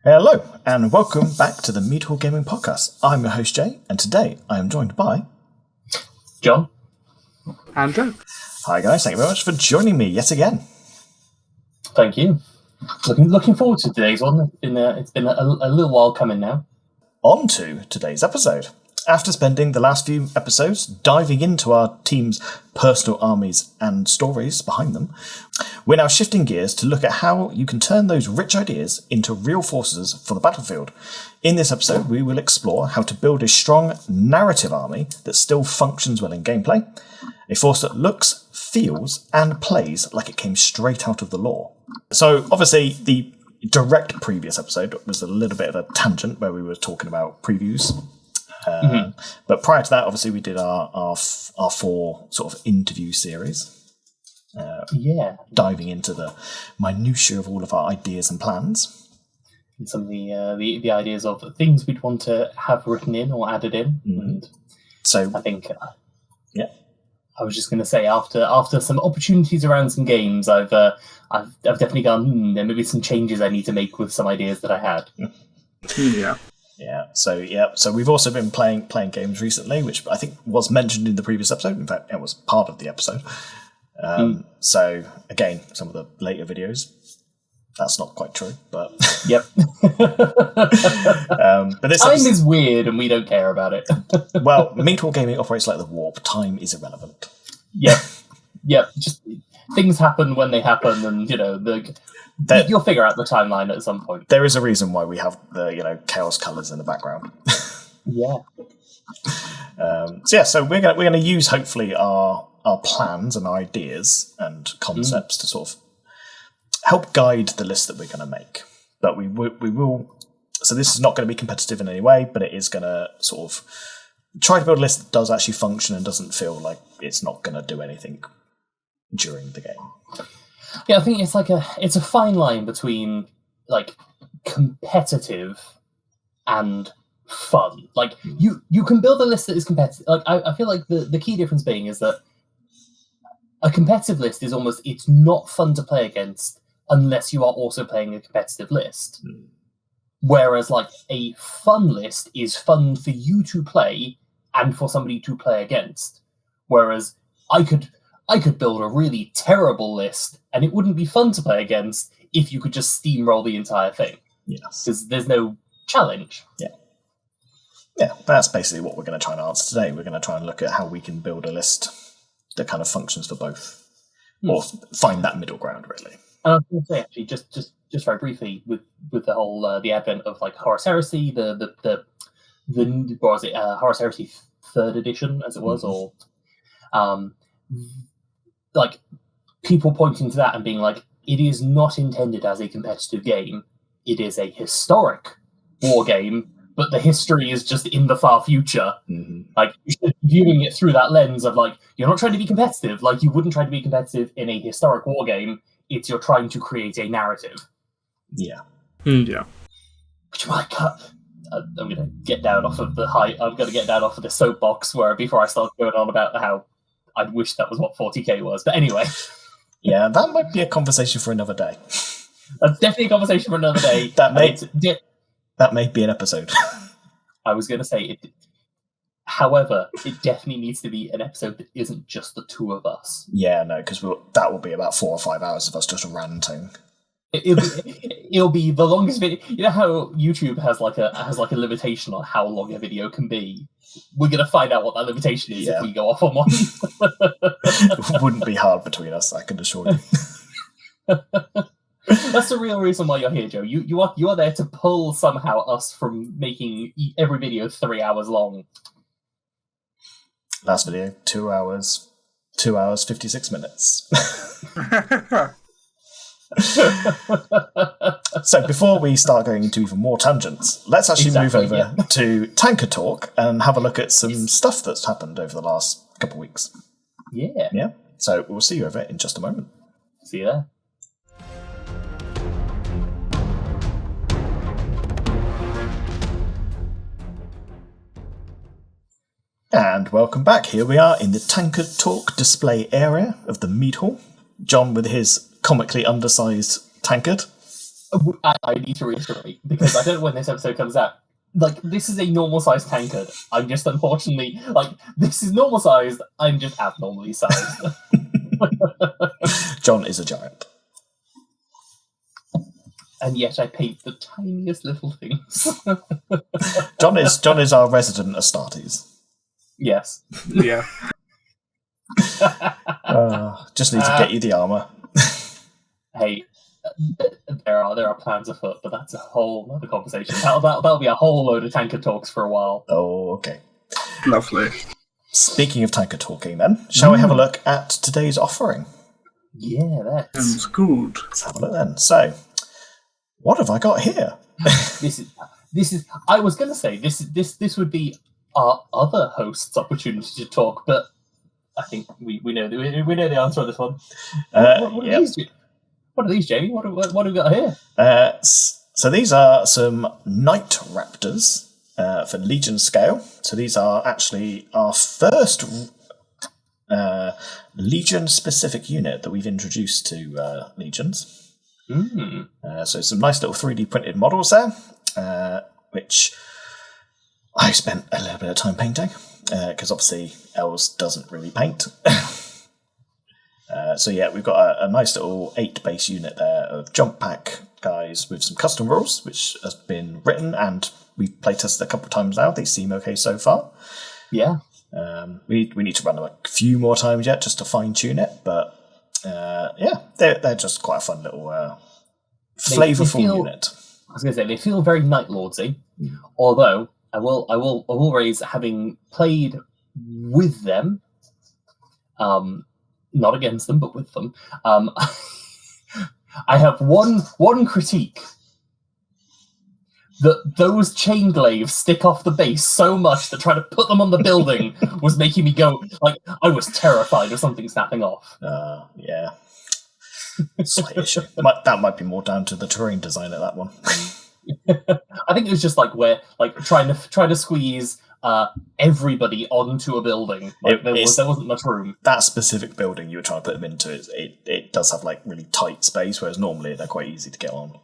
Hello, and welcome back to the Mead Gaming Podcast. I'm your host, Jay, and today I am joined by... John. And Joe. Hi guys, thank you very much for joining me yet again. Thank you. Looking forward to today's one. It's been a little while coming now. On to today's episode. After spending the last few episodes diving into our team's personal armies and stories behind them, we're now shifting gears to look at how you can turn those rich ideas into real forces for the battlefield. In this episode, we will explore how to build a strong narrative army that still functions well in gameplay, a force that looks, feels, and plays like it came straight out of the lore. So, obviously, the direct previous episode was a little bit of a tangent where we were talking about previews. But prior to that, obviously, we did our four sort of interview series. Diving into the minutiae of all of our ideas and plans. And some of the ideas of things we'd want to have written in or added in. And so I think, I was just going to say, after some opportunities around some games, I've definitely gone, there may be some changes I need to make with some ideas that I had. So we've also been playing games recently, which I think was mentioned in the previous episode. In fact, it was part of the episode. So again, some of the later videos, that's not quite true, but yep. But this time is weird, and we don't care about it. Well, Mead Gaming operates like the warp. Time is irrelevant. Yep. Just things happen when they happen, and you'll figure out the timeline at some point. There is a reason why we have the chaos colours in the background. So we're gonna use hopefully our plans and ideas and concepts to sort of help guide the list that we're going to make. But we will. So this is not going to be competitive in any way, but it is going to sort of try to build a list that does actually function and doesn't feel like it's not going to do anything during the game. Yeah, I think it's a fine line between like competitive and fun. Like you can build a list that is competitive. Like I feel like the key difference being is that a competitive list is it's not fun to play against unless you are also playing a competitive list. Whereas like a fun list is fun for you to play and for somebody to play against. Whereas I could build a really terrible list and it wouldn't be fun to play against if you could just steamroll the entire thing. Yes. Because there's no challenge. Yeah, that's basically what we're going to try and answer today. We're going to try and look at how we can build a list that kind of functions for both, or find that middle ground, really. And I was going to say, actually, just very briefly, with the whole the advent of like Horus Heresy, the what was it, Horus Heresy 3rd edition, as it was, or like people pointing to that and being like, it is not intended as a competitive game. It is a historic war game. But the history is just in the far future. Like, you should be viewing it through that lens of, like, you're not trying to be competitive. Like, you wouldn't try to be competitive in a historic war game. It's you're trying to create a narrative. Yeah. Which might cut. I'm going to get down off of the high. I'm going to get down off of the soapbox before I start going on about how I wish that was what 40k was. But anyway. Yeah, that might be a conversation for another day. That's definitely a conversation for another day. That may be an episode. I was going to say it. However, it definitely needs to be an episode that isn't just the two of us. Yeah, no, because that will be about 4 or 5 hours of us just ranting. It'll be the longest video. You know how YouTube has like a limitation on how long a video can be. We're going to find out what that limitation is if we go off on one. It wouldn't be hard between us, I can assure you. That's the real reason why you're here, Joe. You are there to pull somehow us from making every video 3 hours long. Last video, 2 hours, 56 minutes. So before we start going into even more tangents, let's actually move over to Tankard Talk and have a look at some stuff that's happened over the last couple of weeks. Yeah. So we'll see you over in just a moment. See you there. And welcome back. Here we are in the Tankard Talk display area of the Mead Hall. John with his comically undersized tankard. I need to reiterate, because I don't know when this episode comes out. Like, this is a normal-sized tankard. I'm just, unfortunately, like, this is normal-sized, I'm just abnormally sized. John is a giant. And yet I paint the tiniest little things. John is our resident Astartes. Yes. Yeah. Just need to get you the armor. Hey, there are plans afoot, but that's a whole other conversation. That'll be a whole load of Tankard Talks for a while. Oh, okay. Lovely. Speaking of Tankard Talking, then, shall we have a look at today's offering? Yeah, Sounds good. Let's have a look then. So, what have I got here? This is. I was going to say this would be our other host's opportunity to talk, but I think we know the answer on this one. What are these, Jamie? What have we got here? So these are some Night Raptors for Legion scale. So these are actually our first Legion-specific unit that we've introduced to Legions. So some nice little 3D printed models there, which I spent a little bit of time painting, because obviously Els doesn't really paint. So yeah, we've got a nice little 8 base unit there of jump pack guys with some custom rules, which has been written, and we've playtested a couple of times now. They seem okay so far. Yeah. We need to run them a few more times yet just to fine tune it, but yeah, they're just quite a fun little flavorful unit. I was going to say they feel very Night Lordsy, although I will raise, having played with them, not against them but with them, I have one critique. That those chain glaives stick off the base so much that trying to put them on the building was making me go, like, I was terrified of something snapping off. Yeah. Slight issue. That might be more down to the terrain design of that one. I think it was just trying to squeeze everybody onto a building. Like, there wasn't much room. That specific building you were trying to put them into, it does have like really tight space, whereas normally they're quite easy to get on.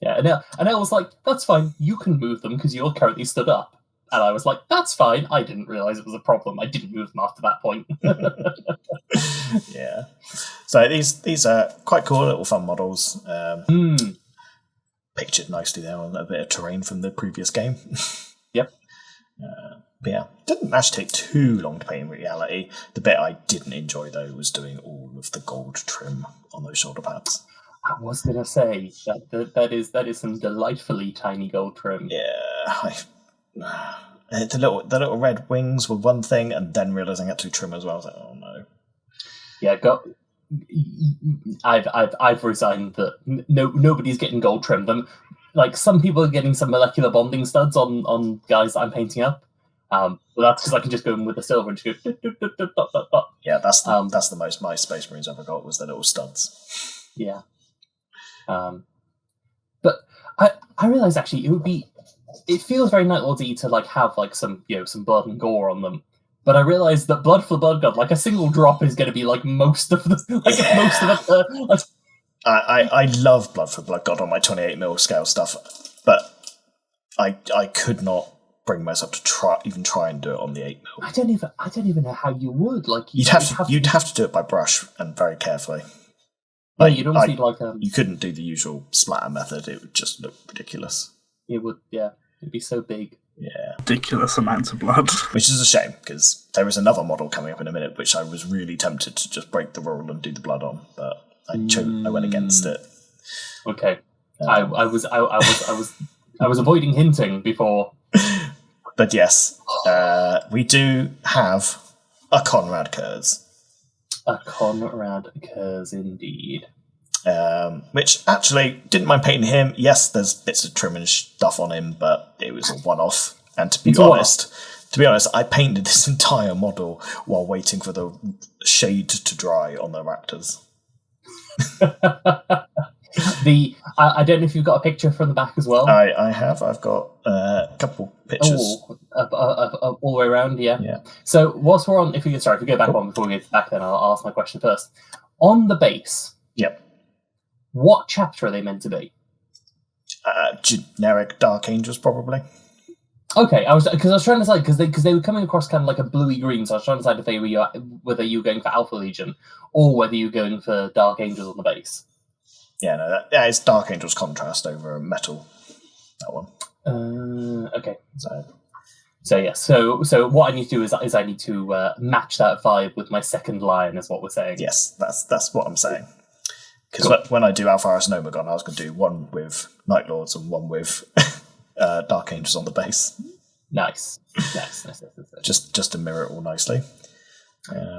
Yeah, and I was like, that's fine, you can move them because you're currently stood up. And I was like, that's fine. I didn't realise it was a problem. I didn't move them after that point. Yeah. So these are quite cool little fun models. Pictured nicely there on a bit of terrain from the previous game. Yep. But yeah, didn't actually take too long to paint in reality. The bit I didn't enjoy, though, was doing all of the gold trim on those shoulder pads. I was going to say that is some delightfully tiny gold trim. Yeah, the little red wings were one thing, and then realising I had to trim as well. I was like, oh no. Yeah, I've resigned that nobody's getting gold trim. Them, like, some people are getting some molecular bonding studs on guys that I'm painting up. But that's because I can just go in with the silver and just go. Yeah, that's the most my Space Marines ever got, was the little studs. Yeah. But I realised actually it feels very Night Lordsy to like have like some blood and gore on them. But I realised that Blood for the Blood God, like a single drop is going to be like most of it. I love Blood for the Blood God on my 28mm scale stuff, but I could not bring myself to try and do it on the 8mm. I don't even know how you would. Like you'd have to do it by brush and very carefully. Yeah, you'd almost need you couldn't do the usual splatter method. It would just look ridiculous. It would, yeah. It'd be so big. Yeah. Ridiculous amounts of blood. Which is a shame, because there is another model coming up in a minute, which I was really tempted to just break the rule and do the blood on, but I went against it. Okay. I was avoiding hinting before. But yes, we do have a Konrad Curze. A Konrad Curze, indeed. Which actually didn't mind painting him. Yes, there's bits of trim and stuff on him, but it was a one-off. And to be honest, I painted this entire model while waiting for the shade to dry on the Raptors. I don't know if you've got a picture from the back as well. I have. I've got a couple pictures. All the way around, yeah. So whilst we're on, if we go back on before we get back, then I'll ask my question first. On the base, yep. What chapter are they meant to be? Generic Dark Angels, probably. Okay, I was trying to decide because they were coming across kind of like a bluey green, so I was trying to decide if they were whether you were going for Alpha Legion or whether you were going for Dark Angels on the base. Yeah, no, it's Dark Angels contrast over metal. That one. Okay. So what I need to do is I need to match that vibe with my second line, is what we're saying. Yes, that's what I'm saying. Because when I do Alpharis and Omegon, I was going to do one with Night Lords and one with Dark Angels on the base. Nice. Just to mirror it all nicely.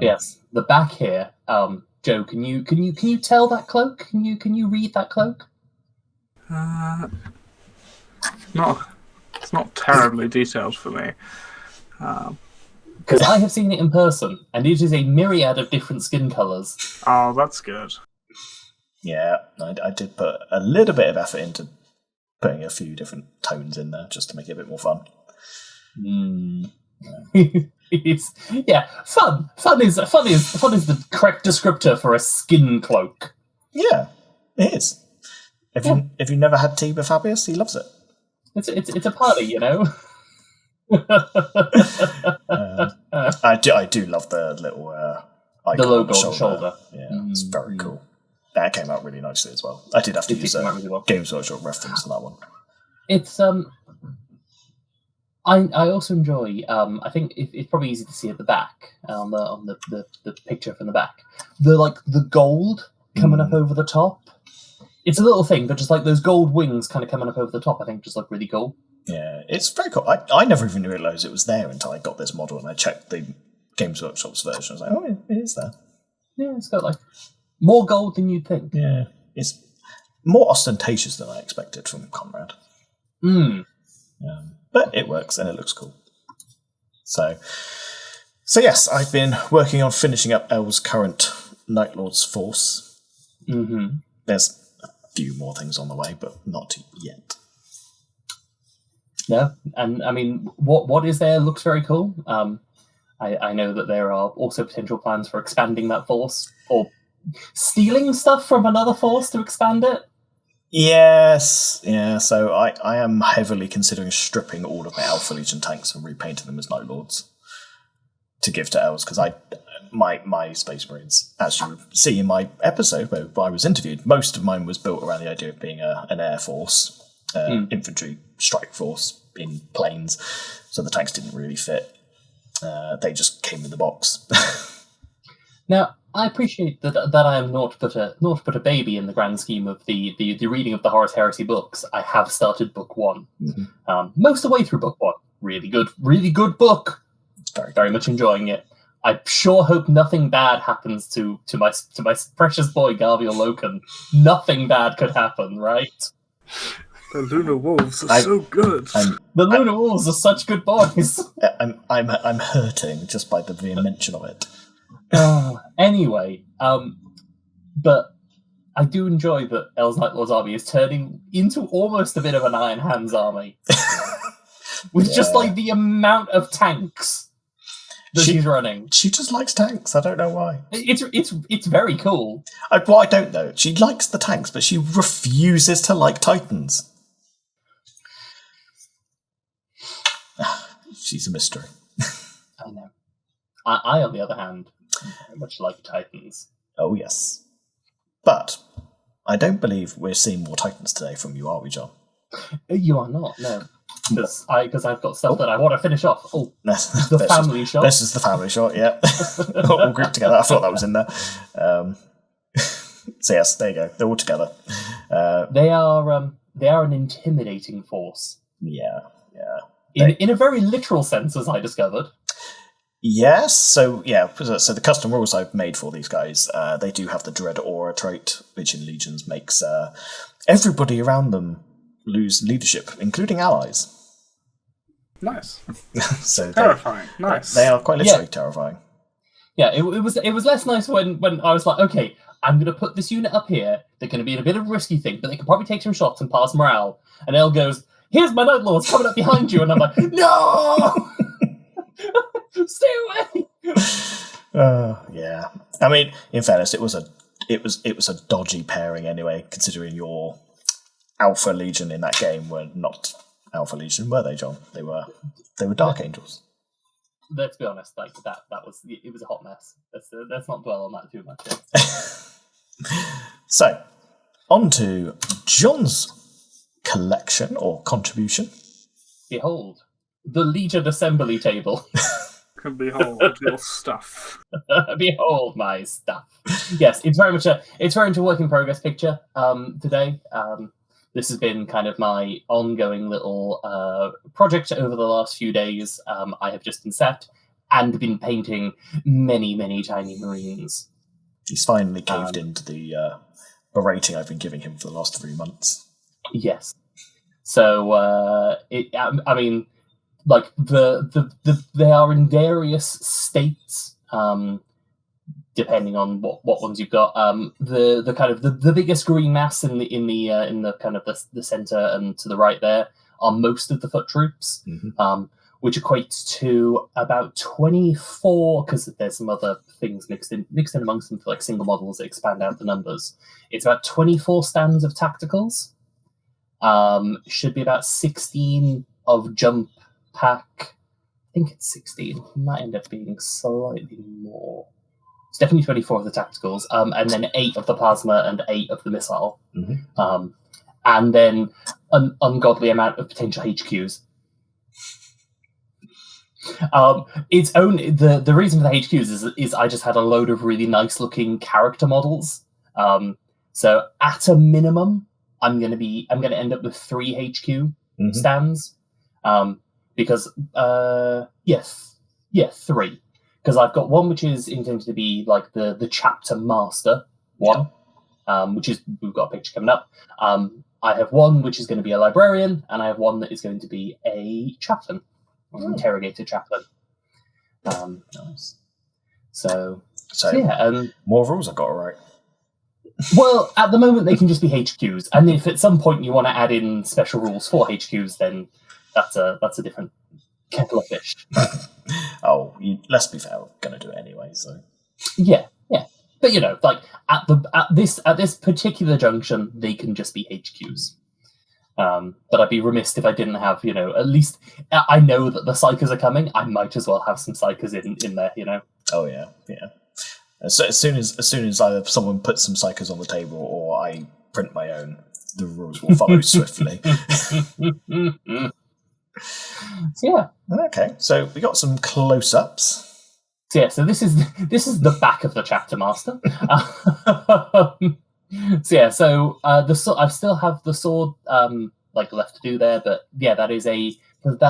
Yes, the back here. Joe, can you tell that cloak? Can you read that cloak? It's not terribly detailed for me. Because I have seen it in person, and it is a myriad of different skin colours. Oh, that's good. Yeah, I did put a little bit of effort into putting a few different tones in there just to make it a bit more fun. Yeah, fun. Fun is the correct descriptor for a skin cloak. Yeah, it is. If you never had tea with Fabius, he loves it. It's a party, you know. I do love the little icon the logo on the shoulder. Yeah, it's very cool. That came out really nicely as well. I did have to use a Games Workshop reference for that one. It's I also enjoy. I think it's probably easy to see at the back on the picture from the back. The gold coming up over the top. It's a little thing, but just like those gold wings kind of coming up over the top, I think just look really cool. Yeah, it's very cool. I never even realised it was there until I got this model and I checked the Games Workshop's version. I was like, oh, it is there. Yeah, it's got like more gold than you'd think. Yeah, it's more ostentatious than I expected from Konrad. But it works and it looks cool. So yes, I've been working on finishing up El's current Night Lord's force. Mm-hmm. There's a few more things on the way, but not yet. No, and I mean, what is there looks very cool. I know that there are also potential plans for expanding that force or stealing stuff from another force to expand it. Yes, yeah. So I am heavily considering stripping all of my Alpha Legion tanks and repainting them as Night Lords to give to Els, because my Space Marines, as you see in my episode where I was interviewed, most of mine was built around the idea of being an air force, infantry strike force in planes, so the tanks didn't really fit. They just came in the box. Now, I appreciate that I am not but a baby in the grand scheme of the reading of the Horus Heresy books. I have started book 1, most of the way through book 1. Really good book. It's very much enjoying it. I sure hope nothing bad happens to my precious boy Garviel Loken. Nothing bad could happen, right? The Lunar Wolves are so good. The Lunar Wolves are such good boys. I'm hurting just by the mere mention of it. Anyway, but I do enjoy that El's Night Lord's army is turning into almost a bit of an Iron Hands army. With just like the amount of tanks that she's running. She just likes tanks. I don't know why. It's very cool. I don't know. She likes the tanks, but she refuses to like Titans. She's a mystery. I know. I, on the other hand, very much like Titans. Oh, yes. But I don't believe we're seeing more Titans today from you, are we, John? You are not, no. Because I've got stuff that I want to finish off. Oh, the family shot. This is the family shot, yeah. All grouped together. I thought that was in there. So yes, there you go. They're all together. They are an intimidating force. Yeah. In a very literal sense, as I discovered. Yes, so the custom rules I've made for these guys, they do have the Dread Aura trait, which in Legions makes everybody around them lose leadership, including allies. Nice. So terrifying. Nice. They are quite literally terrifying. Yeah, it was less nice when I was like, okay, I'm going to put this unit up here. They're going to be in a bit of a risky thing, but they can probably take some shots and pass morale. And El goes, "Here's my Night Lords coming up behind you," and I'm like, "No, stay away." Yeah. I mean, in fairness, it was a dodgy pairing anyway, considering your Alpha Legion in that game were not Alpha Legion, were they, John? They were Dark Angels. Let's be honest, like that was a hot mess. Let's not dwell on that too much. So, on to John's collection or contribution. Behold, the Legion assembly table. Behold your stuff. Behold my stuff. Yes, it's very much a work in progress picture today. This has been kind of my ongoing little project over the last few days. I have just been sat and been painting many, many tiny marines. He's finally caved into the berating I've been giving him for the last 3 months. Yes. So, I mean, like they are in various states, depending on what ones you've got. The kind of the biggest green mass in the kind of the center and to the right there are most of the foot troops, which equates to about 24, because there's some other things mixed in amongst them for like single models that expand out the numbers. It's about 24 stands of tacticals. Should be about 16 of jump pack. I think it's 16. It might end up being slightly more. It's definitely 24 of the tacticals, and then 8 of the plasma and 8 of the missile. And then an ungodly amount of potential HQs. It's only the reason for the HQs is I just had a load of really nice looking character models. So at a minimum, I'm gonna end up with 3 HQ stands. Because 3. Because I've got one which is intended to be like the chapter master one, which is, we've got a picture coming up. I have one which is going to be a librarian, and I have one that is going to be a chaplain, an interrogator chaplain. Nice. So yeah, more rules I got it right. Well, at the moment they can just be HQs, and if at some point you want to add in special rules for HQs, then that's a different kettle of fish. Let's be fair, we're going to do it anyway. So yeah. But like at this particular junction, they can just be HQs. But I'd be remiss if I didn't have, at least I know that the psychers are coming. I might as well have some psychers in there, Oh yeah. So as soon as either someone puts some psychers on the table or I print my own, the rules will follow swiftly. So, yeah. Okay, so we got some close-ups. So yeah, so this is the back of the chapter master. I still have the sword left to do there, but yeah, that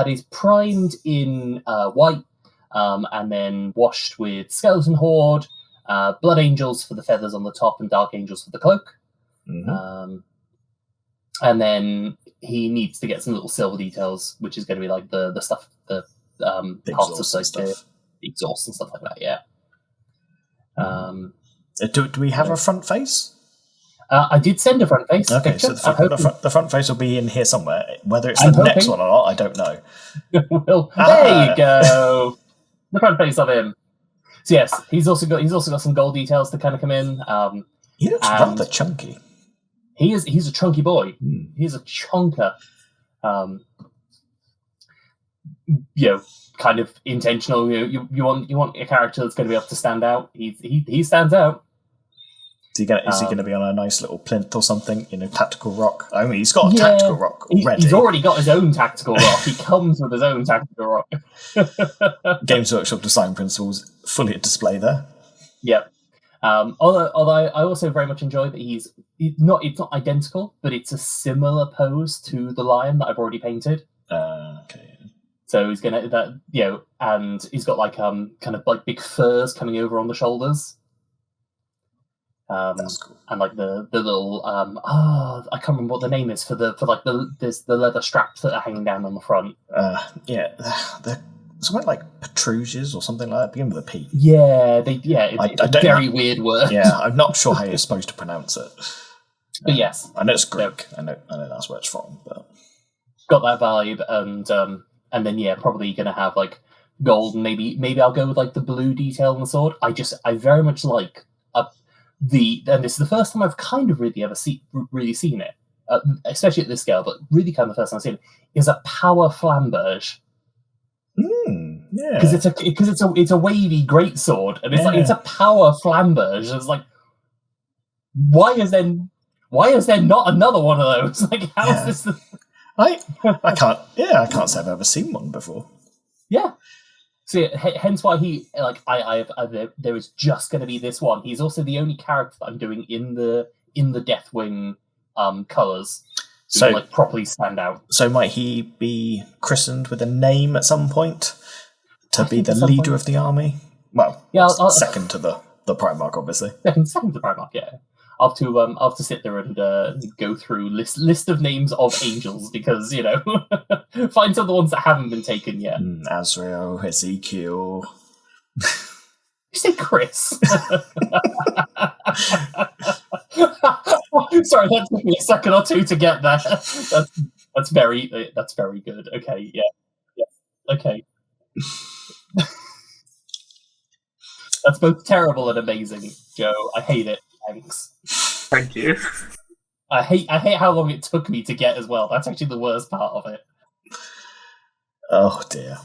is primed in white, and then washed with skeleton horde, blood angels for the feathers on the top, and dark angels for the cloak. And then he needs to get some little silver details, which is going to be like the stuff, the parts of like the exhaust and stuff like that. Yeah. Do we have a front face? I did send a front face. Okay, picture. so the front face will be in here somewhere. Whether it's the next one or not, I don't know. Well, there you go. The front face of him. So yes, he's also got some gold details to kind of come in. He looks rather chunky. He's a chunky boy. He's a chonker. Kind of intentional. You want a character that's going to be able to stand out. He stands out. Is he going to be on a nice little plinth or something? Tactical rock. I mean, he's got a tactical rock already. He's already got his own tactical rock. He comes with his own tactical rock. Games Workshop design principles fully at display there. Yep. Although I also very much enjoy that it's not identical, but it's a similar pose to the lion that I've already painted. Okay. So he's gonna and he's got like kind of like big furs coming over on the shoulders. That's cool. And like the little I can't remember what the name is for the leather straps that are hanging down on the front. Something like protrusions or something like that. Begin with a P. Yeah, it's a very weird word. Yeah, I'm not sure how you're supposed to pronounce it. But yes, I know it's Greek. I know that's where it's from. But got that vibe, and then probably gonna have like gold. And maybe I'll go with like the blue detail on the sword. I very much like and this is the first time I've kind of really ever seen it. especially at this scale, but really kind of the first time I've seen it, is a power flamberge. Yeah, Because it's a wavy greatsword, and it's like it's a power flamberge. It's like, why is there not another one of those? Like, how is this? I can't say I've ever seen one before. Yeah. See, hence why there is just going to be this one. He's also the only character that I'm doing in the Deathwing colours, so like properly stand out. So might he be christened with a name at some point to be the leader of the army? Well, second to the Primarch, obviously. Second to the Primarch, yeah. I'll have to sit there and go through list of names of angels because, find some of the ones that haven't been taken yet. Azrael, Ezekiel. You say Chris? Sorry, that took me a second or two to get there. That's very good. Okay, yeah, okay. That's both terrible and amazing, Joe. I hate it. Thanks. Thank you. I hate how long it took me to get as well. That's actually the worst part of it. Oh dear.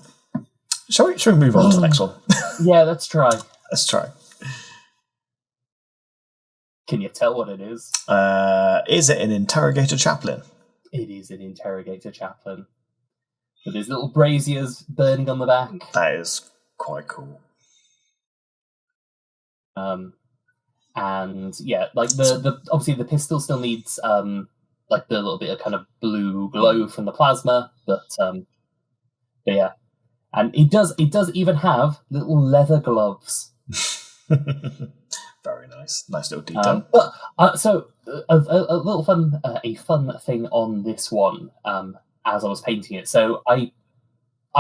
Shall we move on to the next one? Yeah, let's try. Let's try. Can you tell what it is? Is it an interrogator chaplain? It is an interrogator chaplain. With his little braziers burning on the back. That is quite cool. And yeah, like the obviously the pistol still needs like the little bit of kind of blue glow from the plasma, but yeah, and it does even have little leather gloves. Very nice little detail. So a little fun thing on this one as I was painting it. So I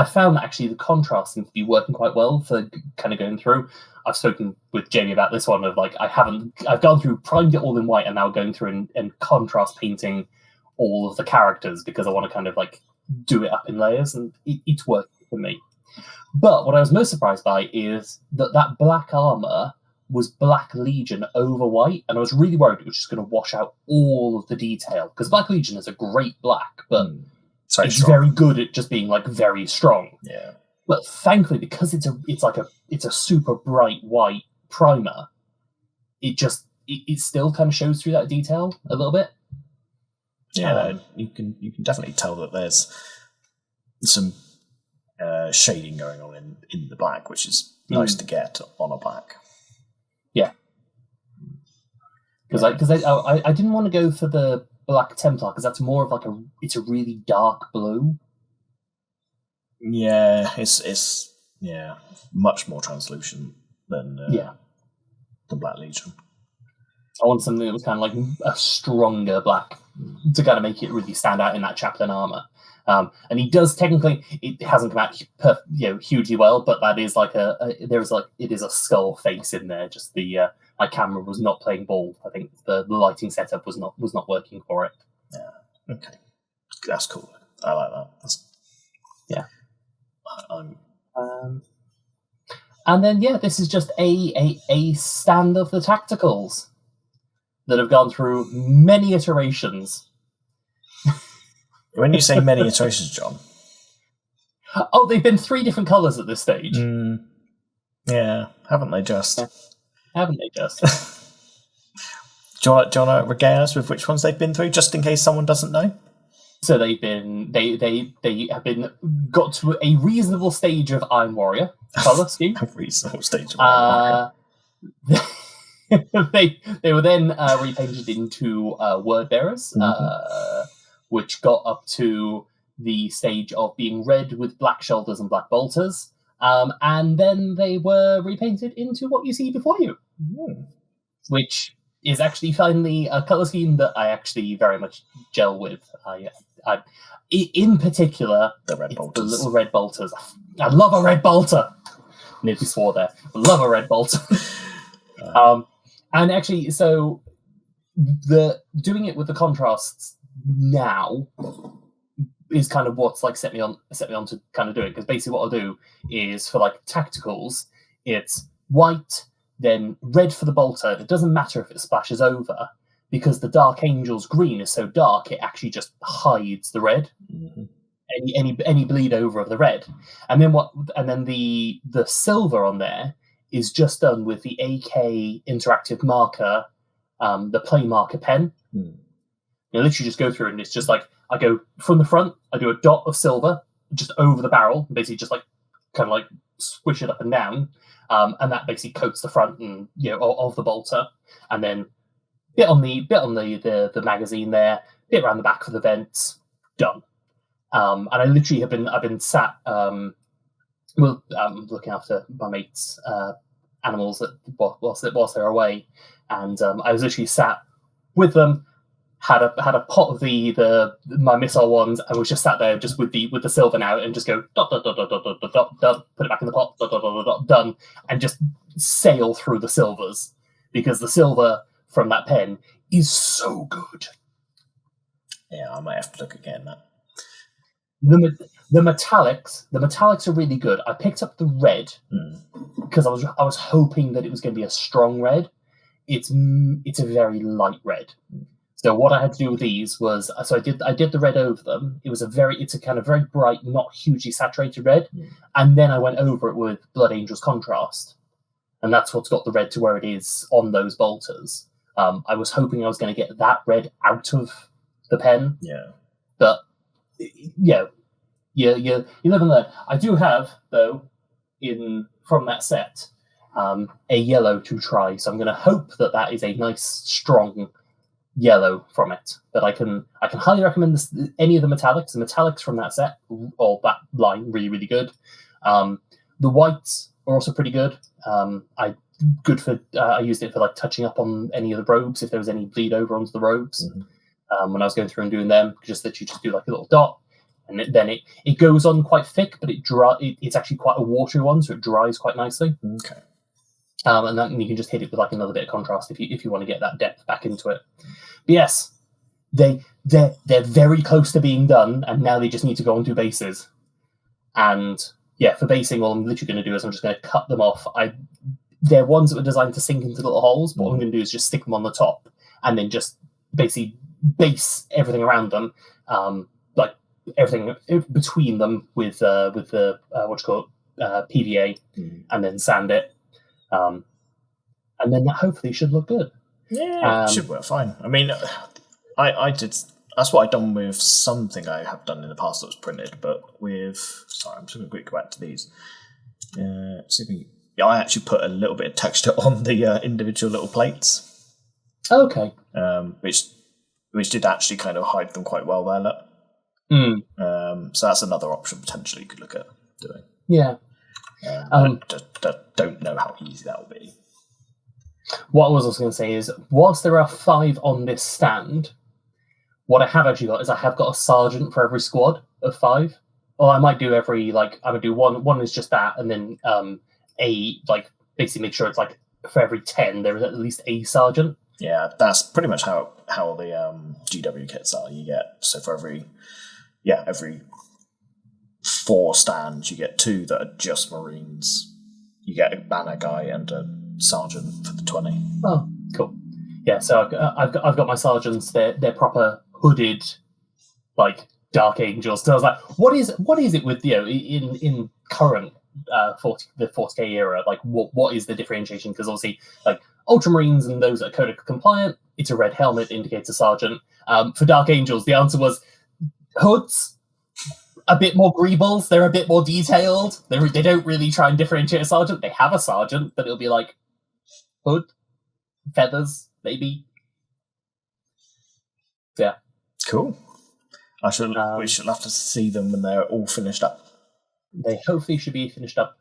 found that actually the contrast seems to be working quite well for kind of going through. I've spoken with Jamie about this one of like I've gone through, primed it all in white, and now going through and contrast painting all of the characters because I want to kind of like do it up in layers, and it's working for me. But what I was most surprised by is that black armor was Black Legion over white, and I was really worried it was just going to wash out all of the detail because Black Legion is a great black, but it's very good at just being like very strong. Yeah. But thankfully, because it's a super bright white primer, it still kind of shows through that detail a little bit. Yeah, you can definitely tell that there's some shading going on in the black, which is nice to get on a black. Yeah, because I didn't want to go for the Black Templar because that's more of like it's a really dark blue. Yeah, it's much more translucent than the Black Legion. I want something that was kind of like a stronger black to kind of make it really stand out in that chaplain armor. And he does technically, it hasn't come out hugely well, but that is like it is a skull face in there. Just my camera was not playing ball. I think the lighting setup was not working for it. Yeah. Okay. That's cool. I like that. Yeah. And then this is just a stand of the tacticals that have gone through many iterations. When you say many iterations, John? Oh, they've been 3 different colours at this stage. Yeah, haven't they just? Haven't they just? Do you want to regale us with which ones they've been through, just in case someone doesn't know? So they have been got to a reasonable stage of Iron Warrior colour scheme. A reasonable stage of Iron Warrior. They were then repainted into Word Bearers, which got up to the stage of being red with black shoulders and black bolters. And then they were repainted into what you see before you, which is actually finally a colour scheme that I actually very much gel with. I in particular, the little red bolters. I love a red bolter. Nearly swore there. I love a red bolter. And actually, so doing it with the contrasts now is kind of what's like set me on to kind of do it, because basically what I'll do is for like tacticals, it's white, then red for the bolter. It doesn't matter if it splashes over, because the Dark Angel's green is so dark, it actually just hides the red. Mm-hmm. Any bleed over of the red, and then the silver on there is just done with the AK interactive marker, the play marker pen. Mm. You literally just go through, and it's just like I go from the front, I do a dot of silver just over the barrel, basically just like kind of like squish it up and down, and that basically coats the front and of the bolter, and then bit on the magazine there, bit around the back of the vents, done. And I literally I've been sat looking after my mates' animals whilst they're away, and I was literally sat with them, had a pot of my missile ones, and was just sat there just with the silver now, and just go dot dot dot dot dot dot dot dot, put it back in the pot, dot dot dot dot, done, and just sail through the silvers, because the silver from that pen is so good. Yeah, I might have to look again at that. The metallics are really good. I picked up the red because I was hoping that it was going to be a strong red. It's a very light red. So what I had to do with these was, I did the red over them. It's a kind of very bright, not hugely saturated red, and then I went over it with Blood Angel's contrast, and that's what's got the red to where it is on those bolters. I was hoping I was going to get that red out of the pen, but you live and learn. I do have, though, from that set, a yellow to try, so I'm going to hope that is a nice, strong yellow from it. But I can highly recommend any of the metallics. The metallics from that set, or that line, really, really good. The whites are also pretty good. I used it for like touching up on any of the robes, if there was any bleed over onto the robes. When I was going through and doing them, just that you just do like a little dot, and then it goes on quite thick, but it's actually quite a watery one, so it dries quite nicely. Okay. And then you can just hit it with like another bit of contrast if you want to get that depth back into it. But yes, they're very close to being done, and now they just need to go on to bases. And yeah, for basing, all I'm literally going to do is I'm just going to cut them off. They're ones that were designed to sink into little holes, but what I'm going to do is just stick them on the top, and then just basically base everything around them, like everything between them with the PVA, and then sand it, and then that hopefully should look good. Yeah, it should work fine. I mean, I did. That's what I've done with something I have done in the past that was printed, but sorry, I'm just going to quickly go back to these. I actually put a little bit of texture on the individual little plates. Okay. Which did actually kind of hide them quite well there, look. So that's another option potentially you could look at doing. Yeah. I don't know how easy that will be. What I was also going to say is, whilst there are 5 on this stand, what I have actually got is I have got a sergeant for every squad of 5. Or I might do I'm going to do one is just that, and then basically make sure it's like for every 10 there is at least a sergeant. Yeah, that's pretty much how the GW kits are. You get, so for every 4 stands, you get 2 that are just Marines. You get a banner guy and a sergeant for the 20. Oh, cool. Yeah, so I've got my sergeants. They're proper hooded, like Dark Angels. So I was like, what is it with in current the 40k era? Like, what is the differentiation? Because obviously, like Ultramarines and those that are Codex compliant, it's a red helmet, indicates a sergeant. For Dark Angels, the answer was hoods, a bit more greebles. They're a bit more detailed. They don't really try and differentiate a sergeant. They have a sergeant, but it'll be like hood, feathers, maybe. Yeah. Cool. We should have to see them when they're all finished up. They hopefully should be finished up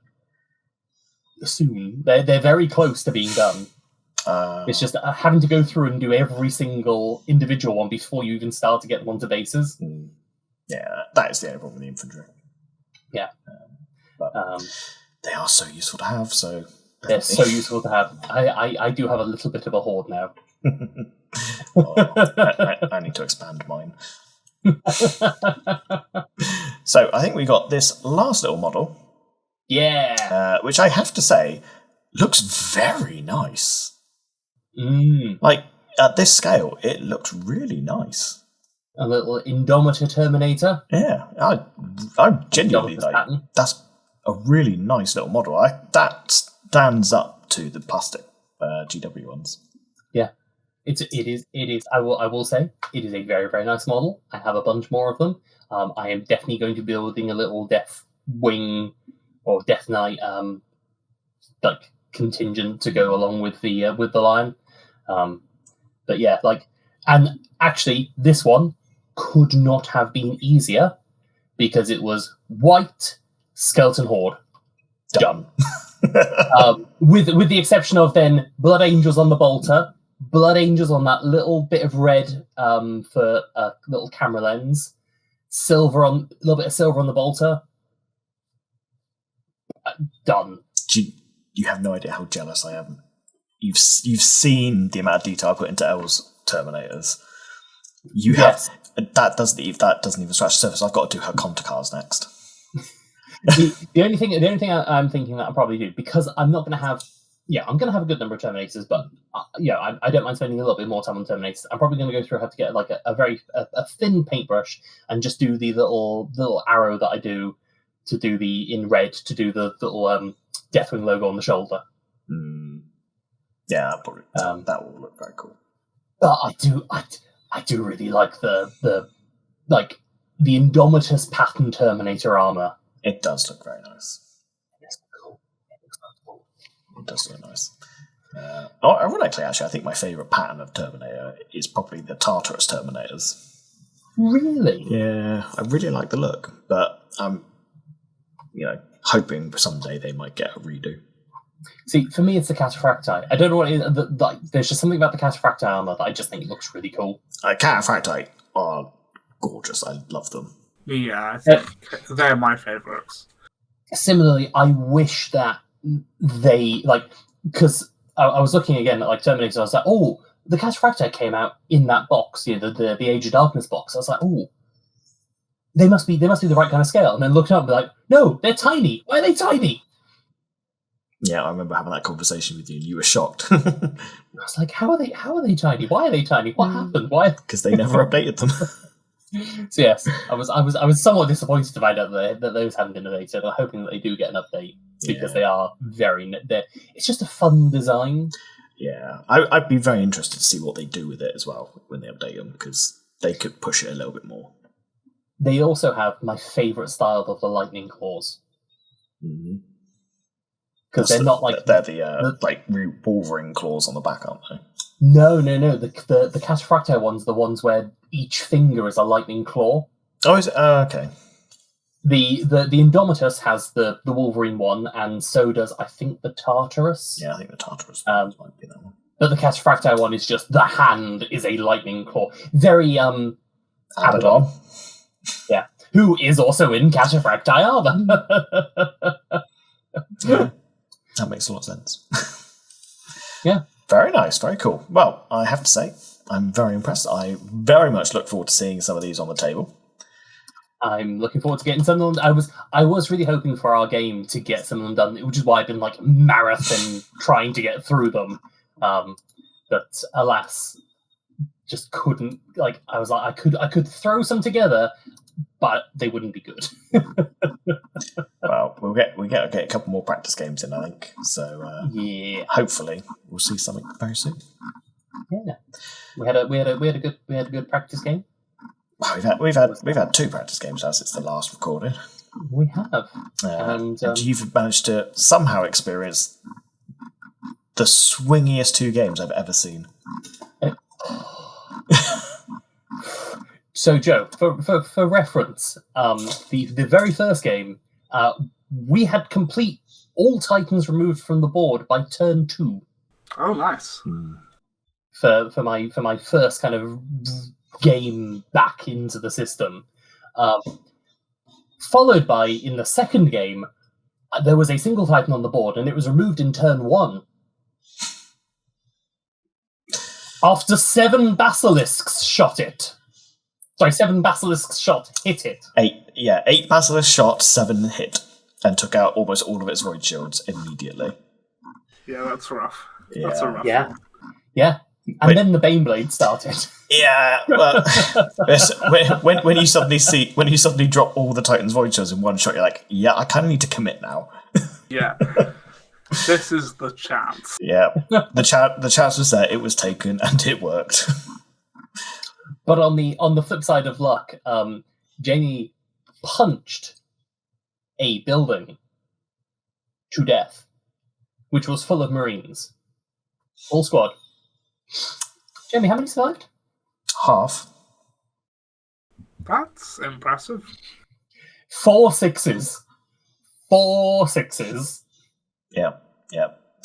soon. They're very close to being done. It's just having to go through and do every single individual one before you even start to get them onto bases. Yeah, that is the only problem with the infantry. Yeah. But they are so useful to have, so... They're so useful to have. I do have a little bit of a horde now. I need to expand mine. So I think we got this last little model. Yeah. Which I have to say looks very nice. Like, at this scale, it looked really nice. A little Indomitor Terminator. Yeah, I genuinely Indomitor's like. pattern. That's a really nice little model. That stands up to the plastic GW ones. Yeah, it is. I will say it is a very, very nice model. I have a bunch more of them. I am definitely going to be building a little Death Wing or Death Knight like contingent to go along with the Lion. But yeah, and actually this one could not have been easier because it was white skeleton horde. Done. With the exception of then Blood Angels on the bolter, Blood Angels on that little bit of red for a little camera lens, a little bit of silver on the bolter. Done. You have no idea how jealous I am. You've seen the amount of detail I put into Elle's Terminators. Yes. That doesn't even scratch the surface. I've got to do her Conta cars next. the only thing I'm thinking that I'll probably do, because I'm not going to have, I'm going to have a good number of Terminators, but I don't mind spending a little bit more time on Terminators. I'm probably going to go through how to get like a very thin paintbrush and just do the little arrow that I do to do in red to do the little Deathwing logo on the shoulder. Yeah, probably that will look very cool. But I do really like the Indomitus pattern Terminator armor. It does look very nice. It's cool. It does look nice. Ironically, actually, I think my favourite pattern of Terminator is probably the Tartarus Terminators. Really? Yeah, I really like the look, but I'm, hoping someday they might get a redo. See, for me, it's the Cataphracti. I don't know what it is. There's just something about the Cataphracti armor that I just think looks really cool. Cataphracti are gorgeous. I love them. Yeah, I think they're my favourites. Similarly, I wish that they, because I was looking again at Terminator, I was like, oh, the Cataphracti came out in that box, the Age of Darkness box. I was like, oh, they must be the right kind of scale. And then looked up and be like, no, they're tiny. Why are they tiny? Yeah, I remember having that conversation with you, and you were shocked. I was like, how are they tiny? Why are they tiny? What happened? Why? Because they never updated them. So yes, I was somewhat disappointed to find out that those hadn't been updated. I'm hoping that they do get an update because they are it's just a fun design. Yeah, I'd be very interested to see what they do with it as well when they update them, because they could push it a little bit more. They also have my favourite style of the lightning claws. Mm-hmm. Because they're not they're the Wolverine claws on the back, aren't they? No. The Cataphracti ones, the ones where each finger is a lightning claw. Oh, is it? Okay. The Indomitus has the Wolverine one, and so does I think the Tartarus. Yeah, I think the Tartarus might be that one. But the Cataphracti one is just the hand is a lightning claw. Very Abaddon. Yeah, who is also in Cataphracti armor. Yeah. That makes a lot of sense. Yeah. Very nice, very cool. Well, I have to say, I'm very impressed. I very much look forward to seeing some of these on the table. I'm looking forward to getting some of them. I was really hoping for our game to get some of them done, which is why I've been marathon trying to get through them. But alas, just couldn't. I was like, I could throw some together, but they wouldn't be good. Well, we'll get a couple more practice games in, I think. So yeah, hopefully we'll see something very soon. Yeah, we had a good practice game. We've had two practice games now since the last recording. We have, and you've managed to somehow experience the swingiest two games I've ever seen. So, Joe, for reference, the very first game, we had complete all Titans removed from the board by turn 2. Oh, nice. For my first kind of game back into the system. Followed by, in the second game, there was a single Titan on the board, and it was removed in turn 1. After 7 basilisks shot it. Sorry, 7 basilisks hit it. 8 basilisks shot, 7 hit, and took out almost all of its void shields immediately. Yeah, that's rough. Yeah. That's a rough Yeah. one. Yeah. And then the Baneblade started. Yeah, well, when you suddenly drop all the Titan's Void Shells in one shot, you're like, yeah, I kind of need to commit now. Yeah. This is the chance. Yeah, the chance was there, it was taken, and it worked. But on the flip side of luck, Jamie punched a building to death, which was full of Marines. Full squad. Jamie, how many survived? Half. That's impressive. 4 sixes. 4 sixes. Yeah.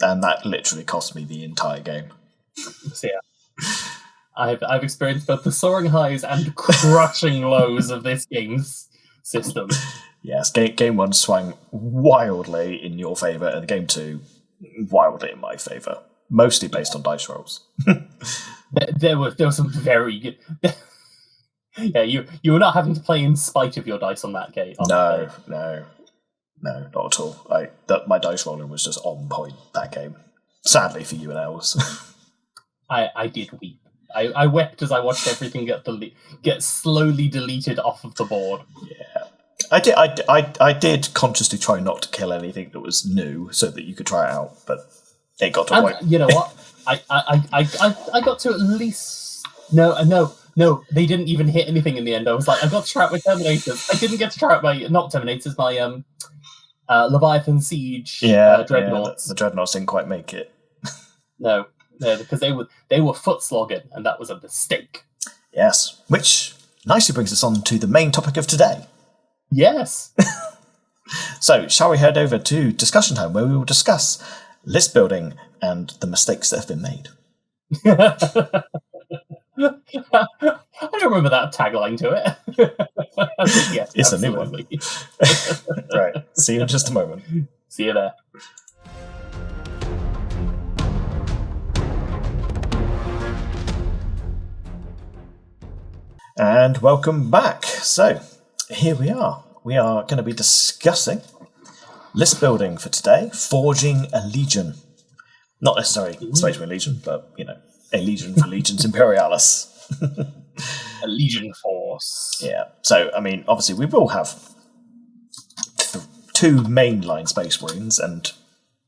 And that literally cost me the entire game. So yeah. I've experienced both the soaring highs and crushing lows of this game's system. Yes, game 1 swung wildly in your favour, and game 2 wildly in my favour. Mostly based on dice rolls. There were some very good. Yeah, you were not having to play in spite of your dice on that game. No, not at all. My dice rolling was just on point that game. Sadly for you and Els. I did weep. I wept as I watched everything get slowly deleted off of the board. Yeah, I did consciously try not to kill anything that was new so that you could try it out, but it got to a point. You know what? I got to at least no. They didn't even hit anything in the end. I was like, I got to try out my Terminators. I didn't get to try out my not Terminators. My Leviathan Siege Dreadnoughts. The Dreadnoughts didn't quite make it. No, because they were foot slogging, and that was a mistake. Yes, which nicely brings us on to the main topic of today. Yes. So, shall we head over to discussion time, where we will discuss list building and the mistakes that have been made. I don't remember that tagline to it. I think, yes, it's absolutely. A new one. Right. See you in just a moment. See you there. And welcome back. So, here we are. We are going to be discussing list building for today, forging a legion. Not necessarily Space Marine Legion, but, a legion for Legions Imperialis. A legion force. Yeah. So, obviously we will have 2 mainline Space Marines and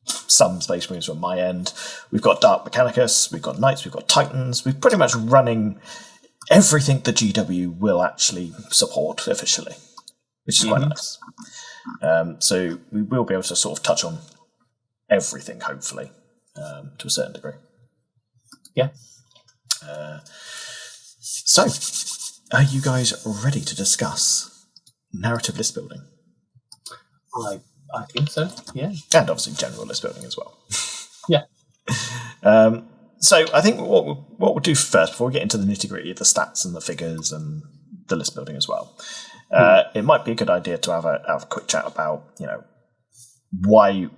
some Space Marines from my end. We've got Dark Mechanicus, we've got Knights, we've got Titans. We're pretty much running everything the GW will actually support officially, which is quite nice. So we will be able to sort of touch on everything, hopefully, to a certain degree. Yeah. So, are you guys ready to discuss narrative list building? I think so, yeah. And obviously general list building as well. Yeah. So I think what we'll do first, before we get into the nitty-gritty of the stats and the figures and the list building as well, it might be a good idea to have a quick chat about, why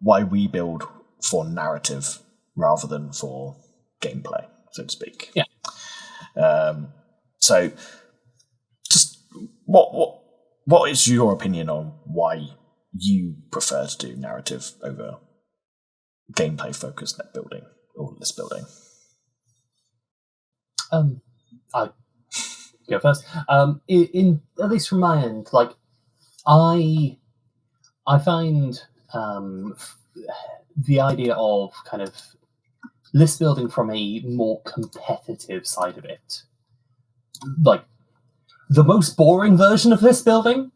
we build for narrative rather than for gameplay, so to speak. Yeah. So, just what is your opinion on why you prefer to do narrative over gameplay focused net building or list building? I go first. In at least from my end, like I find the idea of kind of list building from a more competitive side of it, like the most boring version of list building,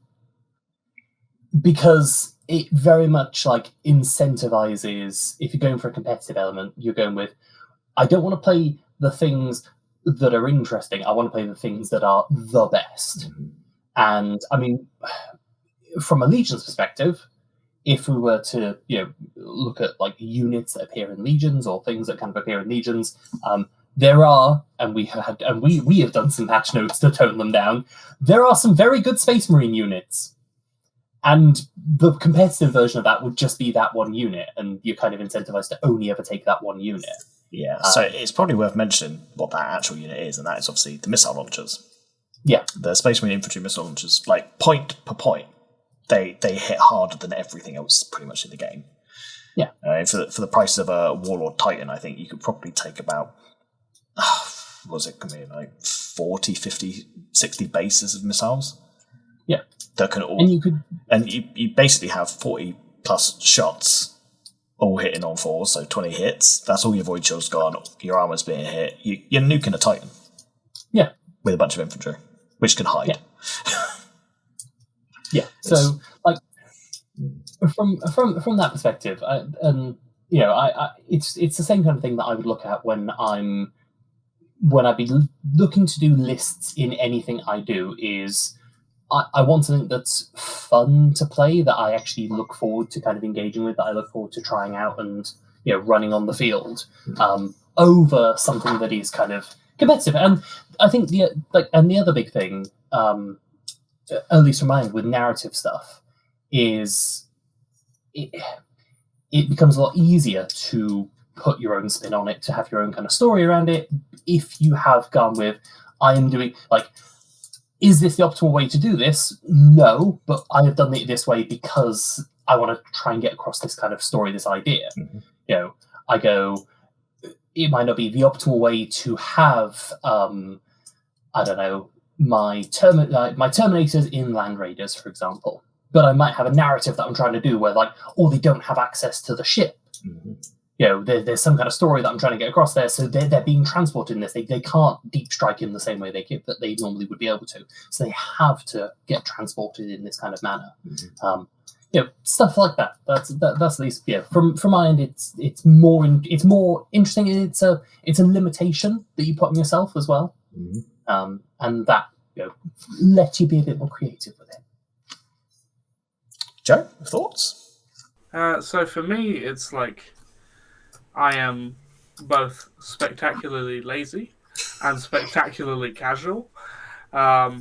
because it very much like incentivizes, if you're going for a competitive element, you're going with, I don't want to play the things that are interesting, I want to play the things that are the best. And from a Legion's perspective, if we were to look at like units that appear in Legions or things that kind of appear in Legions, there are, and we have done some patch notes to tone them down, there are some very good Space Marine units. And the competitive version of that would just be that one unit, and you're kind of incentivized to only ever take that one unit. Yeah, so it's probably worth mentioning what that actual unit is, and that is obviously the missile launchers. Yeah. The Space Marine infantry missile launchers, like point per point, they hit harder than everything else pretty much in the game. Yeah. For the price of a Warlord Titan, I think you could probably take about was it going to be like 40, 50, 60 bases of missiles? Yeah. That can all, and you basically have 40 plus shots all hitting on 4, so 20 hits. That's all your void shield's gone, your armor's being hit. You're nuking a Titan. Yeah. With a bunch of infantry, which can hide. Yeah. Yeah. So, like, from that perspective, it's the same kind of thing that I would look at when I'd be looking to do lists in anything I do. Is I want something that's fun to play, that I actually look forward to kind of engaging with, that I look forward to trying out and running on the field, over something that is kind of competitive. And I think the other big thing, at least from my end, with narrative stuff, is it becomes a lot easier to put your own spin on it, to have your own kind of story around it, if you have gone with, I am doing, like, is this the optimal way to do this? No, but I have done it this way because I want to try and get across this kind of story, this idea. Mm-hmm. I go, it might not be the optimal way to have, I don't know, my Terminators in Land Raiders, for example. But I might have a narrative that I'm trying to do where, like, they don't have access to the ship. Mm-hmm. There's some kind of story that I'm trying to get across there, so they're being transported in this. They can't deep strike in the same way that they normally would be able to. So they have to get transported in this kind of manner. Mm-hmm. Stuff like that. That's at least from my end. It's more interesting. It's a limitation that you put on yourself as well, mm-hmm. And that let you be a bit more creative with it. Joe, thoughts? So for me, it's like I am both spectacularly lazy and spectacularly casual. I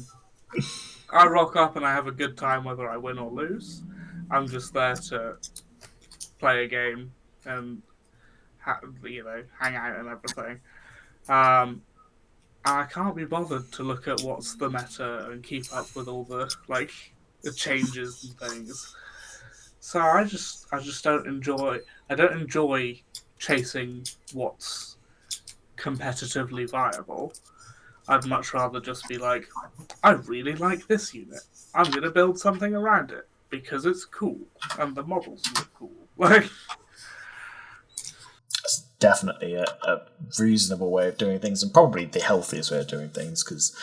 rock up and I have a good time whether I win or lose. I'm just there to play a game and hang out and everything. I can't be bothered to look at what's the meta and keep up with all the changes and things. So I just don't enjoy. I don't enjoy chasing what's competitively viable. I'd much rather just be like, I really like this unit. I'm going to build something around it because it's cool and the models look cool. It's definitely a reasonable way of doing things, and probably the healthiest way of doing things, because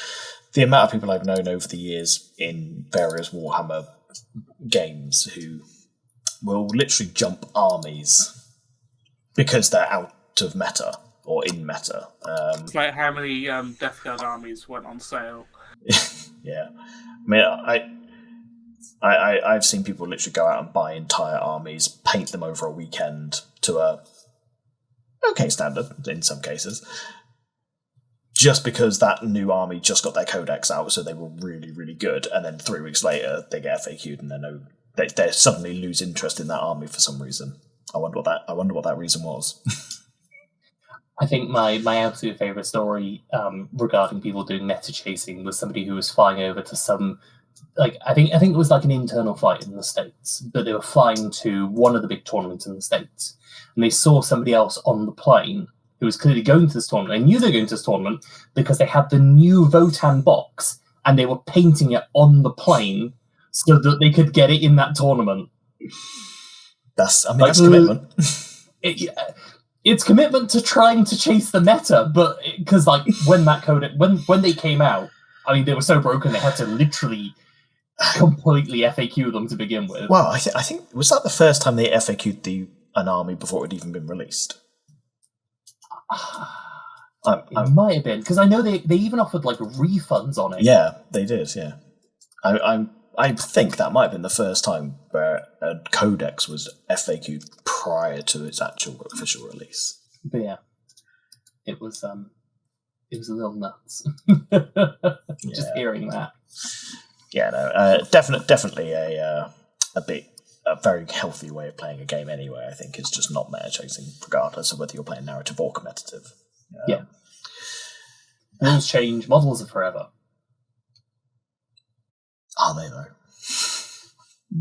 the amount of people I've known over the years in various Warhammer games who will literally jump armies because they're out of meta or in meta. It's like how many Death Guard armies went on sale. Yeah. I mean, I've seen people literally go out and buy entire armies, paint them over a weekend to a okay standard in some cases, just because that new army just got their codex out, so they were really, really good, and then 3 weeks later they get FAQ'd and they suddenly lose interest in that army for some reason. I wonder what that reason was. I think my absolute favourite story regarding people doing meta chasing was somebody who was flying over to some, I think it was like an internal flight in the States, but they were flying to one of the big tournaments in the States, and they saw somebody else on the plane who was clearly going to this tournament. They knew they were going to this tournament because they had the new Votan box and they were painting it on the plane so that they could get it in that tournament. That's commitment. It's commitment to trying to chase the meta, but because when that code when they came out, I mean, they were so broken they had to literally completely FAQ them to begin with. Well, I think was that the first time they FAQ'd an army before it had even been released? It might have been, because I know they even offered refunds on it. Yeah, they did. Yeah, I think that might have been the first time where a codex was FAQ'd prior to its actual official release. But yeah, it was a little nuts. Just hearing that. Yeah, no, definitely a very healthy way of playing a game anyway. I think is just not meta chasing, regardless of whether you're playing narrative or competitive. Yeah. Rules change, models are forever. Are they though?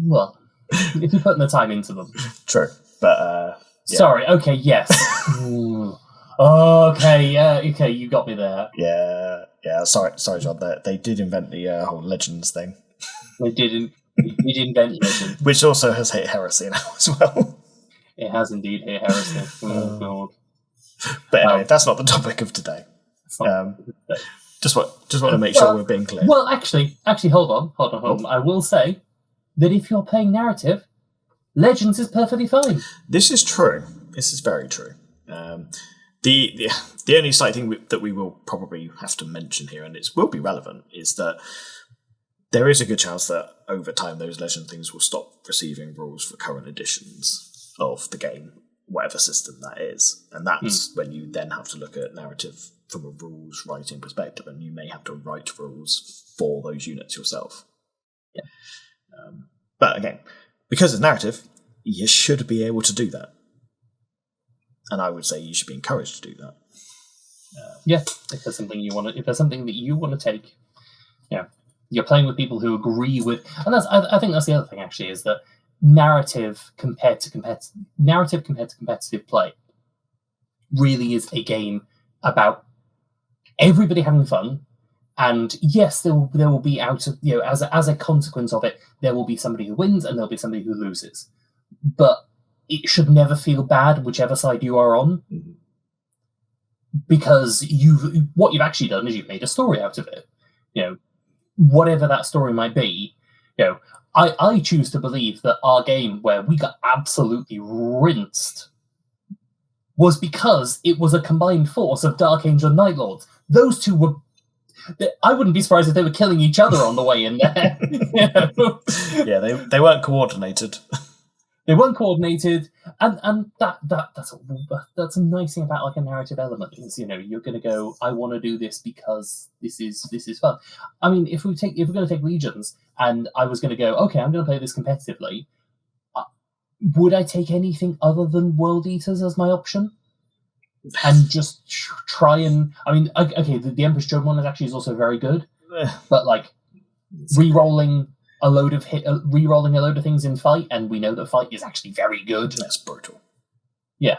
Well, if you're putting the time into them. True, but yeah. Sorry. Okay. Yes. Okay, yeah, okay, you got me there. Yeah. Sorry, John. They did invent the whole Legends thing, They did invent Legends. which also has hit heresy now as well. It has indeed hit heresy. Oh, God. But anyway, that's not the topic of today. Just want to make sure we're being clear. Well, actually, hold on. I will say that if you're playing narrative, Legends is perfectly fine. This is true. This is very true. The only slight thing that we will probably have to mention here, and it will be relevant, is that there is a good chance that over time those Legend things will stop receiving rules for current editions of the game, whatever system that is. And that's when you then have to look at narrative from a rules writing perspective, and you may have to write rules for those units yourself. Yeah. But again, because it's narrative, you should be able to do that. And I would say you should be encouraged to do that. Yeah, if there's something if there's something that you want to take, you're playing with people who agree with, and I think that's the other thing actually, is that narrative compared to competitive play really is a game about everybody having fun. And yes, there will be as a consequence of it, there will be somebody who wins and there'll be somebody who loses. But it should never feel bad, whichever side you are on, because what you've actually done is you've made a story out of it. Whatever that story might be. I choose to believe that our game, where we got absolutely rinsed, was because it was a combined force of Dark Angel and Night Lords. Those two were. I wouldn't be surprised if they were killing each other on the way in there. Yeah, they weren't coordinated. They weren't coordinated, and that's a nice thing about like a narrative element is you're going to go, I want to do this because this is fun. I mean, if we're going to take Legions, and I was going to go, okay, I'm going to play this competitively. Would I take anything other than World Eaters as my option? And just try and okay, the Emperor's Job one is also very good, but like re-rolling a load of things in fight, and we know that fight is actually very good. That's brutal. Yeah.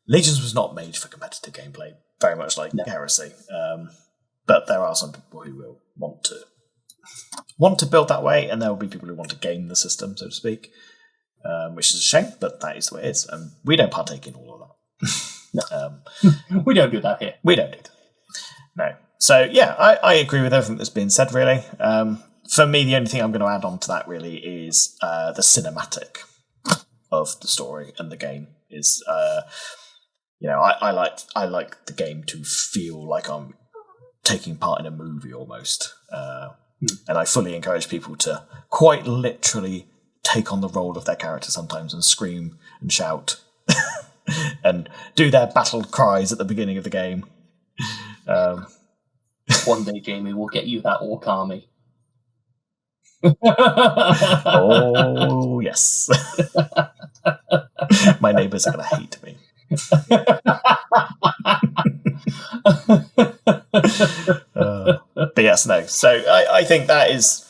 Legions was not made for competitive gameplay, very much like Heresy. But there are some people who will want to build that way, and there will be people who want to game the system, so to speak, which is a shame, but that is the way it is. We don't partake in all of that. No. We don't do that here. We don't do that. No. So, yeah, I agree with everything that's been said, really. For me, the only thing I'm going to add on to that, really, is the cinematic of the story and the game. Is I like the game to feel like I'm taking part in a movie almost. And I fully encourage people to quite literally take on the role of their character sometimes and scream and shout and do their battle cries at the beginning of the game. One day, Jamie, we'll get you that orc army. Oh, yes. My neighbours are going to hate me. But yes, no. So I think that's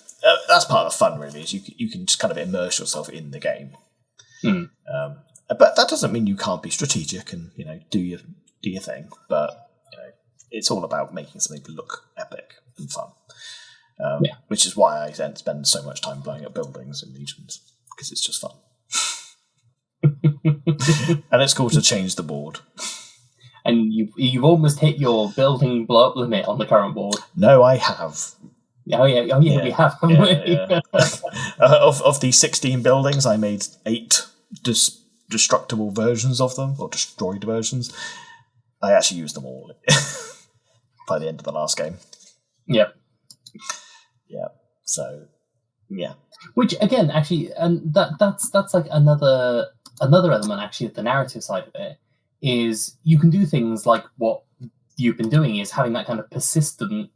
part of the fun, really, is you can just kind of immerse yourself in the game. But that doesn't mean you can't be strategic and do your thing. But it's all about making something look epic and fun. Which is why I then spend so much time blowing up buildings in Legions, because it's just fun. And it's cool to change the board. And you've almost hit your building blow up limit on the current board. No, I have. Oh yeah, we have, haven't we? Yeah. Of the 16 buildings, I made 8 destructible versions of them, or destroyed versions. I actually used them all by the end of the last game. Yep. Yeah. So, yeah. Which again, actually, and that's like another element actually of the narrative side of it, is you can do things like what you've been doing, is having that kind of persistent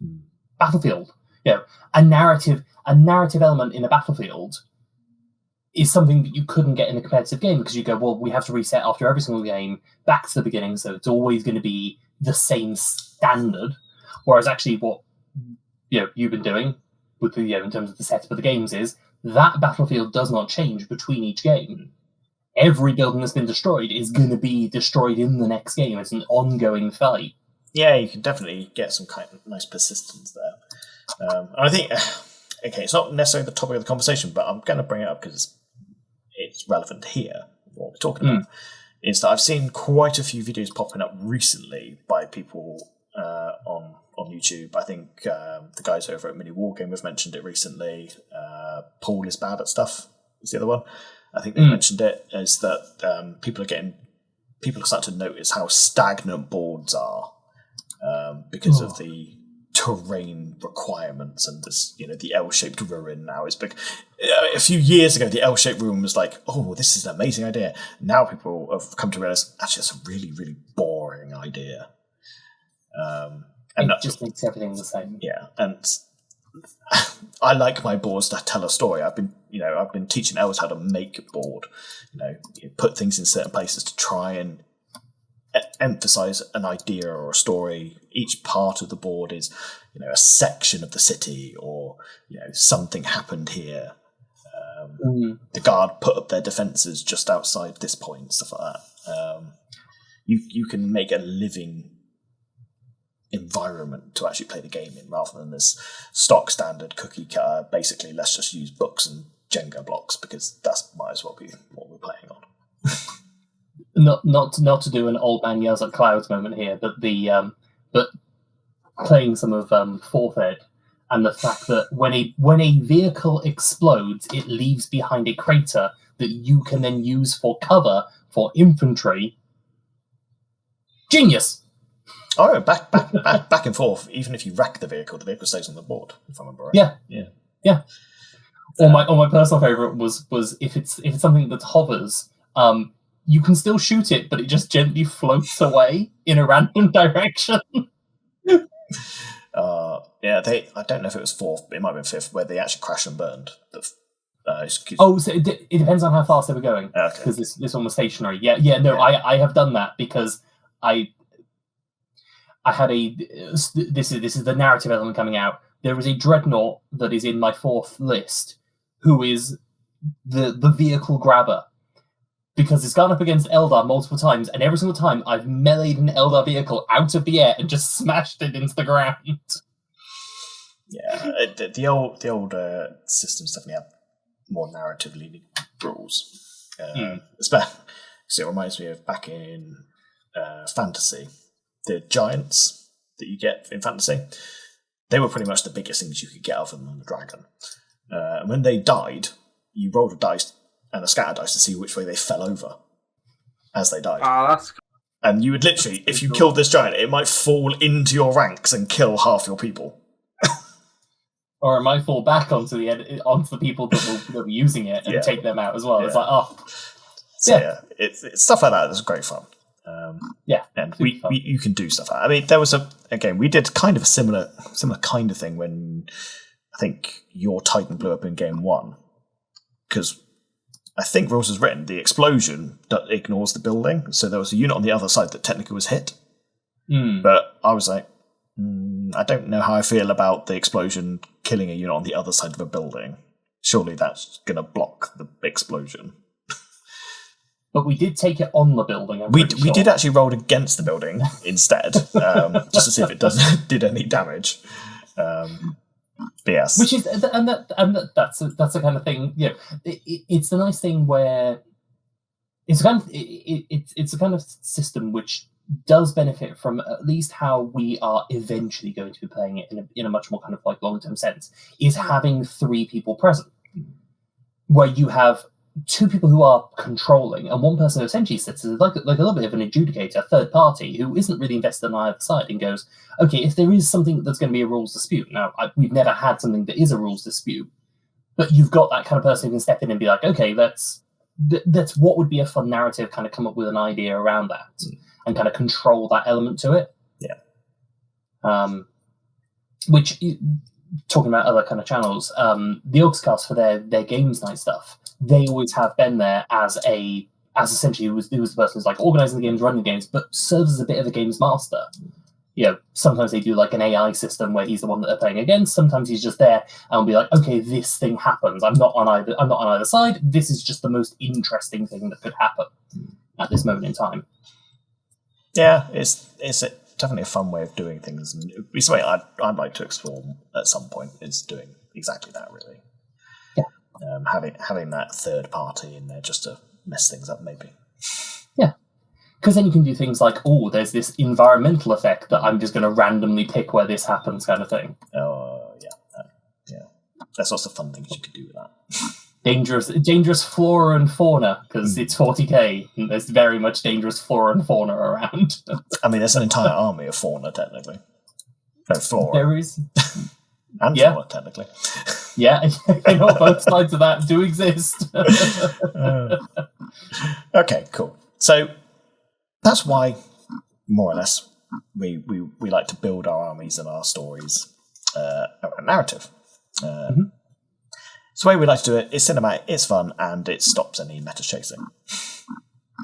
battlefield. A narrative element in a battlefield is something that you couldn't get in a competitive game, because you go, well, we have to reset after every single game back to the beginning, so it's always going to be the same standard. Whereas actually what you've been doing with the in terms of the setup of the games is that battlefield does not change between each game. every building that's been destroyed is going to be destroyed in the next game. It's an ongoing fight. Yeah, you can definitely get some kind of nice persistence there. And I think, okay, it's not necessarily the topic of the conversation, but I'm going to bring it up because it's relevant here, what we're talking about, is that I've seen quite a few videos popping up recently by people on YouTube. I think the guys over at Mini Wargame have mentioned it recently. Paul is bad at stuff is the other one. I think they mentioned it, is that people are starting to notice how stagnant boards are because of the terrain requirements and this, the L-shaped ruin now is big. A few years ago, the L-shaped ruin was like, oh, this is an amazing idea. Now people have come to realize, actually, it's a really, really boring idea. And it just makes everything the same. Yeah, and I like my boards to tell a story. I've been teaching elves how to make a board. You put things in certain places to try and emphasize an idea or a story. Each part of the board is, a section of the city, or something happened here. The guard put up their defenses just outside this point, stuff like that. You can make a living environment to actually play the game in, rather than this stock standard cookie cutter. Basically, let's just use books and Jenga blocks because that's might as well be what we're playing on. Not to do an old man yells at clouds moment here, but but playing some of Fourth Ed, and the fact that when a vehicle explodes, it leaves behind a crater that you can then use for cover for infantry. Genius. Oh, back and forth. Even if you wreck the vehicle stays on the board. If I remember right. Yeah. Or my personal favorite was if it's something that hovers, you can still shoot it, but it just gently floats away in a random direction. I don't know if it was fourth, but it might have been fifth, where they actually crashed and burned. So it depends on how fast they were going. Because this one was stationary. I have done that because I had this is the narrative element coming out. There is a dreadnought that is in my fourth list who is the vehicle grabber, because it's gone up against Eldar multiple times, and every single time I've meleeed an Eldar vehicle out of the air and just smashed it into the ground. Yeah, the old systems definitely have more narrative leading rules. So it reminds me of back in fantasy, the giants that you get in fantasy. They were pretty much the biggest things you could get other than the dragon. And when they died, you rolled a dice and a scatter dice to see which way they fell over as they died. That's cool. And you would literally, if you killed this giant, it might fall into your ranks and kill half your people. Or it might fall back onto the people that were using it and take them out as well. Yeah. It's like, it's stuff like that that's great fun. And you can do stuff like that. I mean, there was we did kind of a similar kind of thing when I think your Titan blew up in game 1, because I think rules is written, the explosion ignores the building, so there was a unit on the other side that technically was hit. But I was like, I don't know how I feel about the explosion killing a unit on the other side of a building. Surely that's going to block the explosion. But we did take it on the building. We did actually roll against the building instead, just to see if it did any damage. But yes, which is that's the kind of thing. It's the nice thing where it's a kind of system which does benefit from at least how we are eventually going to be playing it in a much more kind of like long-term sense, is having 3 people present, where you have 2 people who are controlling and 1 person who essentially sits as like a little bit of an adjudicator, third party, who isn't really invested on either side and goes, okay, if there is something that's going to be a rules dispute, now we've never had something that is a rules dispute, but you've got that kind of person who can step in and be like, okay, that's what would be a fun narrative, kind of come up with an idea around that and kind of control that element to it. Which, talking about other kind of channels, the Orcscast for their games night stuff, they always have Ben there as essentially who was the person who's like organising the games, running the games, but serves as a bit of a games master. sometimes they do like an AI system where he's the one that they're playing against. Sometimes he's just there and will be like, okay, this thing happens. I'm not on either side. This is just the most interesting thing that could happen at this moment in time. Yeah, it's definitely a fun way of doing things. And it's something I'd like to explore at some point, is doing exactly that, really. Yeah. Having that third party in there just to mess things up, maybe. Yeah. Because then you can do things like, there's this environmental effect that I'm just going to randomly pick where this happens, kind of thing. Oh, yeah. There's lots of fun things you could do with that. Dangerous flora and fauna, because it's 40k, and there's very much dangerous flora and fauna around. I mean, there's an entire army of fauna, technically. No, flora. There is. And flora, technically. Yeah, both sides of that do exist. Okay, cool. So that's why, more or less, we like to build our armies and our stories around narrative. So the way we like to do it is cinematic, it's fun, and it stops any meta chasing.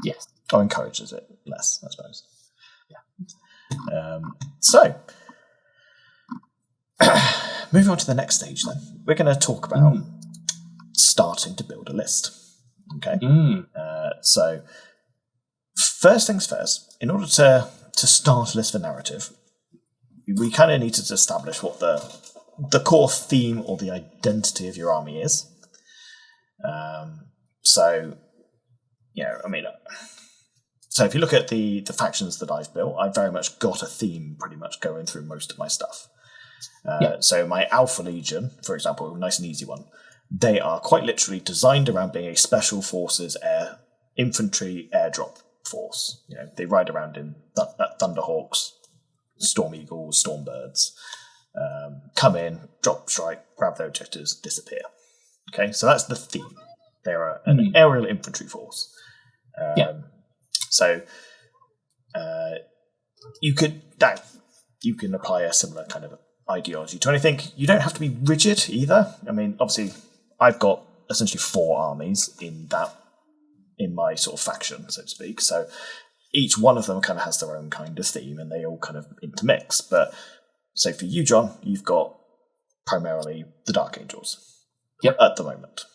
Yes. Or encourages it less, I suppose. Yeah. So, moving on to the next stage then. We're going to talk about starting to build a list. Okay? So, first things first, in order to start a list for narrative, we kind of need to establish what the core theme or the identity of your army is. So if you look at the factions that I've built, I've very much got a theme pretty much going through most of my stuff. So my Alpha Legion, for example, a nice and easy one, they are quite literally designed around being a special forces infantry airdrop force. They ride around in Thunderhawks, Storm Eagles, Stormbirds. Come in, drop strike, grab their objectives, disappear. Okay, so that's the theme. They're an aerial infantry force. So you can apply a similar kind of ideology to anything. You don't have to be rigid either. I mean, obviously, I've got essentially 4 armies in my sort of faction, so to speak. So each one of them kind of has their own kind of theme, and they all kind of intermix. But so for you, John, you've got primarily the Dark Angels. Yep. At the moment.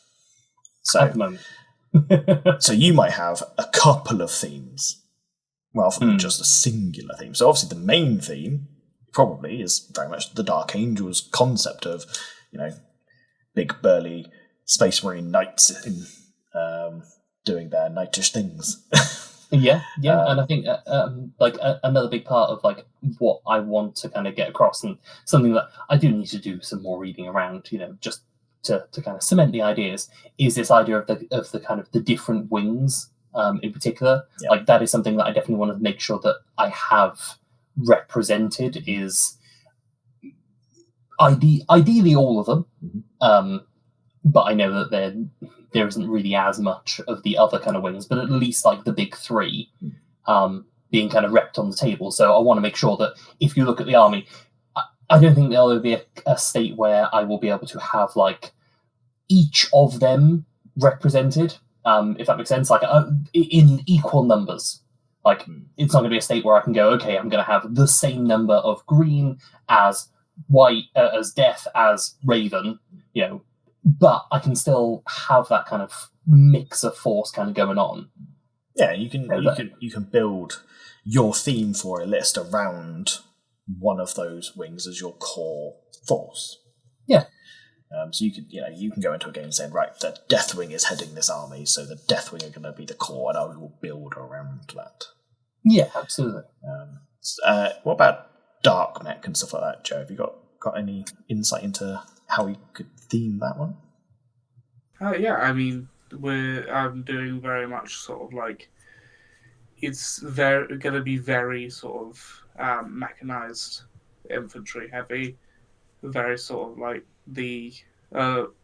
So you might have a couple of themes rather than just a singular theme. So obviously the main theme probably is very much the Dark Angels concept of, big burly Space Marine knights in doing their knightish things. Yeah, and I think another big part of what I want to kind of get across, and something that I do need to do some more reading around, just to kind of cement the ideas, is this idea of the kind of the different wings in particular. Yeah. That is something that I definitely want to make sure that I have represented. Is ideally all of them, but I know that there isn't really as much of the other kind of wings, but at least the big 3 being kind of repped on the table. So I want to make sure that if you look at the army, I don't think there'll be a state where I will be able to have each of them represented, if that makes sense, in equal numbers. It's not going to be a state where I can go, okay, I'm going to have the same number of green as white, as death, as raven, but I can still have that kind of mix of force kind of going on. Yeah, you can build your theme for a list around one of those wings as your core force. Yeah. So you can go into a game saying, right, the Deathwing is heading this army, so the Deathwing are going to be the core, and I will build around that. Yeah, absolutely. What about Dark Mech and stuff like that, Joe? Have you got any insight into how we could theme that one? Yeah, I mean, I'm doing very much sort of it's going to be very sort of mechanized infantry heavy, very sort of the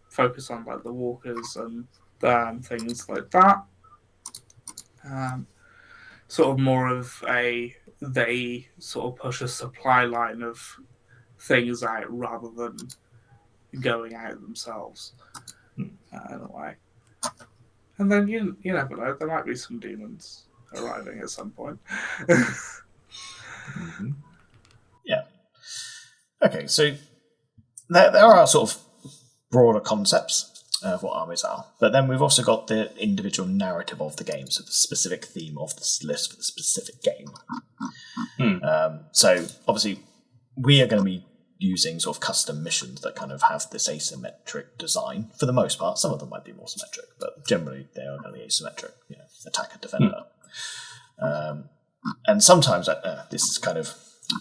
focus on the walkers and things like that. Sort of more of they sort of push a supply line of things out rather than going out themselves in a way. And then you never know, there might be some demons arriving at some point. Okay, so there are sort of broader concepts of what armies are, but then we've also got the individual narrative of the game, so the specific theme of this list for the specific game. So obviously we are going to be using sort of custom missions that kind of have this asymmetric design for the most part. Some of them might be more symmetric, but generally they are going to be asymmetric, attacker, defender. And sometimes this is kind of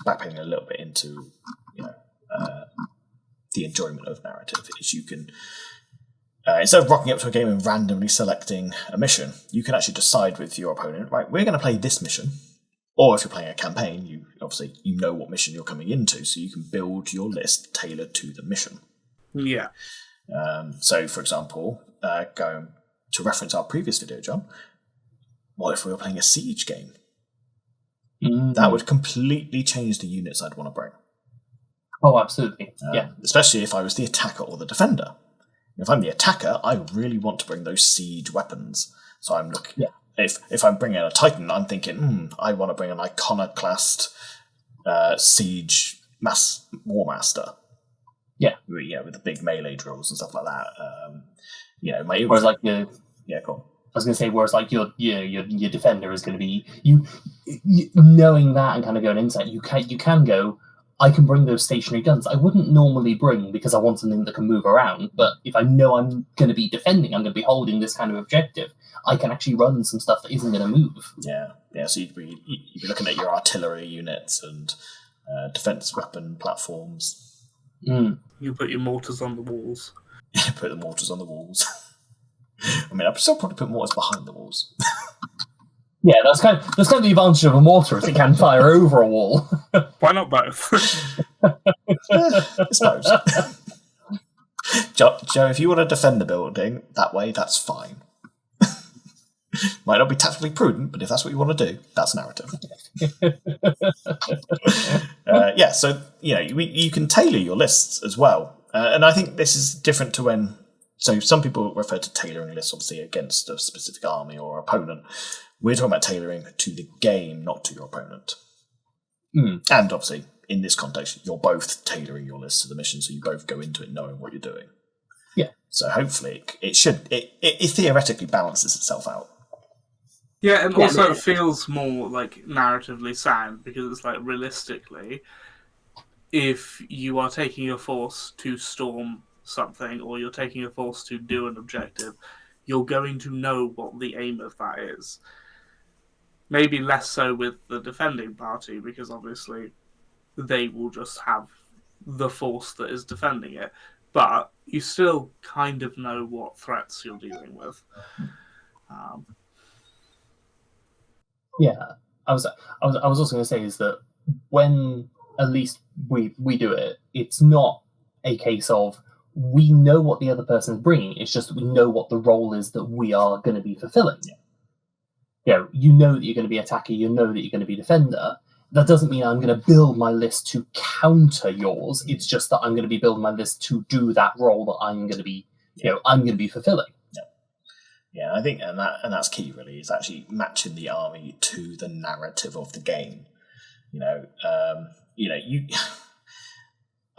backpedaling a little bit into the enjoyment of narrative, is you can instead of rocking up to a game and randomly selecting a mission, you can actually decide with your opponent, right, we're going to play this mission. Or if you're playing a campaign, you know what mission you're coming into, so you can build your list tailored to the mission. Yeah. So, for example, going to reference our previous video, John, what if we were playing a siege game? That would completely change the units I'd want to bring. Oh, absolutely. Yeah. Especially if I was the attacker or the defender. If I'm the attacker, I really want to bring those siege weapons. So I'm looking. Yeah. If I'm bringing a Titan, I'm thinking, I want to bring an iconoclast siege war master. Yeah. With the big melee drills and stuff like that. Whereas like yeah, go on. I was going to say, whereas like your defender is going to be you knowing that and kind of going into that, you can go, I can bring those stationary guns I wouldn't normally bring because I want something that can move around. But if I know I'm going to be defending, I'm going to be holding this kind of objective, I can actually run some stuff that isn't going to move. Yeah. So you'd be looking at your artillery units and defense weapon platforms. You put your mortars on the walls. Put the mortars on the walls. I mean, I'd still probably put mortars behind the walls. Yeah, that's kind of the advantage of a mortar, is it can fire over a wall. Why not both? I suppose. Joe, if you want to defend the building that way, that's fine. Might not be tactically prudent, but if that's what you want to do, that's narrative. So you can tailor your lists as well, and I think this is different to when. So some people refer to tailoring lists, obviously, against a specific army or opponent. We're talking about tailoring to the game, not to your opponent. And obviously, in this context, you're both tailoring your list to the mission, so you both go into it knowing what you're doing. Yeah. So hopefully, it theoretically balances itself out. Yeah, and also it feels more like narratively sound, because it's like realistically, if you are taking a force to storm something, or you're taking a force to do an objective, you're going to know what the aim of that is. Maybe less so with the defending party, because obviously they will just have the force that is defending it, but you still kind of know what threats you're dealing with. Yeah, I was also going to say is that when at least we do it, it's not a case of we know what the other person is bringing. It's just that we know what the role is that we are going to be fulfilling. You know that you're going to be attacker. You know that you're going to be defender. That doesn't mean I'm going to build my list to counter yours. It's just that I'm going to be building my list to do that role that I'm going to be, I'm going to be fulfilling. Yeah, I think, and that's key. Really, is actually matching the army to the narrative of the game.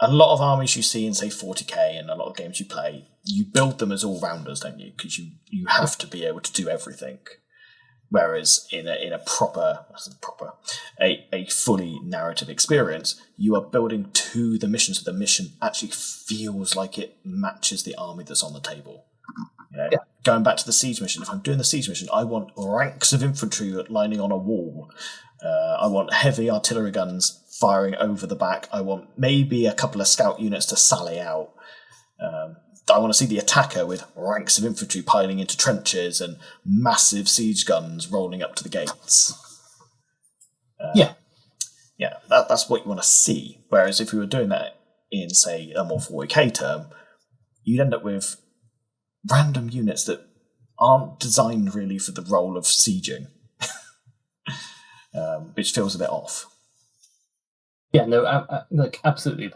A lot of armies you see in, say, 40k and a lot of games you play, you build them as all-rounders, don't you? Because you have to be able to do everything. Whereas in a fully narrative experience, you are building to the mission, so the mission actually feels like it matches the army that's on the table. Going back to the siege mission, if I'm doing the siege mission, I want ranks of infantry lining on a wall. I want heavy artillery guns firing over the back. I want maybe a couple of scout units to sally out. I want to see the attacker with ranks of infantry piling into trenches and massive siege guns rolling up to the gates. That's what you want to see. Whereas if we were doing that in, say, a more 40k term, you'd end up with random units that aren't designed really for the role of sieging, which feels a bit off. Yeah, no, absolutely.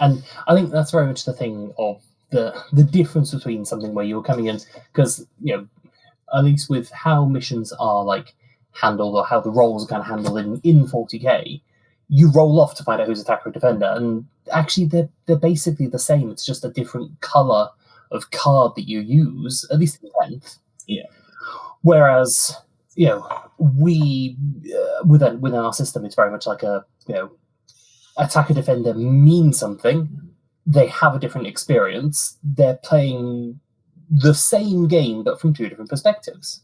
And I think that's very much the thing of the difference between something where you're coming in, because, at least with how missions are handled, or how the roles are kind of handled in 40k, you roll off to find out who's attacker or defender, and actually they're basically the same. It's just a different color of card that you use, at least in 10th. Yeah. Whereas, we within our system, it's very much like a attacker defender means something. They have a different experience. They're playing the same game, but from two different perspectives.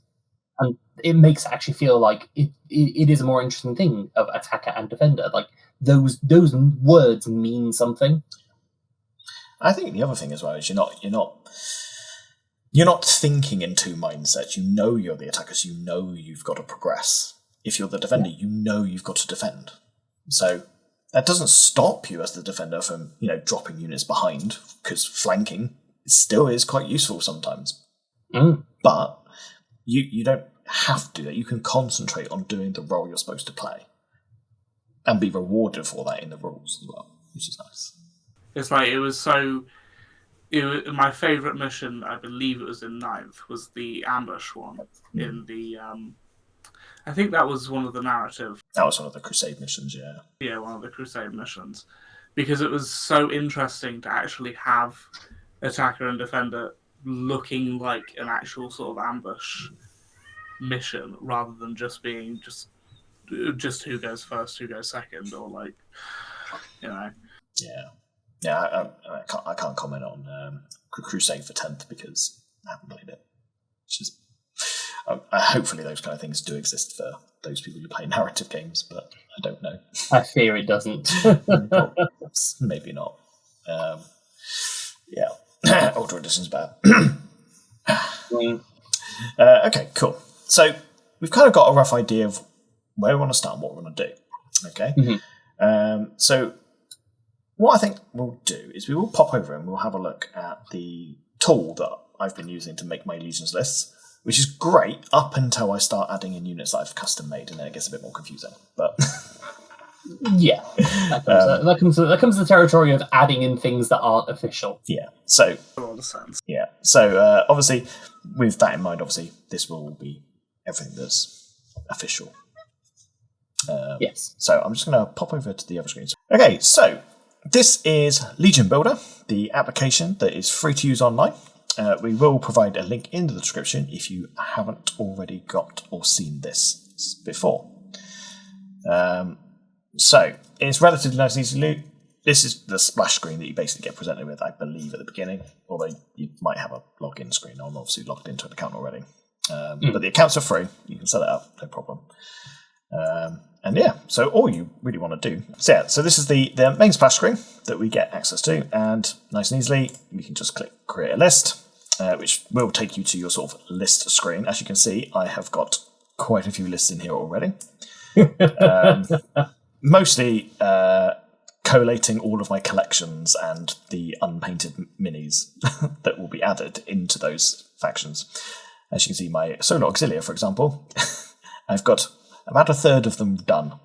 And it makes it actually feel like it is a more interesting thing of attacker and defender. Like those words mean something. I think the other thing as well is you're not thinking in two mindsets. You know you're the attackers. You know you've got to progress. If you're the defender, you know you've got to defend. So that doesn't stop you as the defender from dropping units behind, because flanking still is quite useful sometimes. But you don't have to do that. You can concentrate on doing the role you're supposed to play and be rewarded for that in the rules as well, which is nice. It's like my favourite mission, I believe it was in 9th, was the ambush one in the I think that was one of the narrative. That was one of the Crusade missions, yeah. Yeah, one of the Crusade missions. Because it was so interesting to actually have attacker and defender looking like an actual sort of ambush mission, rather than just being just who goes first, who goes second, or Yeah. I can't comment on Crusade for 10th because I haven't played it. It's just hopefully those kind of things do exist for those people who play narrative games, but I don't know. I fear it doesn't. Maybe not. Older edition's bad. Okay, cool. So we've kind of got a rough idea of where we want to start and what we're going to do. Okay. So what I think we'll do is we will pop over and we'll have a look at the tool that I've been using to make my Legions lists, which is great up until I start adding in units that I've custom made, and then it gets a bit more confusing. But that comes to the territory of adding in things that aren't official. Yeah. So a lot of sense. Yeah. So obviously, with that in mind, this will be everything that's official. Yes. So I'm just going to pop over to the other screens. Okay. So this is Legion Builder, the application that is free to use online. We will provide a link in the description if you haven't already got or seen this before. So it's relatively nice and easy to do. This is the splash screen that you basically get presented with, I believe, at the beginning, although you might have a login screen. I'm obviously logged into an account already. But the accounts are free. You can set it up, no problem. So all you really want to do. So this is the main splash screen that we get access to, and nice and easily, we can just click create a list, which will take you to your sort of list screen. As you can see, I have got quite a few lists in here already. Mostly collating all of my collections and the unpainted minis that will be added into those factions. As you can see, my Solar Auxilia, for example, I've got about a third of them done,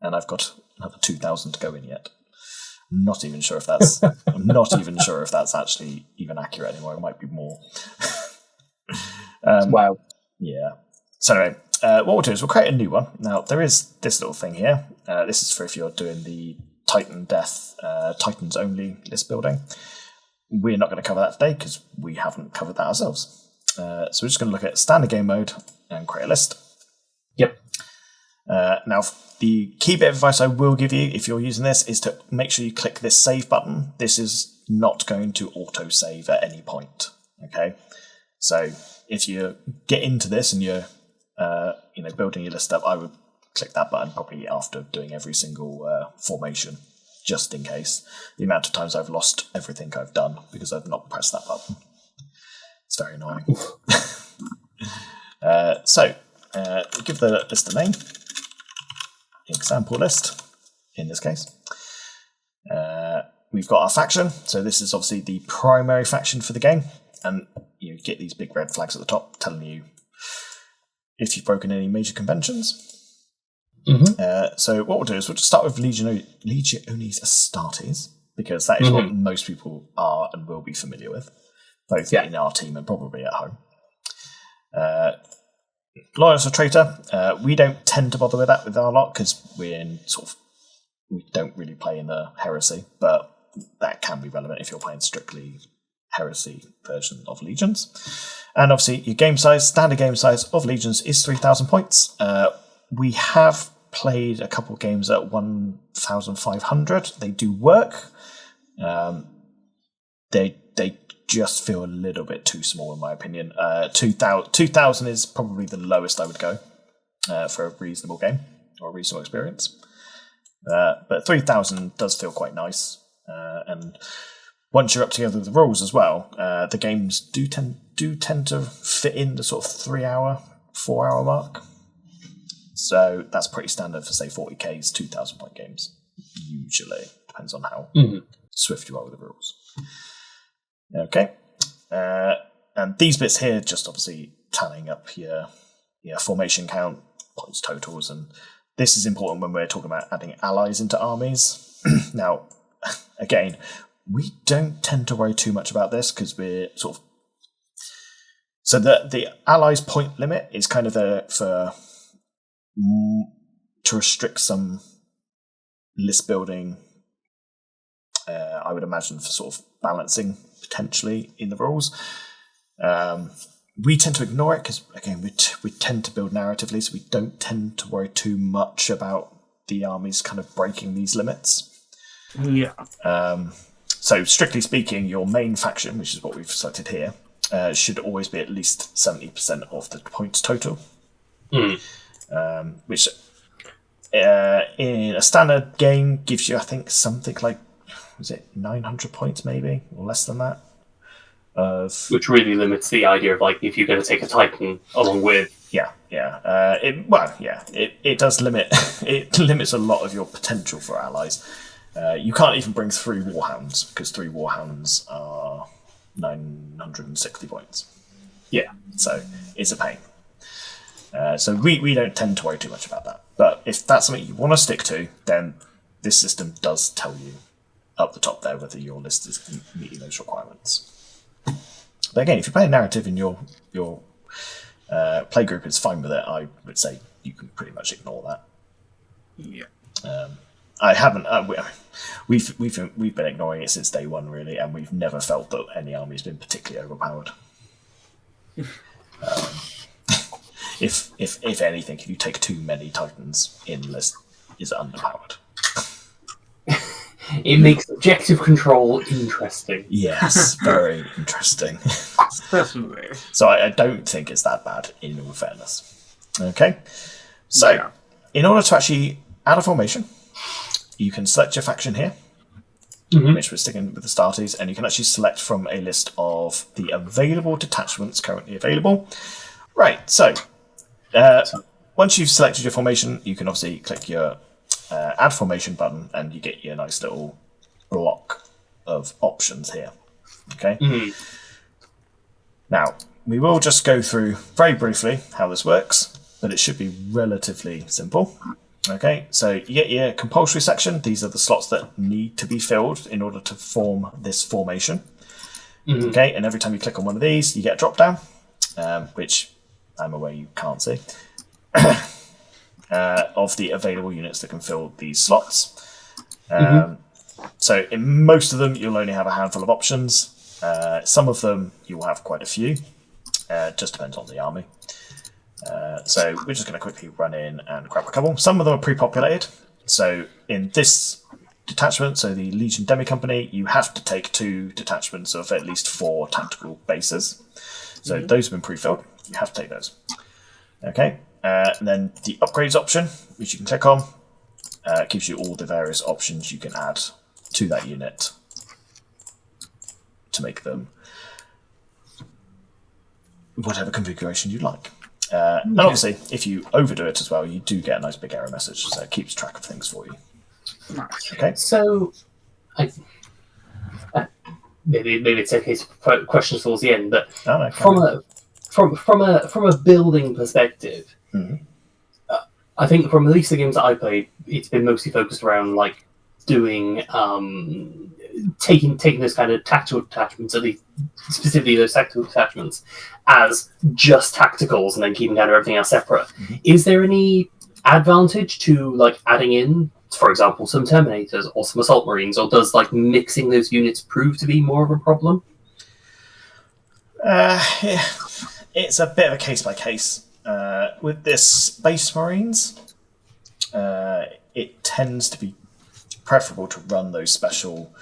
and I've got another 2,000 to go in yet. I'm not even sure if that's actually even accurate anymore. It might be more. Wow. Yeah. So anyway, what we'll do is we'll create a new one. Now, there is this little thing here. This is for if you're doing the Titan Death, Titans only list building. We're not going to cover that today because we haven't covered that ourselves. So we're just going to look at standard game mode and create a list. Yep. Now, the key bit of advice I will give you if you're using this is to make sure you click this save button. This is not going to auto-save at any point. Okay? So if you get into this and you're building your list up, I would click that button probably after doing every single formation, just in case. The amount of times I've lost everything I've done because I've not pressed that button. It's very annoying. Give the list a name. Example list, in this case. We've got our faction. So this is obviously the primary faction for the game. And you get these big red flags at the top telling you if you've broken any major conventions. So what we'll do is we'll just start with Legiones Astartes, because that is what most people are and will be familiar with, both in our team and probably at home. Loyalist or Traitor, we don't tend to bother with that with our lot because we're in sort of we don't really play in a heresy, but that can be relevant if you're playing strictly heresy version of Legions. And obviously your game size, standard game size of Legions is 3,000 points. We have played a couple of games at 1,500. They do work. They just feel a little bit too small in my opinion. 2,000 is probably the lowest I would go for a reasonable game or a reasonable experience. But 3,000 does feel quite nice. And once you're up together with the rules as well, the games do tend to fit in the sort of 3-hour, 4-hour mark. So that's pretty standard for, say, 40Ks, 2,000 point games. Usually. Depends on how swift you are with the rules. Okay. And these bits here just obviously tallying up your formation count, points totals, and this is important when we're talking about adding allies into armies. Now, again, we don't tend to worry too much about this because we're sort of... So the allies point limit is kind of there for... to restrict some list building, I would imagine, for sort of balancing potentially in the rules. We tend to ignore it because, again, we tend to build narratively, so we don't tend to worry too much about the armies kind of breaking these limits. Yeah. So, strictly speaking, your main faction, which is what we've selected here, should always be at least 70% of the points total. Which in a standard game gives you, I think, something like, was it 900 points maybe, or less than that? Which really limits the idea of, like, if you're going to take a Titan along with... It does limit... It limits a lot of your potential for allies. You can't even bring 3 Warhounds, because 3 Warhounds are 960 points. Yeah. So, it's a pain. So we don't tend to worry too much about that. But if that's something you want to stick to, then this system does tell you up the top there whether your list is meeting those requirements. But again, if you're playing narrative and your play group is fine with it, I would say you can pretty much ignore that. Yeah. I haven't. We've been ignoring it since day one, really, and we've never felt that any army's been particularly overpowered. If anything, if you take too many Titans in the list, is underpowered. It makes objective control interesting. Yes, very interesting. Definitely. So I don't think it's that bad, in all fairness. Okay, so in order to actually add a formation, you can select your faction here, which we're sticking with the starties, and you can actually select from a list of the available detachments currently available. Right, so once you've selected your formation, you can obviously click your add formation button and you get your nice little block of options here. Okay. Now, we will just go through very briefly how this works, but it should be relatively simple. Okay, so you get your compulsory section. These are the slots that need to be filled in order to form this formation. Okay, and every time you click on one of these, you get a drop down, which I'm aware you can't see, of the available units that can fill these slots. So in most of them, you'll only have a handful of options. Some of them, you'll have quite a few. Just depends on the army. So we're just going to quickly run in and grab a couple. Some of them are pre-populated. So in this detachment, so the Legion Demi Company, you have to take 2 detachments of at least 4 tactical bases. So those have been pre-filled. You have to take those. Okay. And then the upgrades option, which you can click on, gives you all the various options you can add to that unit to make them whatever configuration you'd like. And obviously, if you overdo it as well, you do get a nice big error message, so it keeps track of things for you. Nice. Okay. So, maybe it's okay to put questions towards the end, but from a building perspective, I think from at least the games that I played, it's been mostly focused around like doing taking those kind of tactical detachments, at least specifically those tactical detachments, as just tacticals, and then keeping kind of everything else separate. Is there any advantage to like adding in for example, some Terminators or some Assault Marines, or does like mixing those units prove to be more of a problem? Yeah. It's a bit of a case by case. With this Space Marines, it tends to be preferable to run those special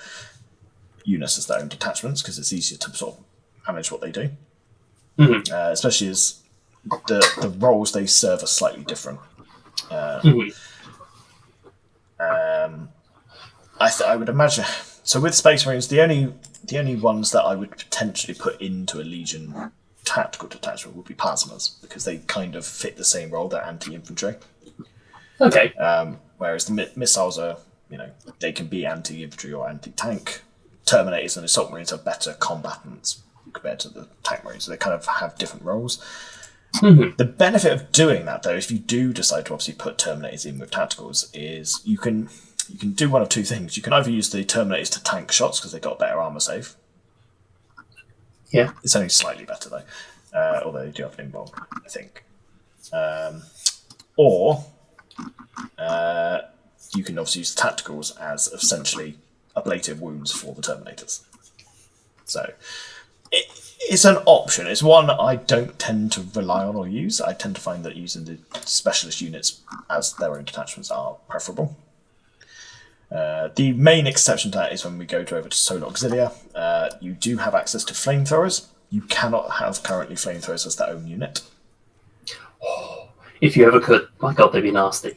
units as their own detachments because it's easier to sort of manage what they do. Especially as the roles they serve are slightly different. I would imagine. So with Space Marines, the only ones that I would potentially put into a Legion tactical detachment would be plasmas because they kind of fit the same role. They're anti-infantry. Okay. Whereas the missiles are, they can be anti-infantry or anti-tank. Terminators and Assault Marines are better combatants compared to the Tank Marines, so they kind of have different roles. The benefit of doing that, though, if you do decide to obviously put Terminators in with tacticals, is you can do one of two things. You can either use the Terminators to tank shots because they've got better armor save. Yeah. It's only slightly better, though, although they do have an invuln, I think. Or you can obviously use the tacticals as essentially ablative wounds for the Terminators. So it's an option. It's one I don't tend to rely on or use. I tend to find that using the specialist units as their own detachments are preferable. The main exception to that is when we go over to Solar Auxilia. You do have access to flamethrowers. You cannot have currently flamethrowers as their own unit. If you ever could, my god, they'd be nasty.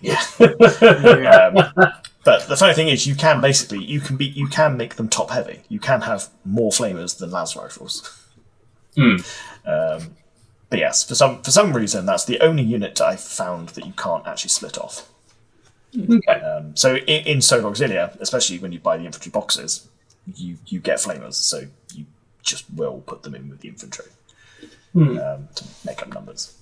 But the funny thing is, you can make them top heavy. You can have more flamers than las rifles. But yes, for some reason, that's the only unit I found that you can't actually split off. Okay. So in Solar Auxilia, especially when you buy the infantry boxes, you get flamers, so you just will put them in with the infantry to make up numbers.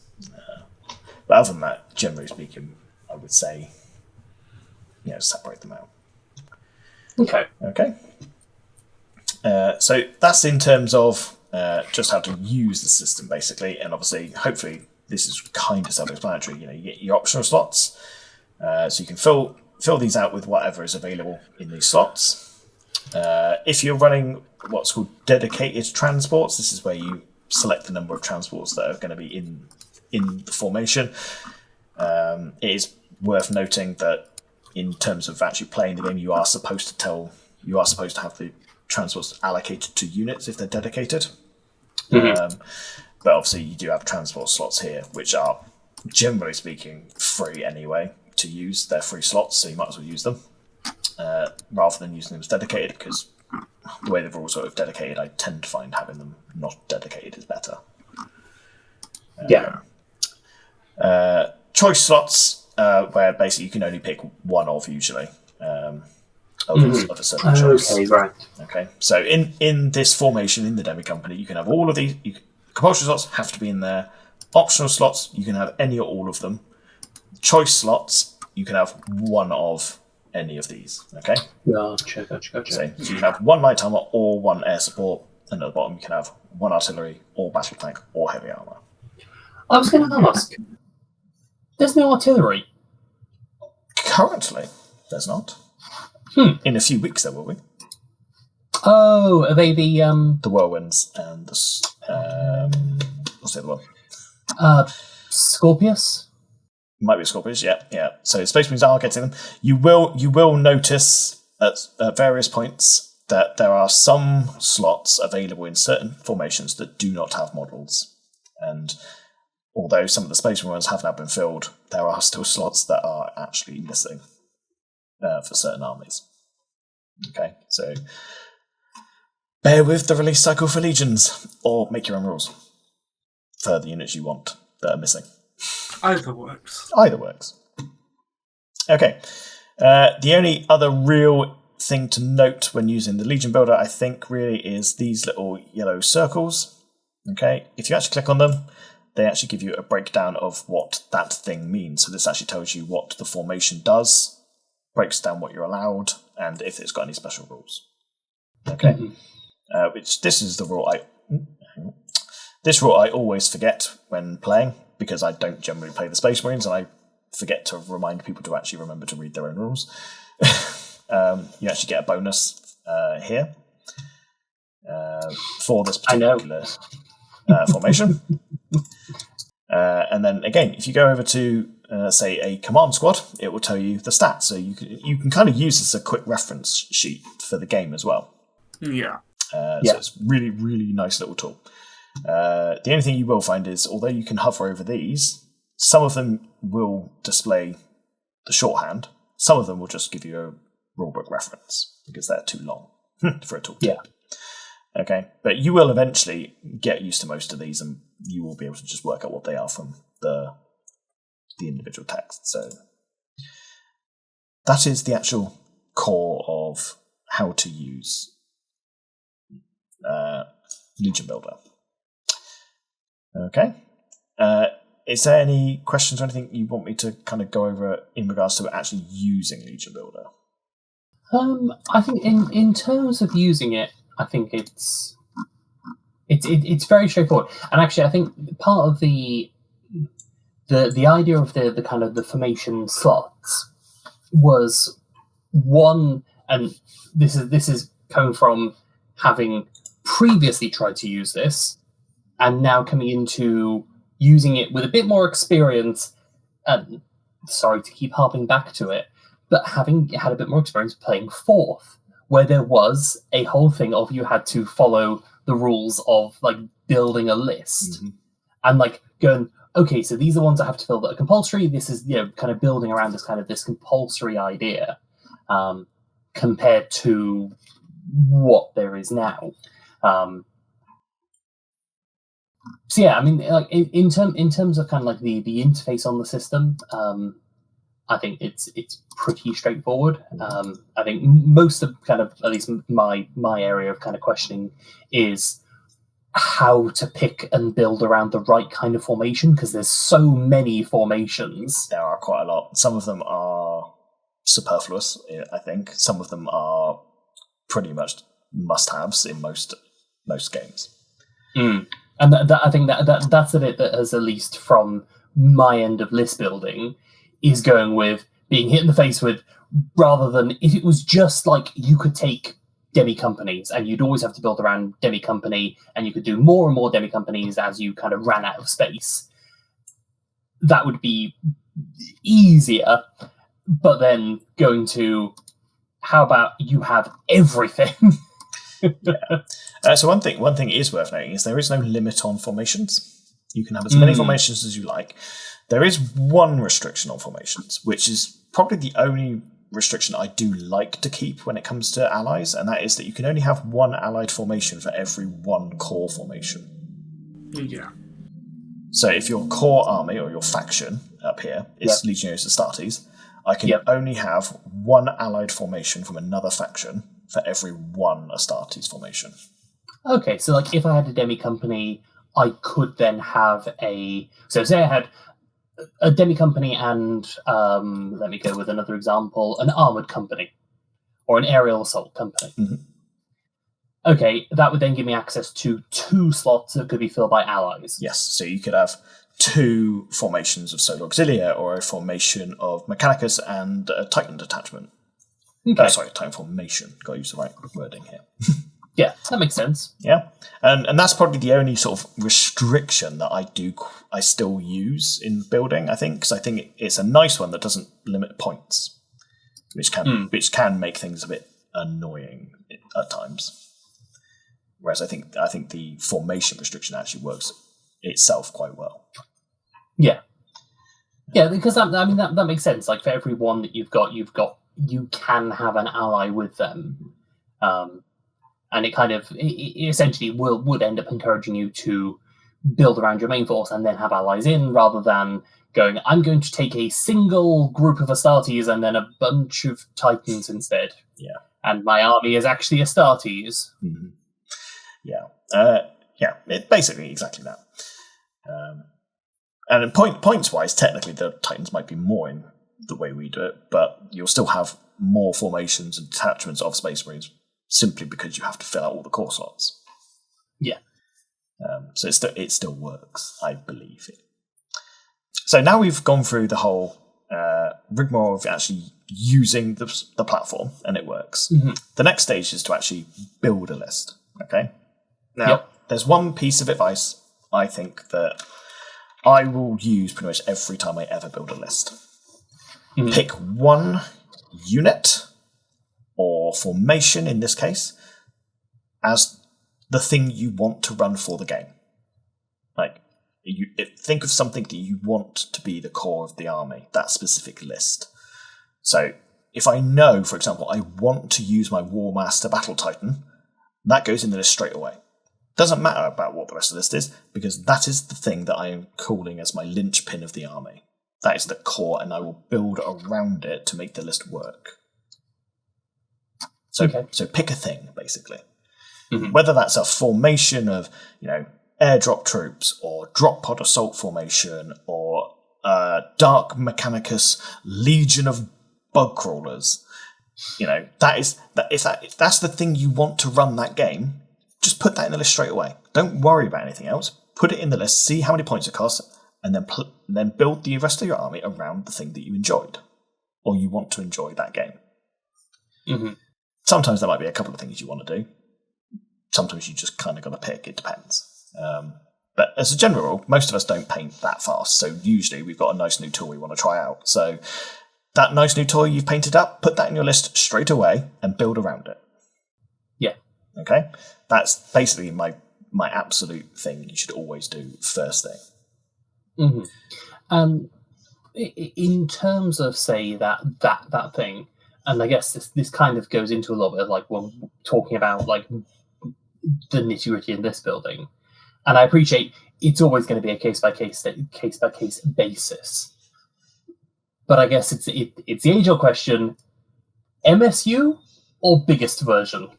But other than that, generally speaking, I would say, separate them out. Okay. So that's in terms of just how to use the system, basically, and obviously, hopefully, this is kind of self-explanatory. You get your optional slots, so you can fill these out with whatever is available in these slots. If you're running what's called dedicated transports, this is where you select the number of transports that are going to be in the formation. It is worth noting that in terms of actually playing the game, you are supposed to have the transports allocated to units if they're dedicated. But obviously you do have transport slots here, which are, generally speaking, free anyway to use. They're free slots, so you might as well use them rather than using them as dedicated, because the way the rules are dedicated, I tend to find having them not dedicated is better. Choice slots, where basically you can only pick one of usually of a certain choice. Okay, right. Okay, so in this formation in the Demi Company, you can have all of these. Compulsory slots have to be in there. Optional slots, you can have any or all of them. Choice slots, you can have one of any of these. Okay. Gotcha. So you can have one light armor or one air support, and at the bottom you can have one artillery or battle tank or heavy armor. I was going to ask. There's no artillery. Currently, there's not. In a few weeks, there will be. Oh, are they the Whirlwinds and the what's the other one? Scorpius? Might be Scorpius, yeah. So Space Marines are getting them. You will notice at various points that there are some slots available in certain formations that do not have models. And although some of the Space Marines have now been filled, there are still slots that are actually missing for certain armies. Okay, so bear with the release cycle for Legions, or make your own rules for the units you want that are missing. Either works. Okay. The only other real thing to note when using the Legion Builder, I think, really is these little yellow circles. Okay, if you actually click on them, they actually give you a breakdown of what that thing means. So this actually tells you what the formation does, breaks down what you're allowed, and if it's got any special rules. Okay. Which this is the rule I always forget when playing, because I don't generally play the Space Marines, and I forget to remind people to actually remember to read their own rules. you actually get a bonus here for this particular formation. And then again, if you go over to say a command squad, it will tell you the stats. So you can kind of use this as a quick reference sheet for the game as well. Yeah. So it's really, really nice little tool. The only thing you will find is, although you can hover over these, some of them will display the shorthand. Some of them will just give you a rulebook reference because they're too long for a tooltip. Yeah. Okay, but you will eventually get used to most of these, and you will be able to just work out what they are from the individual text. So that is the actual core of how to use Legion Builder. Okay. Is there any questions or anything you want me to kind of go over in regards to actually using Legion Builder? I think in terms of using it, I think it's very straightforward. And actually, I think part of the idea of the kind of the formation slots was one, and this is coming from having previously tried to use this, and now coming into using it with a bit more experience. And sorry to keep harping back to it, but having had a bit more experience playing fourth, where there was a whole thing of you had to follow the rules of like building a list and like going, okay, so these are the ones I have to fill that are compulsory. This is, kind of building around this compulsory idea compared to what there is now. So yeah, I mean, like in terms of kind of like the interface on the system, I think it's pretty straightforward. I think most of kind of, at least my area of kind of questioning is how to pick and build around the right kind of formation, because there's so many formations. There are quite a lot. Some of them are superfluous, I think. Some of them are pretty much must-haves in most games. And I think that's the bit that has, at least from my end of list building, is going with being hit in the face with, rather than if it was just like you could take demi companies and you'd always have to build around demi company and you could do more and more demi companies as you kind of ran out of space. That would be easier. But then going to, how about you have everything? So one thing is worth noting is there is no limit on formations. You can have as many formations as you like. There is one restriction on formations, which is probably the only restriction I do like to keep when it comes to allies, and that is that you can only have one allied formation for every one core formation. Yeah. So if your core army or your faction up here is Legiones Astartes, I can only have one allied formation from another faction for every one Astartes formation. Okay, so like if I had a demi company, I could then have so say I had a demi company and let me go with another example, an armored company or an aerial assault company. Okay, that would then give me access to 2 slots that could be filled by allies. Yes, so you could have 2 formations of Solar Auxilia or a formation of Mechanicus and a Titan detachment. Okay. Titan formation. Got to use the right wording here. Yeah, that makes sense. Yeah, and that's probably the only sort of restriction that I still use in building, I think, because I think it's a nice one that doesn't limit points, which can make things a bit annoying at times. Whereas I think the formation restriction actually works itself quite well. Yeah, because that makes sense. Like for every one that you can have an ally with them. And it kind of it essentially would end up encouraging you to build around your main force and then have allies in, rather than going, I'm going to take a single group of Astartes and then a bunch of Titans instead. Yeah. And my army is actually Astartes. Mm-hmm. It's basically exactly that. And points-wise, technically the Titans might be more in the way we do it, but you'll still have more formations and detachments of Space Marines simply because you have to fill out all the core slots. Yeah. So it still works, I believe. So now we've gone through the whole rigmarole of actually using the platform, and it works. The next stage is to actually build a list. Okay. Now, there's one piece of advice I think that I will use pretty much every time I ever build a list. Pick one unit or formation in this case as the thing you want to run for the game. Like, think of something that you want to be the core of the army, that specific list. So if I know, for example, I want to use my War Master Battle Titan, that goes in the list straight away. Doesn't matter about what the rest of the list is, because that is the thing that I am calling as my linchpin of the army. That is the core, and I will build around it to make the list work. So pick a thing, basically. Whether that's a formation of, airdrop troops, or drop pod assault formation, or Dark Mechanicus Legion of bug crawlers. If that's the thing you want to run that game, just put that in the list straight away. Don't worry about anything else. Put it in the list, see how many points it costs, and then build the rest of your army around the thing that you enjoyed, or you want to enjoy that game. Sometimes there might be a couple of things you want to do. Sometimes you just kind of got to pick. It depends. But as a general rule, most of us don't paint that fast. So usually we've got a nice new tool we want to try out. So that nice new toy you've painted up, put that in your list straight away and build around it. Yeah. Okay? That's basically my absolute thing you should always do first thing. In terms of, say, that thing, and I guess this kind of goes into a little bit of like when we're talking about like the nitty-gritty in this building. And I appreciate it's always going to be a case-by-case basis. But I guess it's the age-old question, MSU or biggest version?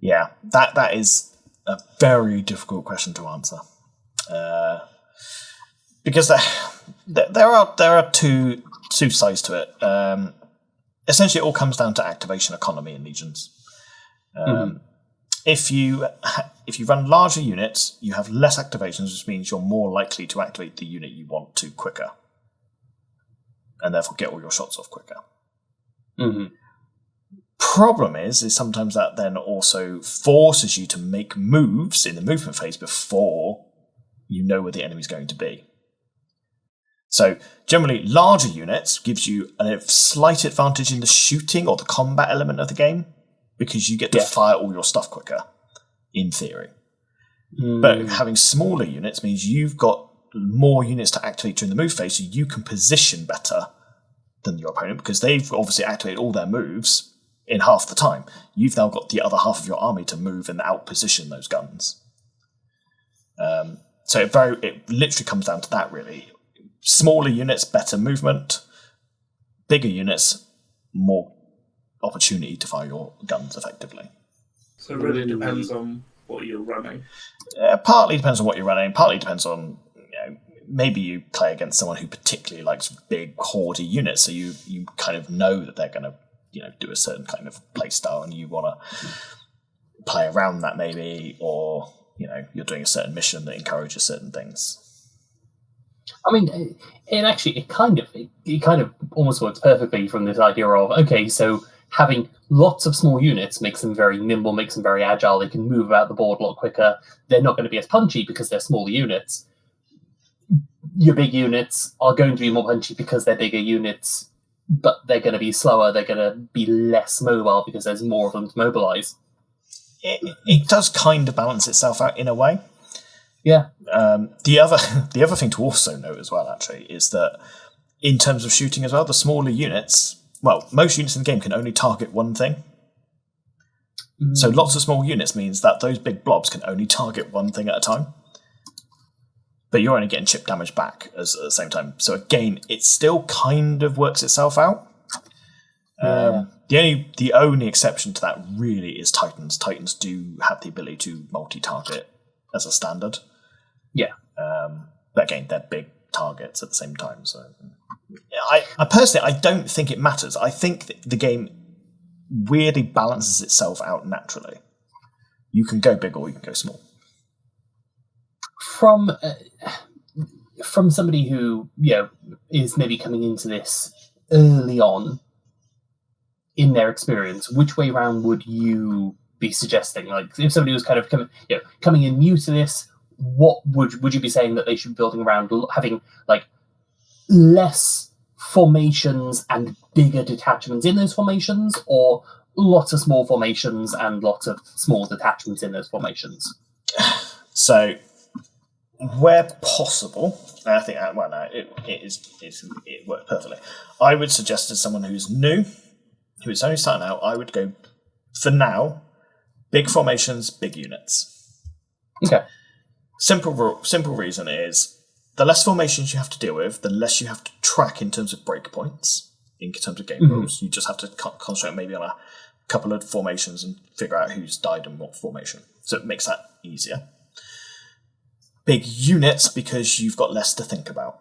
Yeah, that is a very difficult question to answer. Because there are two sides to it. Essentially, it all comes down to activation economy in Legions. If you run larger units, you have less activations, which means you're more likely to activate the unit you want to quicker, and therefore get all your shots off quicker. Problem is sometimes that then also forces you to make moves in the movement phase before you know where the enemy's going to be. So generally, larger units gives you a slight advantage in the shooting or the combat element of the game, because you get to fire all your stuff quicker, in theory. But having smaller units means you've got more units to activate during the move phase, so you can position better than your opponent, because they've obviously activated all their moves in half the time. You've now got the other half of your army to move and out-position those guns. So it literally comes down to that, really. Smaller units, better movement. Bigger units, more opportunity to fire your guns effectively. So it really depends on what you're running. Partly depends on what you're running. Partly depends on, maybe you play against someone who particularly likes big, hoardy units, so you kind of know that they're going to do a certain kind of play style, and you want to play around that maybe, or you're doing a certain mission that encourages certain things. I mean, it kind of almost works perfectly from this idea of, okay, so having lots of small units makes them very nimble, makes them very agile. They can move about the board a lot quicker. They're not going to be as punchy because they're smaller units. Your big units are going to be more punchy because they're bigger units, but they're going to be slower. They're going to be less mobile because there's more of them to mobilize. It does kind of balance itself out in a way. Yeah. The other thing to also note as well, actually, is that in terms of shooting as well, the smaller units, most units in the game can only target one thing. So lots of small units means that those big blobs can only target one thing at a time. But you're only getting chip damage back at the same time. So again, it still kind of works itself out. The only exception to that really is Titans. Titans do have the ability to multi-target as a standard. Yeah. But again, they're big targets at the same time. So I personally, I don't think it matters. I think the game weirdly balances itself out naturally. You can go big or you can go small. from somebody who is maybe coming into this early on in their experience, which way round would you be suggesting? Like, if somebody was kind of coming in new to this, what would you be saying that they should be building around, having like less formations and bigger detachments in those formations, or lots of small formations and lots of small detachments in those formations? So, where possible, and I think it works perfectly. I would suggest to someone who's new, who is only starting out, I would go, for now, big formations, big units. Okay. Simple reason is, the less formations you have to deal with, the less you have to track in terms of breakpoints, in terms of game rules. You just have to concentrate maybe on a couple of formations and figure out who's died in what formation. So it makes that easier. Big units, because you've got less to think about.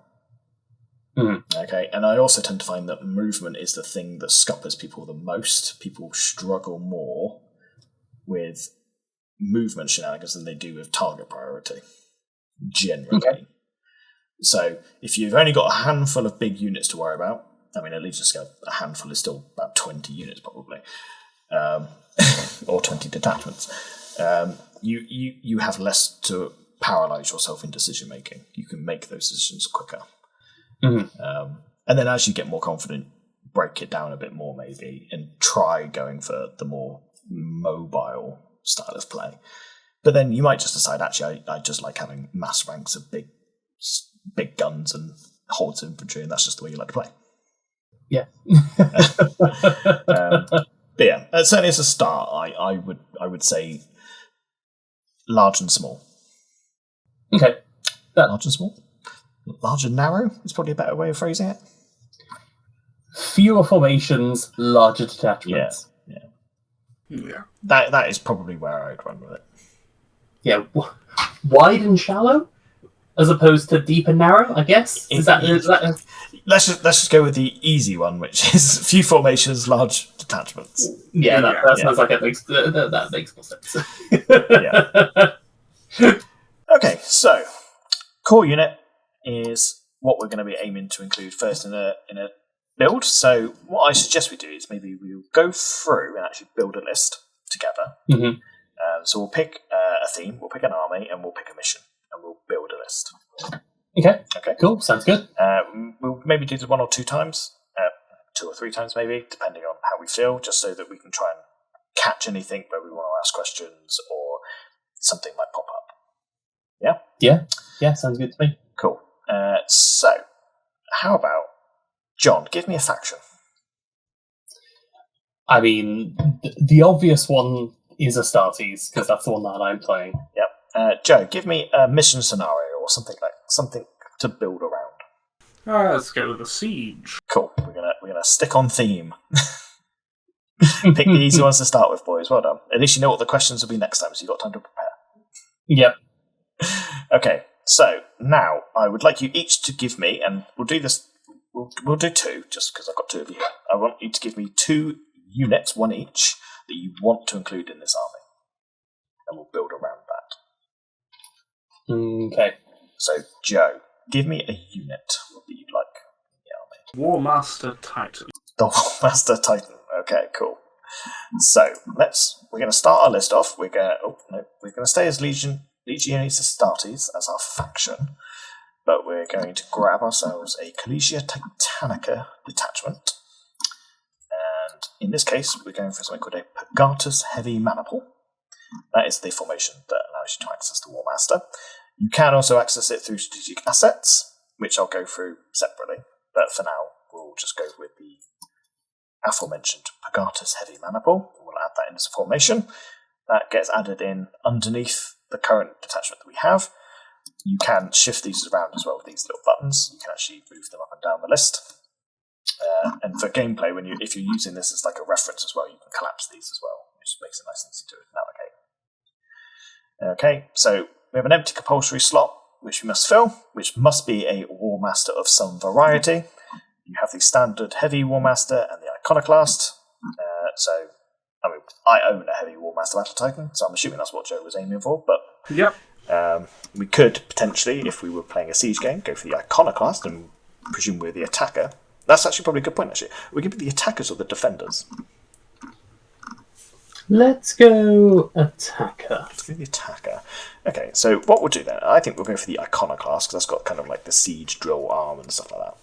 Okay, and I also tend to find that movement is the thing that scuppers people the most. People struggle more with movement shenanigans than they do with target priority, generally. Okay. So if you've only got a handful of big units to worry about, I mean, at Legion scale, a handful is still about 20 units probably, or 20 detachments. You have less to paralyze yourself in decision making. You can make those decisions quicker. And then as you get more confident, break it down a bit more maybe, and try going for the more mobile style of play. But then you might just decide, actually, I just like having mass ranks of big guns and hordes of infantry, and that's just the way you like to play. Yeah. But yeah, certainly as a start, I would say large and small. Okay. Large and small? Large and narrow is probably a better way of phrasing it. Fewer formations, larger detachments. Yeah. That is probably where I'd run with it. Yeah. Wide and shallow, as opposed to deep and narrow, I guess. Let's just go with the easy one, which is few formations, large detachments. Yeah, that sounds like it makes that makes more sense. Yeah. Okay, so core unit is what we're going to be aiming to include first in a build. So what I suggest we do is maybe we'll go through and actually build a list together. So we'll pick a theme, we'll pick an army, and we'll pick a mission, and we'll build a list. Okay, cool, sounds good. We'll maybe do this 1 or 2 times, 2 or 3 times maybe, depending on how we feel, just so that we can try and catch anything where we want to ask questions or something might pop up. Yeah, sounds good to me. Cool. So, how about, John, give me a faction. I mean, the obvious one is Astartes, because that's the one that I'm playing. Yep. Joe, give me a mission scenario or something to build around. Let's go with a siege. Cool. We're gonna stick on theme. Pick the easy ones to start with, boys. Well done. At least you know what the questions will be next time, so you've got time to prepare. Yep. Okay. So now I would like you each to give me, and we'll do this. We'll do 2, just because I've got 2 of you here. I want you to give me 2 units, 1 each, that you want to include in this army, and we'll build around that. Okay. So, Joe, give me a unit that you'd like in the army. War Master Titan. The War Master Titan. Okay, cool. So we're going to start our list off. We're going to stay as Legionis Astartes as our faction, but we're going to grab ourselves a Collegia Titanica detachment, and in this case, we're going for something called a Pagatus Heavy Maniple. That is the formation that allows you to access the War Master. You can also access it through strategic assets, which I'll go through separately, but for now, we'll just go with the aforementioned Pagatus Heavy Maniple. We'll add that into the formation. That gets added in underneath the current detachment that we have. You can shift these around as well with these little buttons. You can actually move them up and down the list. And for gameplay, if you're using this as like a reference as well, you can collapse these as well, which makes it nice and easy to navigate. Okay, so we have an empty compulsory slot, which we must fill, which must be a War Master of some variety. You have the standard Heavy War Master and the Iconoclast. I own a Heavy War Master Battle Titan, so I'm assuming that's what Joe was aiming for. But yep. We could potentially, if we were playing a siege game, go for the iconoclast and presume we're the attacker. That's actually probably a good point, actually. We could be the attackers or the defenders. Let's go attacker. Let's go the attacker. Okay, so what we'll do then, I think we'll go for the iconoclast, because that's got kind of like the siege drill arm and stuff like that.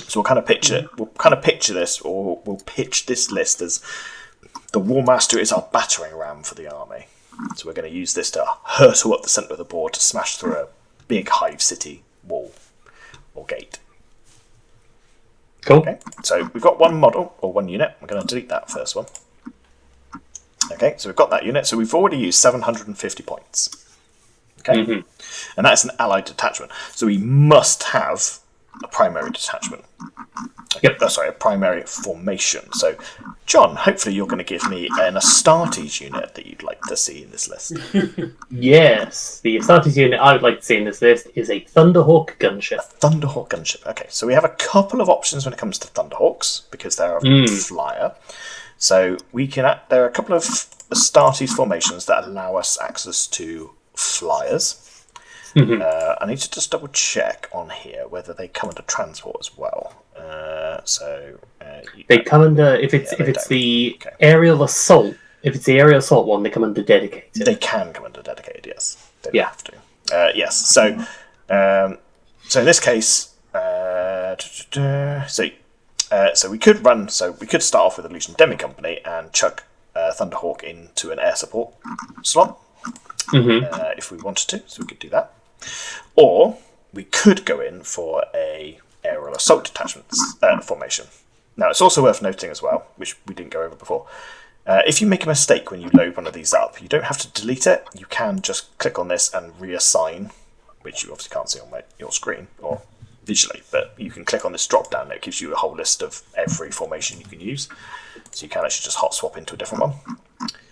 So we'll kind of picture this, or we'll pitch this list as the War Master is our battering ram for the army. So we're going to use this to hurtle up the centre of the board to smash through a big hive city wall or gate. Cool. Okay, so we've got one model, or one unit. We're going to delete that first one. Okay, so we've got that unit. So we've already used 750 points. Okay, and that's an allied detachment. So we must have a primary detachment. Yep. A primary formation. So, John, hopefully you're going to give me an Astartes unit that you'd like to see in this list. Yes, the Astartes unit I would like to see in this list is a Thunderhawk gunship. Thunderhawk gunship. Okay, so we have a couple of options when it comes to Thunderhawks, because they're a flyer. So we can. There are a couple of Astartes formations that allow us access to flyers. I need to just double check on here whether they come under transport as well. They come under if it's the aerial assault. If it's the aerial assault one, they come under dedicated. They can come under dedicated. Yes, they don't have to. Yes. So in this case, so we could run. So we could start off with a Legion Demi Company and chuck Thunderhawk into an air support slot if we wanted to. So we could do that. Or we could go in for a aerial assault detachment formation. Now, it's also worth noting as well, which we didn't go over before, if you make a mistake when you load one of these up, you don't have to delete it. You can just click on this and reassign, which you obviously can't see on your screen or visually, but you can click on this drop down. It gives you a whole list of every formation you can use. So you can actually just hot swap into a different one.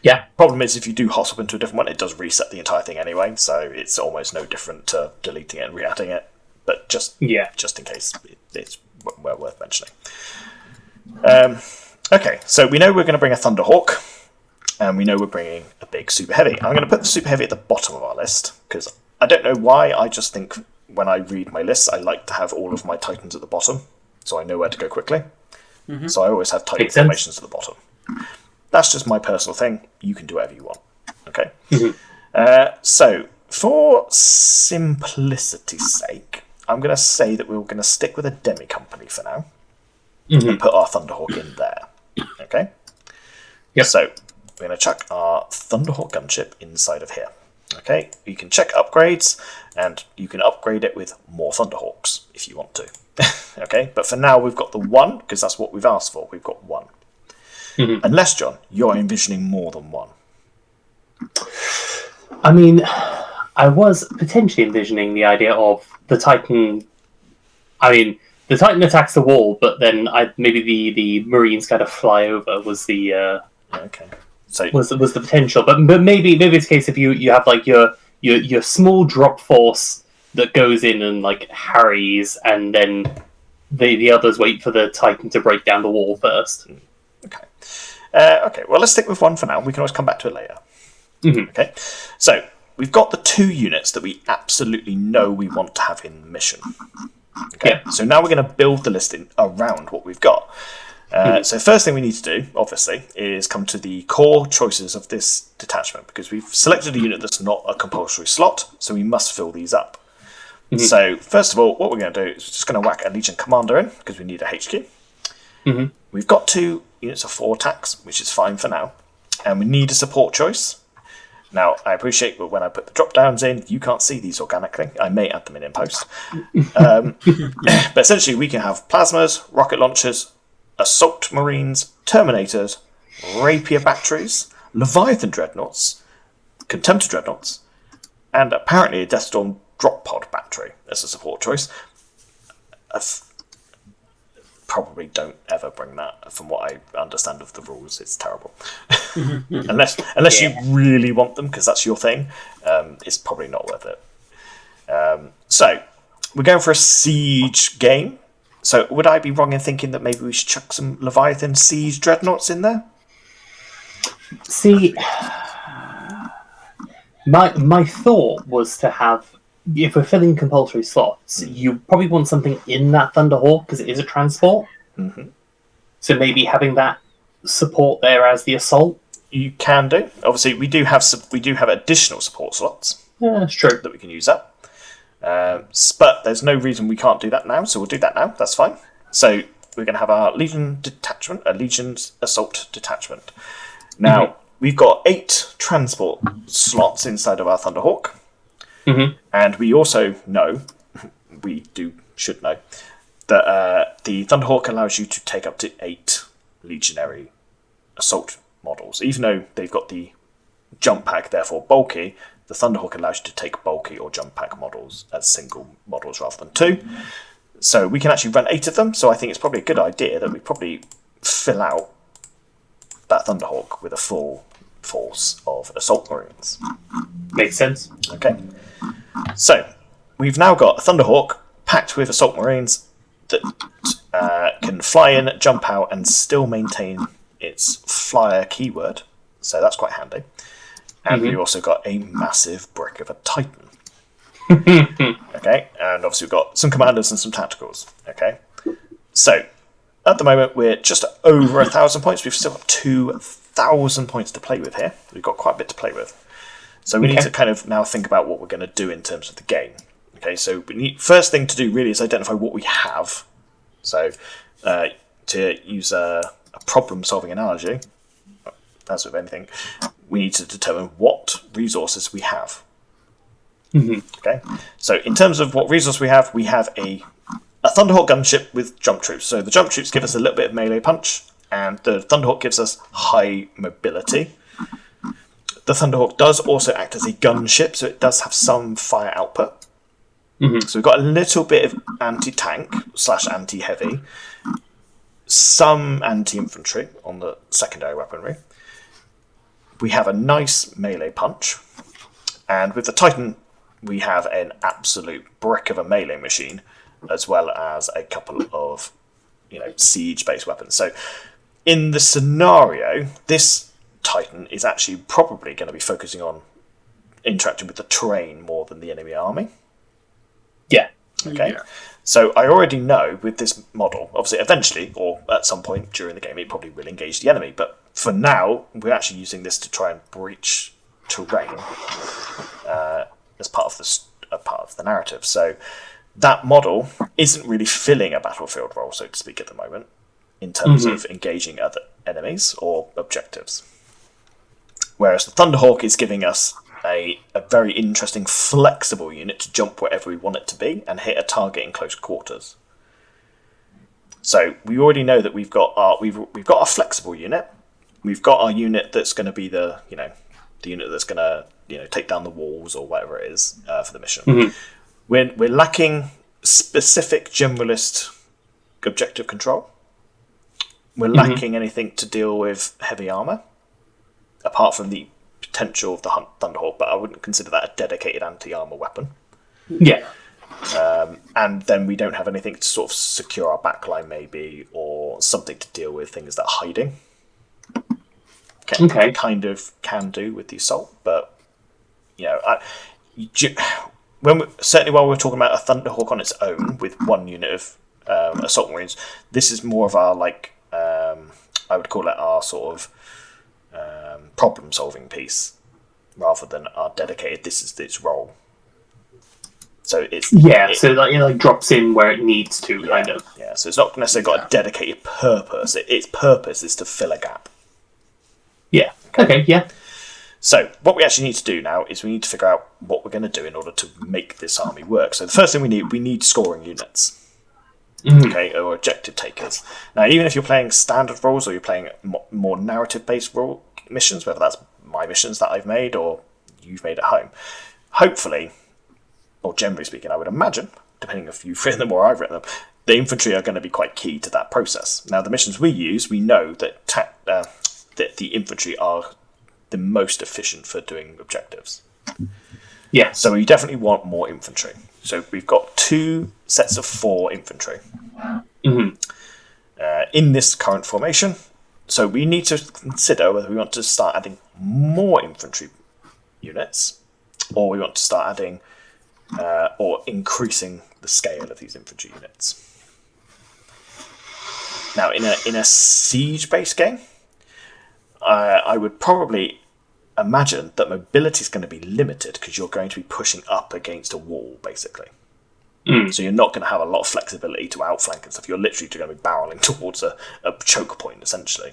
Yeah. Problem is, if you do hot swap into a different one, it does reset the entire thing anyway, so it's almost no different to deleting it and re-adding it. But just in case, it's well worth mentioning. Okay, so we know we're going to bring a Thunderhawk, and we know we're bringing a big Super Heavy. I'm going to put the Super Heavy at the bottom of our list, because I don't know why, I just think when I read my lists, I like to have all of my Titans at the bottom, so I know where to go quickly. So I always have Titan formations at the bottom. That's just my personal thing. You can do whatever you want. Okay? So, for simplicity's sake, I'm going to say that we're going to stick with a Demi Company for now. And put our Thunderhawk in there. Okay? Yep. So, we're going to chuck our Thunderhawk gunship inside of here. Okay? You can check upgrades, and you can upgrade it with more Thunderhawks if you want to. Okay? But for now, we've got the one, because that's what we've asked for. We've got one. Unless, John, you're envisioning more than one. I mean, I was potentially envisioning the idea of the Titan. I mean, the Titan attacks the wall, but then maybe the Marines kind of fly over was the okay. So was the potential. But maybe it's a case if you have like your small drop force that goes in and like harries, and then the others wait for the Titan to break down the wall first. Okay. Okay, well, let's stick with one for now. We can always come back to it later. Okay, so we've got the two units that we absolutely know we want to have in the mission. Okay, so now we're going to build the list around what we've got. So first thing we need to do, obviously, is come to the core choices of this detachment, because we've selected a unit that's not a compulsory slot, so we must fill these up. So first of all, what we're going to do is we're just going to whack a Legion Commander in, because we need a HQ. We've got 2 units of 4 attacks, which is fine for now. And we need a support choice. Now, I appreciate that when I put the drop-downs in, you can't see these organically. I may add them in post. But essentially, we can have plasmas, rocket launchers, assault marines, terminators, rapier batteries, Leviathan dreadnoughts, Contemptor dreadnoughts, and apparently a Deathstorm drop pod battery as a support choice. Probably don't ever bring that. From what I understand of the rules, it's terrible. unless you really want them, because that's your thing, it's probably not worth it. So we're going for a siege game. So would I be wrong in thinking that maybe we should chuck some Leviathan siege dreadnoughts in there? See, My thought was to have, if we're filling compulsory slots, you probably want something in that Thunderhawk because it is a transport. Mm-hmm. So maybe having that support there as the assault. You can do. Obviously, we do have additional support slots. Yeah, that's true. That we can use up. But there's no reason we can't do that now, so we'll do that now. That's fine. So we're going to have our Legion detachment, a Legion's assault detachment. Now, we've got 8 transport slots inside of our Thunderhawk. Mm-hmm. And we also know, should know, that the Thunderhawk allows you to take up to 8 legionary assault models. Even though they've got the jump pack, therefore bulky, the Thunderhawk allows you to take bulky or jump pack models as single models rather than 2. So we can actually run 8 of them, so I think it's probably a good idea that we probably fill out that Thunderhawk with a full force of Assault Marines. Makes sense. Okay. So, we've now got a Thunderhawk packed with Assault Marines that can fly in, jump out, and still maintain its flyer keyword. So that's quite handy. And we've also got a massive brick of a Titan. Okay, and obviously we've got some commanders and some tacticals. Okay, so at the moment we're just over 1,000 points. We've still got 2,000 points to play with here. We've got quite a bit to play with. So we need to kind of now think about what we're going to do in terms of the game. Okay, so first thing to do really is identify what we have. So to use a problem-solving analogy, as with anything, we need to determine what resources we have. Okay, so in terms of what resource we have a Thunderhawk gunship with jump troops. So the jump troops give us a little bit of melee punch, and the Thunderhawk gives us high mobility. The Thunderhawk does also act as a gunship, so it does have some fire output. So we've got a little bit of anti-tank / anti-heavy, some anti-infantry on the secondary weaponry. We have a nice melee punch, and with the Titan, we have an absolute brick of a melee machine, as well as a couple of, siege-based weapons. So, in the scenario, this Titan is actually probably going to be focusing on interacting with the terrain more than the enemy army. Yeah. Okay. Yeah. So I already know with this model, obviously eventually, or at some point during the game, it probably will engage the enemy. But for now, we're actually using this to try and breach terrain as part of the narrative. So that model isn't really filling a battlefield role, so to speak, at the moment, in terms of engaging other enemies or objectives. Whereas the Thunderhawk is giving us a very interesting, flexible unit to jump wherever we want it to be and hit a target in close quarters. So we already know that we've got our flexible unit. We've got our unit that's going to be the unit that's going to take down the walls or whatever it is for the mission. We're lacking specific generalist objective control. We're lacking anything to deal with heavy armor, apart from the potential of the Thunderhawk, but I wouldn't consider that a dedicated anti-armor weapon. Yeah. And then we don't have anything to sort of secure our backline, maybe, or something to deal with things that are hiding. Okay. Kind of can do with the assault, but certainly while we're talking about a Thunderhawk on its own with one unit of assault marines, this is more of our I would call it our sort of problem-solving piece, rather than our dedicated. This is its role. So it's so it drops in where it needs to, kind of. Yeah, so it's not necessarily got a dedicated purpose. Its purpose is to fill a gap. Yeah. Okay. Yeah. So what we actually need to do now is we need to figure out what we're going to do in order to make this army work. So the first thing we need scoring units. Okay, or objective takers. Now, even if you're playing standard roles or you're playing more narrative-based role missions, whether that's my missions that I've made or you've made at home, hopefully, or generally speaking, I would imagine, depending if you've written them or I've written them, the infantry are going to be quite key to that process. Now, the missions we use, we know that that the infantry are the most efficient for doing objectives. Yeah. So we definitely want more infantry. So we've got 2 sets of 4 infantry in this current formation. So we need to consider whether we want to start adding more infantry units or we want to start adding or increasing the scale of these infantry units. Now, in a siege-based game, I would probably imagine that mobility is going to be limited because you're going to be pushing up against a wall, basically. So you're not going to have a lot of flexibility to outflank and stuff. You're literally going to be barreling towards a choke point, essentially.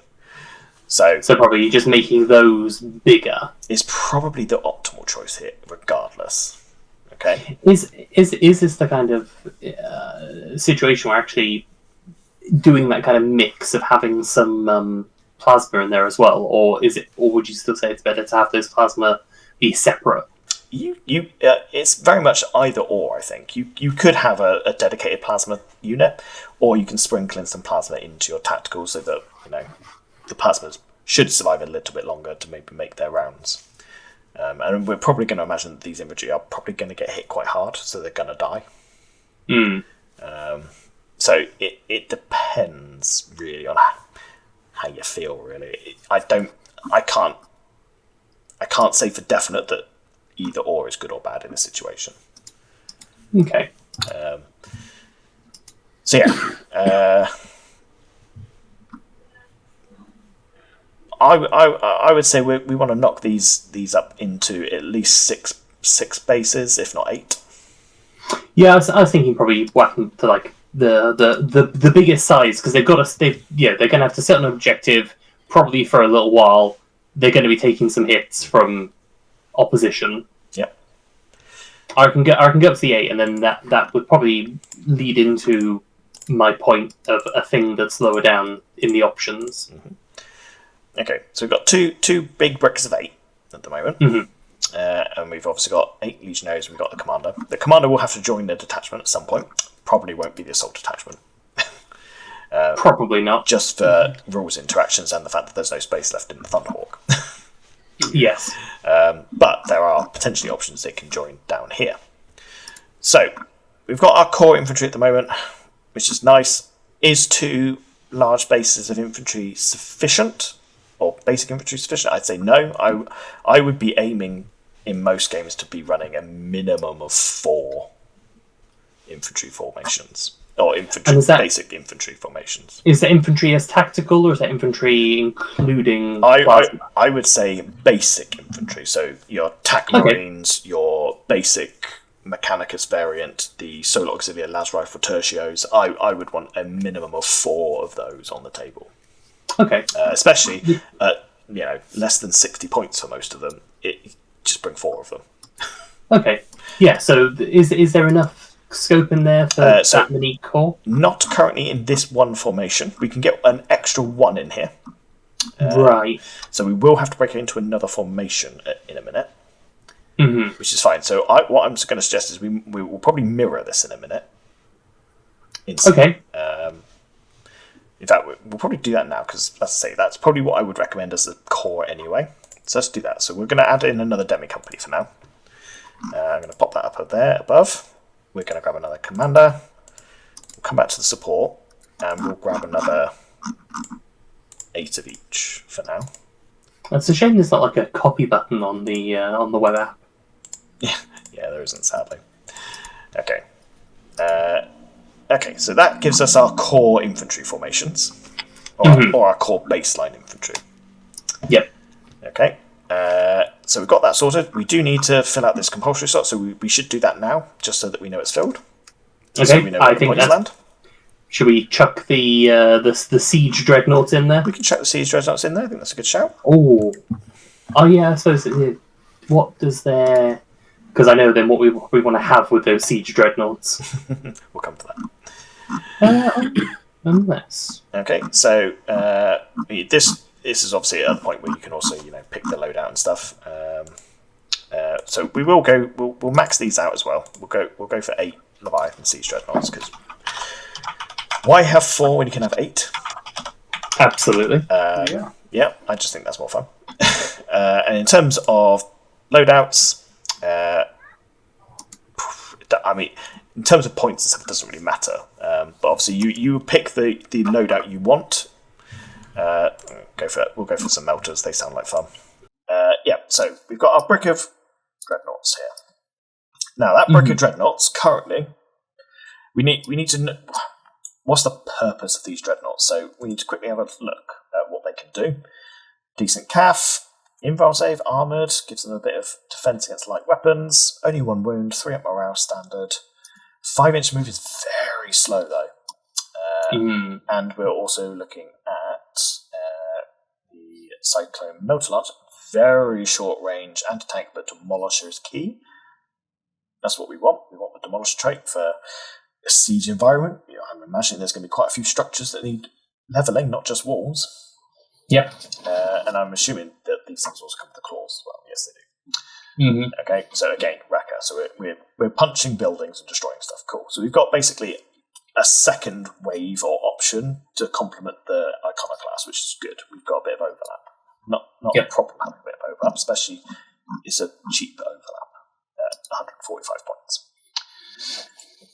So probably just making those bigger is probably the optimal choice here, regardless. Okay. Is this the kind of situation where actually doing that kind of mix of having some plasma in there as well, or would you still say it's better to have those plasma be separate? It's very much either or. I think you could have a dedicated plasma unit, or you can sprinkle in some plasma into your tactical so that the plasmas should survive a little bit longer to maybe make their rounds. And we're probably going to imagine that these infantry are probably going to get hit quite hard, so they're going to die. So it depends really on how you feel. Really, I can't say for definite that either or is good or bad in this situation. Okay. So yeah, I would say we want to knock these up into at least six bases, if not 8. Yeah, I was thinking probably whacking to like the biggest size, because they're going to have to set an objective probably for a little while. They're going to be taking some hits from opposition. Yep. I can get up to the 8, and then that would probably lead into my point of a thing that's lower down in the options. Mm-hmm. Okay, so we've got two big bricks of 8 at the moment. And we've obviously got 8 legionaries, and we've got the commander. The commander will have to join the detachment at some point. Probably won't be the assault detachment. Probably not. Just for rules interactions and the fact that there's no space left in the Thunderhawk. Yes. But there are potentially options they can join down here. So, we've got our core infantry at the moment, which is nice. Is 2 large bases of infantry sufficient? Or basic infantry sufficient? I'd say no. I would be aiming in most games to be running a minimum of 4 infantry formations. Or basic infantry formations. Is the infantry as tactical, or is that infantry including I would say basic infantry. So your TAC Marines, your basic Mechanicus variant, the Solar Auxilia Las Rifle Tertios. I would want a minimum of 4 of those on the table. Okay. Especially at less than 60 points for most of them. Just bring 4 of them. Okay. Yeah. So is there enough scope in there for that many core? Not currently in this one formation. We can get an extra 1 in here. Right. So we will have to break it into another formation in a minute. Which is fine. So what I'm going to suggest is we will probably mirror this in a minute. Okay. In fact, we'll probably do that now, because, as I say, that's probably what I would recommend as the core anyway. So let's do that. So we're going to add in another demi-company for now. I'm going to pop that up there above. We're going to grab another commander. We'll come back to the support, and we'll grab another 8 of each for now. It's a shame there's not like a copy button on the web app. Yeah, there isn't, sadly. Okay. Okay, so that gives us our core infantry formations, or our core baseline infantry. Yep. Okay. So we've got that sorted. We do need to fill out this compulsory slot, so we should do that now, just so that we know it's filled. Okay. So we know where the points land. Should we chuck the siege dreadnoughts in there? We can chuck the siege dreadnoughts in there. I think that's a good shout. Oh yeah. I suppose. What does their? Because I know then what we want to have with those siege dreadnoughts. We'll come to that. Unless. Okay, so this is obviously at the point where you can also pick the loadout and stuff. So we will go. We'll max these out as well. We'll go for 8 Leviathan siege dreadnoughts, because why have 4 when you can have 8? Absolutely. Yeah, I just think that's more fun. And in terms of loadouts, I mean, in terms of points and stuff, it doesn't really matter. But obviously, you pick the loadout you want. Go for it. We'll go for some melters. They sound like fun. Yeah. So we've got our brick of dreadnoughts here. Now, that brick of dreadnoughts, currently, we need to know what's the purpose of these dreadnoughts. So we need to quickly have a look at what they can do. Decent CAF, invul save, armoured, gives them a bit of defence against light weapons, only 1 wound, 3 up morale, standard. 5-inch move is very slow, though. And we're also looking at the Cyclone Meltalot, very short range, anti-tank, but Demolisher is key. That's what we want. We want the Demolisher trait for a siege environment. I'm imagining there's going to be quite a few structures that need levelling, not just walls. Yep. And I'm assuming that these things also come with the claws as well. Yes, they do. Okay, so again, Raka. So we're punching buildings and destroying stuff. Cool. So we've got basically a second wave or option to complement the Iconoclast, which is good. We've got a bit of overlap. Not a problem having a bit of overlap, especially it's a cheap overlap. 145 points.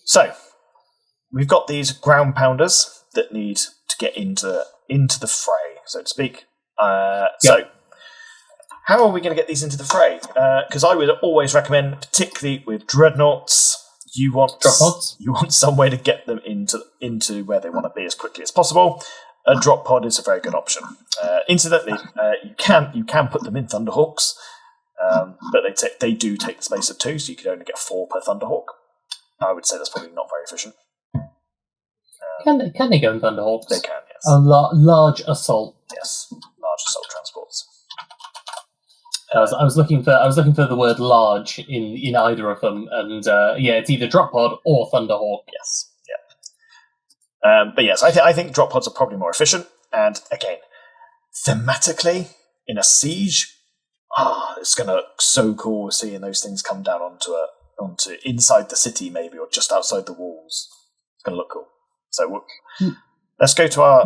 So we've got these ground pounders that need to get into the fray, so to speak. So how are we going to get these into the fray? Because I would always recommend, particularly with dreadnoughts, you want drop pods. You want some way to get them into where they want to be as quickly as possible. A drop pod is a very good option. Incidentally, you can put them in Thunderhawks. But they do take the space of 2, so you can only get 4 per Thunderhawk. I would say that's probably not very efficient. Can they go in Thunderhawks? They can, yes. A large assault. Yes, large assault transports. I was looking for the word large in either of them, and it's either drop pod or Thunderhawk. Yes, yeah. But yes, I think drop pods are probably more efficient. And again, thematically, in a siege. It's going to look so cool seeing those things come down onto inside the city, maybe, or just outside the walls. It's going to look cool. So let's go to our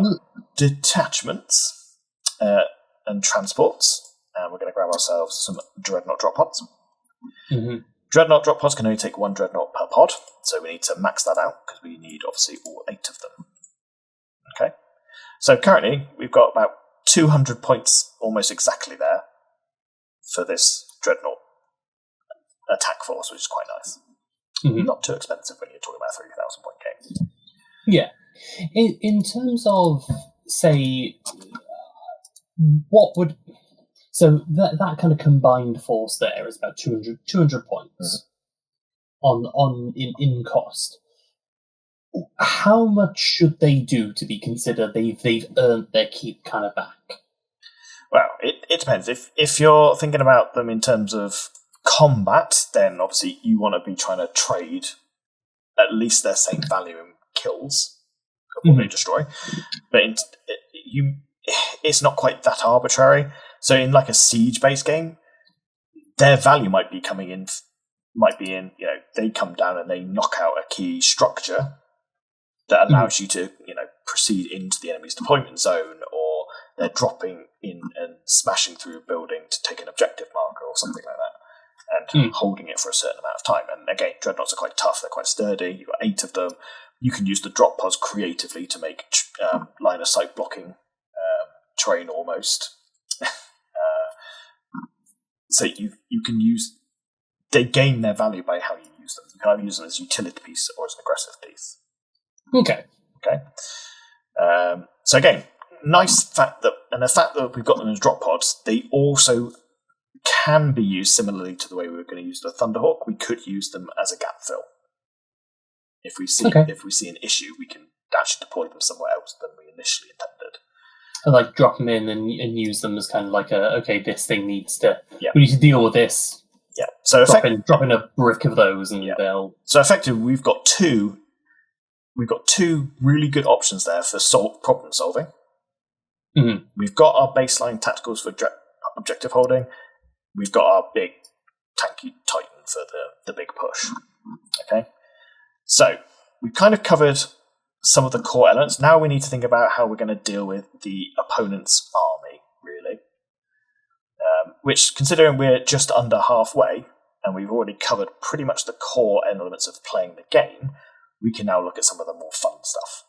detachments and transports, and we're going to grab ourselves some dreadnought drop pods. Dreadnought drop pods can only take 1 dreadnought per pod, so we need to max that out because we need obviously all 8 of them. Okay, so currently we've got about 200 points, almost exactly there, for this dreadnought attack force, which is quite nice. Not too expensive when you're talking about a 3,000 point game. Yeah. In terms of, say, what would... So that kind of combined force there is about 200 points in cost. How much should they do to be considered they've earned their keep kind of back? Well, it depends. If you're thinking about them in terms of combat, then obviously you want to be trying to trade at least their same value in kills of what they destroy. But it's not quite that arbitrary. So in like a siege-based game, their value might be they come down and they knock out a key structure that allows you to, proceed into the enemy's deployment zone, or they're dropping in and smashing through a building to take an objective marker or something like that, and holding it for a certain amount of time. And again, dreadnoughts are quite tough, they're quite sturdy, you've got 8 of them. You can use the drop pods creatively to make line of sight blocking terrain almost. So you can use... They gain their value by how you use them. You can either use them as a utility piece or as an aggressive piece. Okay. So again, nice fact that, and the fact that we've got them as drop pods, they also can be used similarly to the way we were going to use the Thunderhawk. We could use them as a gap fill. If we see an issue, we can actually deploy them somewhere else than we initially intended. And like drop them in and use them as kind of like this thing needs to... Yeah. We need to deal with this. Yeah. So drop in a brick of those and they'll... So effectively, we've got two really good options there for problem solving. We've got our baseline tacticals for objective holding. We've got our big tanky titan for the big push. Okay, so we've kind of covered some of the core elements. Now we need to think about how we're going to deal with the opponent's army, really. Which, considering we're just under halfway, and we've already covered pretty much the core elements of playing the game, we can now look at some of the more fun stuff.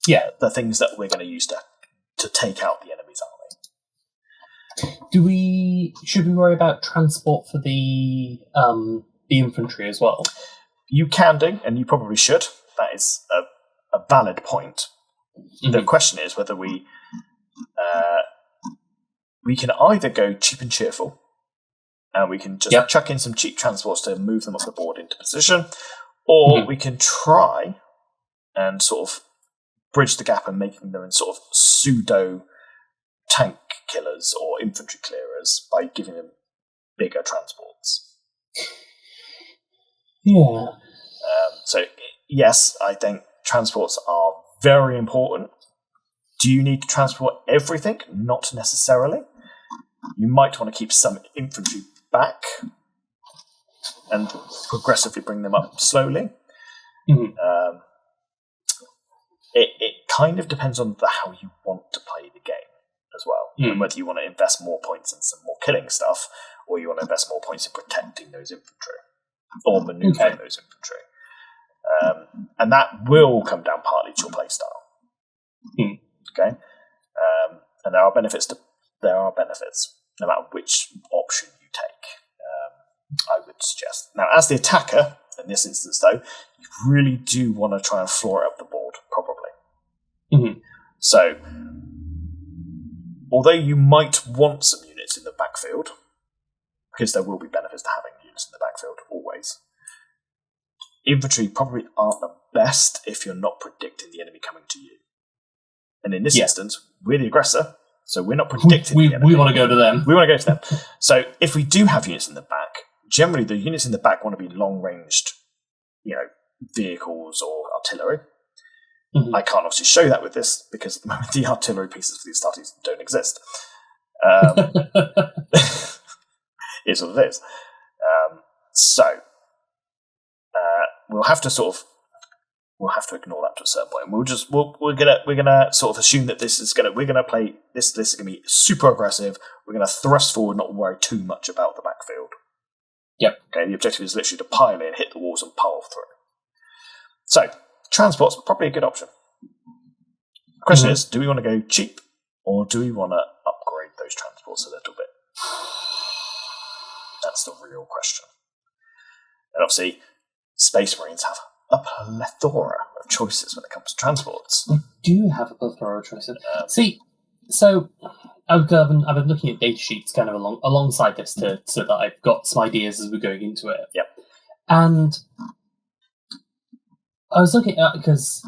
Yeah, the things that we're going to use to take out the enemy's army. Should we worry about transport for the infantry as well? You can do, and you probably should. That is a valid point. Mm-hmm. The question is whether we can either go cheap and cheerful, and we can just chuck in some cheap transports to move them off the board into position, or we can try and sort of bridge the gap and making them in sort of pseudo tank killers or infantry clearers by giving them bigger transports. Yeah. So yes, I think transports are very important. Do you need to transport everything? Not necessarily. You might want to keep some infantry back and progressively bring them up slowly. Mm-hmm. It kind of depends on how you want to play the game as well, and whether you want to invest more points in some more killing stuff, or you want to invest more points in protecting those infantry or manoeuvring those infantry. And that will come down partly to your play style. Okay, and there are benefits no matter which option you take. I would suggest now, as the attacker in this instance, though, you really do want to try and floor it up the board properly. Mm-hmm. So, although you might want some units in the backfield, because there will be benefits to having units in the backfield always, infantry probably aren't the best if you're not predicting the enemy coming to you. And in this instance, we're the aggressor, so we're not predicting the enemy. We want to go to them. We want to go to them. So if we do have units in the back, generally the units in the back want to be long-ranged, vehicles or artillery. Mm-hmm. I can't obviously show that with this because at the moment the artillery pieces for these Astartes don't exist. It's what it is. So we'll have to ignore that to a certain point. We're gonna sort of assume that we're gonna play this. This is gonna be super aggressive. We're gonna thrust forward, not worry too much about the backfield. Yep. Okay. The objective is literally to pile in, hit the walls, and pile through. So transport's probably a good option. The question is, do we want to go cheap, or do we want to upgrade those transports a little bit? That's the real question. And obviously, Space Marines have a plethora of choices when it comes to transports. We do have a plethora of choices. So I've been looking at data sheets kind of alongside this so that I've got some ideas as we're going into it. Yep. And I was looking at, because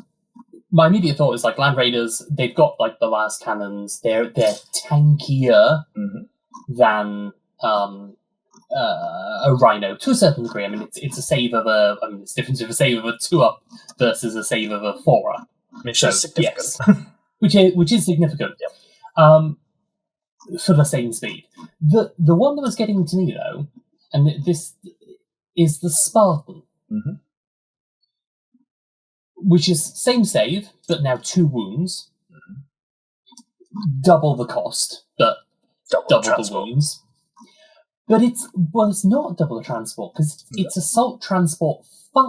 my immediate thought is Land Raiders, they've got the las cannons, they're tankier than a Rhino to a certain degree. I mean, it's a save of it's the difference of a save of a 2-up versus a save of a 4-up. Which is significant. Yes. which is significant. Yep. For the same speed. The one that was getting to me though, and this is the Spartan. Mm-hmm. Which is same save, but now 2 wounds. Mm-hmm. Double the cost, but double the wounds. But it's not double the transport, because it's Assault Transport 5.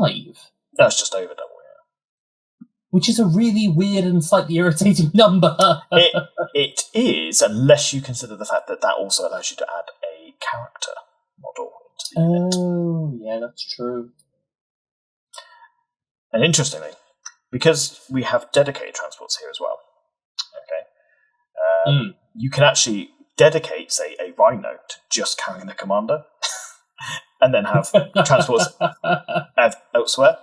No, it's just over double, yeah. Which is a really weird and slightly irritating number. It is, unless you consider the fact that also allows you to add a character model into the unit. Oh, yeah, that's true. And interestingly, because we have dedicated transports here as well, you can actually dedicate, say, a Rhino to just carrying the commander, and then have transports elsewhere,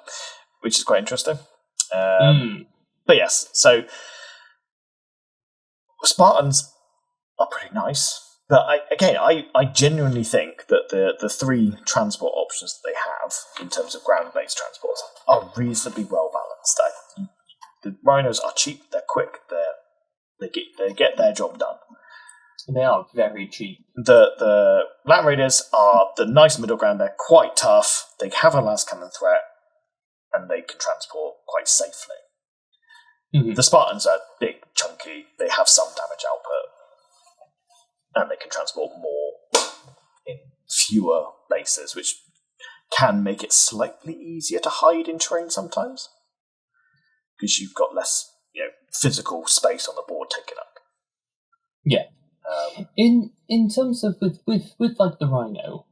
which is quite interesting. But yes, so Spartans are pretty nice, but I genuinely think that the 3 transport options that they have in terms of ground-based transports are reasonably well balanced. The Rhinos are cheap, they're quick, they get their job done. They are very cheap. The Land Raiders are the nice middle ground. They're quite tough. They have a las cannon threat, and they can transport quite safely. Mm-hmm. The Spartans are big, chunky. They have some damage output, and they can transport more in fewer bases, which can make it slightly easier to hide in terrain sometimes, because you've got less, physical space on the board taken up. Yeah. In terms of with like the Rhino,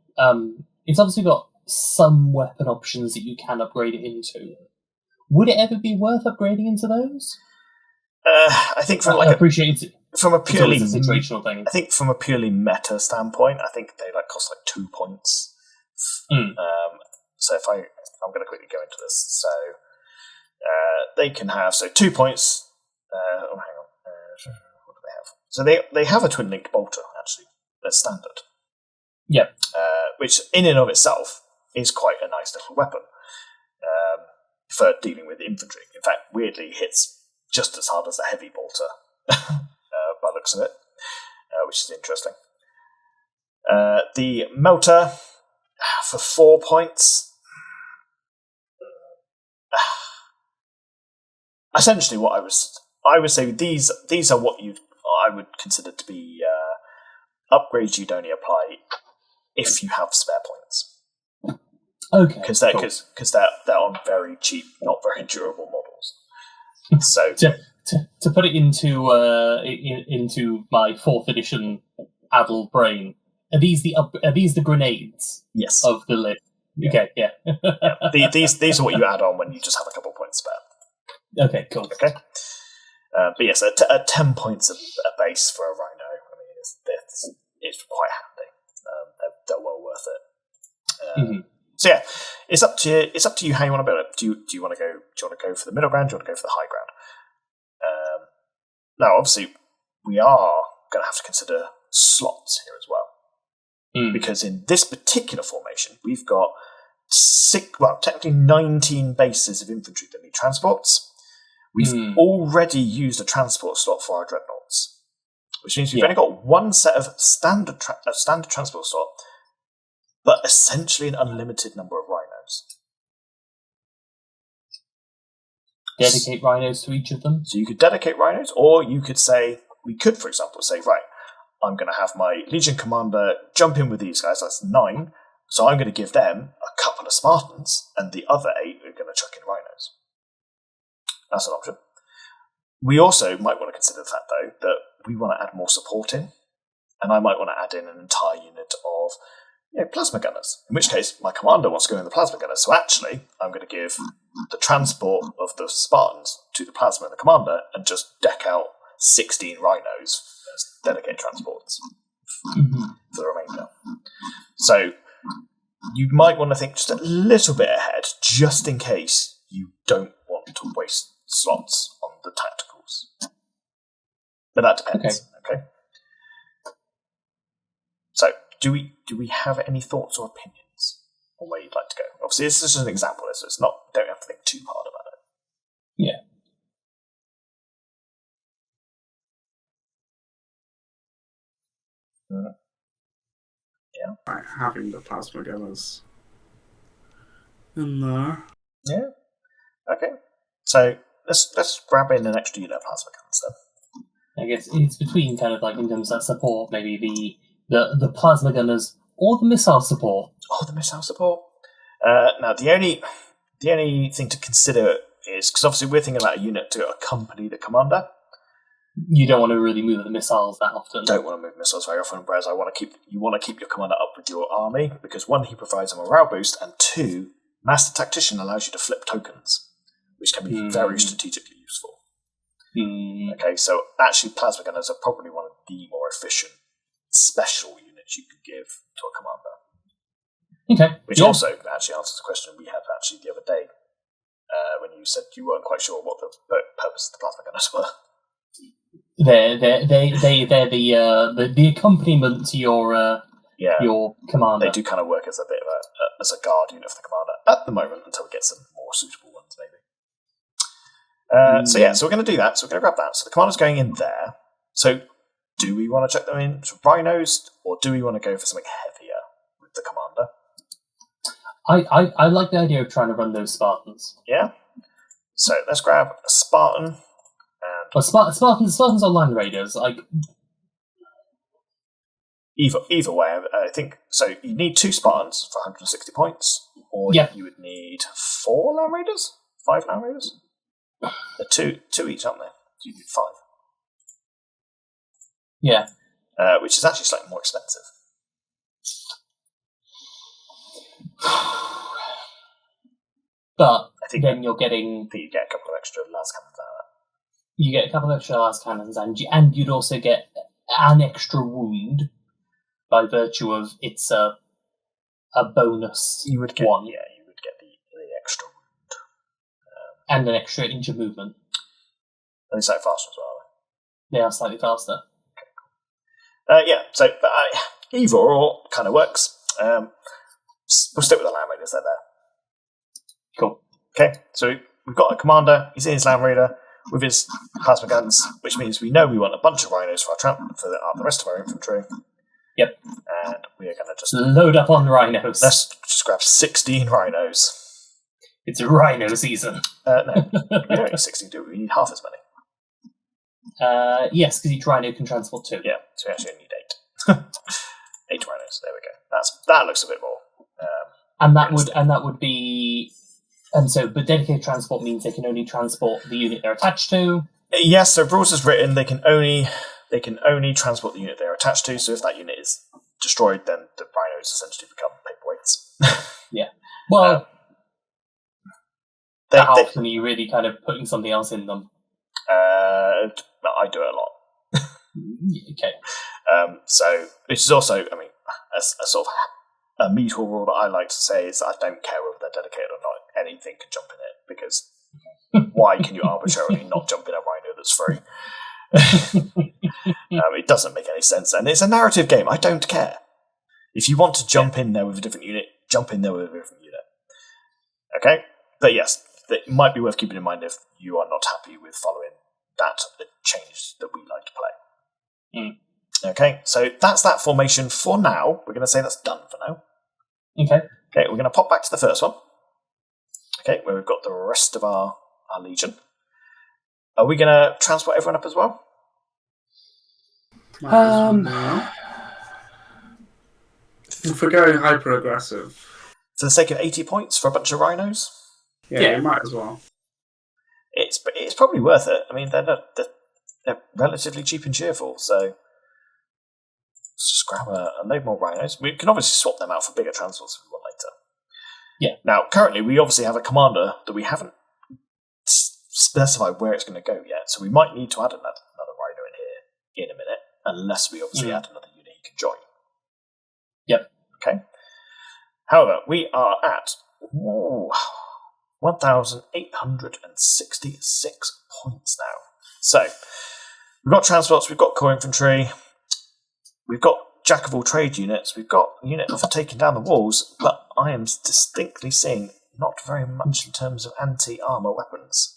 it's obviously got some weapon options that you can upgrade it into. Would it ever be worth upgrading into those? I think from I appreciate it. From a purely a situational thing. I think from a purely meta standpoint, I think they cost 2 points. So if I'm going to quickly go into this. So they can have 2 points. Hang on. What do they have? So they have a twin link bolter actually. That's standard. Yep. Which in and of itself is quite a nice little weapon for dealing with infantry. In fact, weirdly hits just as hard as a heavy bolter. By the looks of it, which is interesting. The melter for 4 points. Essentially, what I would say these are what I would consider to be upgrades you'd only apply if you have spare points. Okay, because they're on very cheap, not very durable models. So. To put it into my 4th edition adult brain, are these the grenades? Yes. Of the list. Yeah. Okay, yeah. These are what you add on when you just have a couple points spare. Okay, cool. Okay. But yes, at 10 points a base for a Rhino, I mean, it's quite handy. They're well worth it. So yeah, it's up to you how you want to build it. Do you want to go for the middle ground? Do you want to go for the high ground? Now, obviously, we are going to have to consider slots here as well. Because in this particular formation, we've got technically 19 bases of infantry that need transports. We've already used a transport slot for our dreadnoughts, which means we've only got one set of standard transport slot, but essentially an unlimited number of rhinos. Dedicate rhinos to each of them? So you could dedicate rhinos, or you could say, for example, right, I'm going to have my Legion commander jump in with these guys, that's 9, so I'm going to give them a couple of Spartans, and the other 8 are going to chuck in rhinos. That's an option. We also might want to consider the fact, though, that we want to add more support in, and I might want to add in an entire unit of plasma gunners, in which case my commander wants to go in the plasma gunners, so actually I'm going to give the transport of the Spartans to the plasma and the commander and just deck out 16 rhinos as dedicated transports for the remainder. So you might want to think just a little bit ahead, just in case you don't want to waste slots on the tacticals. But that depends. Okay. So do we have any thoughts or opinions on where you'd like to go? Obviously, this is just an example, so it's not. Don't have to think too hard about it. Yeah. Yeah. Like having the plasma gunners in there. Yeah. Okay. So let's grab in an extra unit of plasma guns then. I guess it's between kind of like in terms of support, maybe the plasma gunners or the missile support. Oh, the missile support. Now the only thing to consider is because obviously we're thinking about a unit to accompany the commander. You don't want to really move the missiles that often. Don't want to move missiles very often, whereas you want to keep your commander up with your army, because 1, he provides a morale boost, and 2, Master Tactician allows you to flip tokens, which can be very strategically useful. Okay, so actually plasma gunners are probably one of the more efficient special units you could give to a commander. Okay. Which also actually answers the question we had actually the other day, when you said you weren't quite sure what the purpose of the plasma gunners were. They're the accompaniment to your commander. They do kind of work as a bit of as a guard unit for the commander at the moment until we get some more suitable ones, maybe. So we're going to do that. So we're going to grab that. So the commander's going in there. So do we want to chuck them in to rhinos, or do we want to go for something heavier with the commander? I like the idea of trying to run those Spartans. Yeah. So let's grab a Spartan. Well, Spartans are land raiders. Like either way, I think so. You need 2 Spartans for 160 points, or you would need 4 land raiders, 5 land raiders. They're two each, aren't they? So you need 5. Yeah. which is actually slightly more expensive. But I think then you're getting... you get a couple of extra las cannons out of that. You get a couple of extra las cannons, and you'd also get an extra wound by virtue of it's a bonus You would get, one. Yeah, you would get the extra wound. And an extra inch of movement. Are they slightly faster as well? They are slightly faster. Yeah, so but either or kind of works. We'll stick with the Land Raiders, they're there. Cool. Okay, so we've got a commander, he's in his Land Raider with his plasma guns, which means we know we want a bunch of rhinos for the rest of our infantry. Yep. And we are going to just load up on rhinos. Let's just grab 16 rhinos. It's rhino season. No, we don't need 16, do we? We need half as many. Yes, because each rhino can transport 2. Yeah, so we actually only need 8. 8 rhinos. There we go. That looks a bit more. And that would be, and so, but dedicated transport means they can only transport the unit they're attached to. Yes, so rules as written, they can only transport the unit they're attached to. So if that unit is destroyed, then the rhinos essentially become paperweights. Yeah. Well, how often are you really kind of putting something else in them? I do it a lot. Okay. So, which is also, I mean, a sort of a mutual rule that I like to say is that I don't care whether they're dedicated or not. Anything can jump in it, because why can you arbitrarily not jump in a rhino that's free? It doesn't make any sense, and it's a narrative game. I don't care. If you want to jump in there with a different unit, jump in there with a different unit. Okay? But yes, it might be worth keeping in mind if you are not happy with following that change that we like to play. Okay, so that's that formation for now. We're going to say that's done for now. Okay, we're going to pop back to the first one. Okay, where we've got the rest of our legion. Are we going to transport everyone up as well? If we're going hyper aggressive, for the sake of 80 points for a bunch of rhinos? Yeah, you might as well. It's probably worth it. I mean, they're relatively cheap and cheerful, so let's just grab a load more rhinos. We can obviously swap them out for bigger transports if we want later. Yeah. Now, currently, we obviously have a commander that we haven't specified where it's going to go yet, so we might need to add another rhino in here in a minute, unless we obviously add another unit he can join. Yep. Okay. However, we are at 1,866 points now. So, we've got transports, we've got core infantry, we've got jack of all trade units, we've got a unit for taking down the walls, but I am distinctly seeing not very much in terms of anti-armour weapons.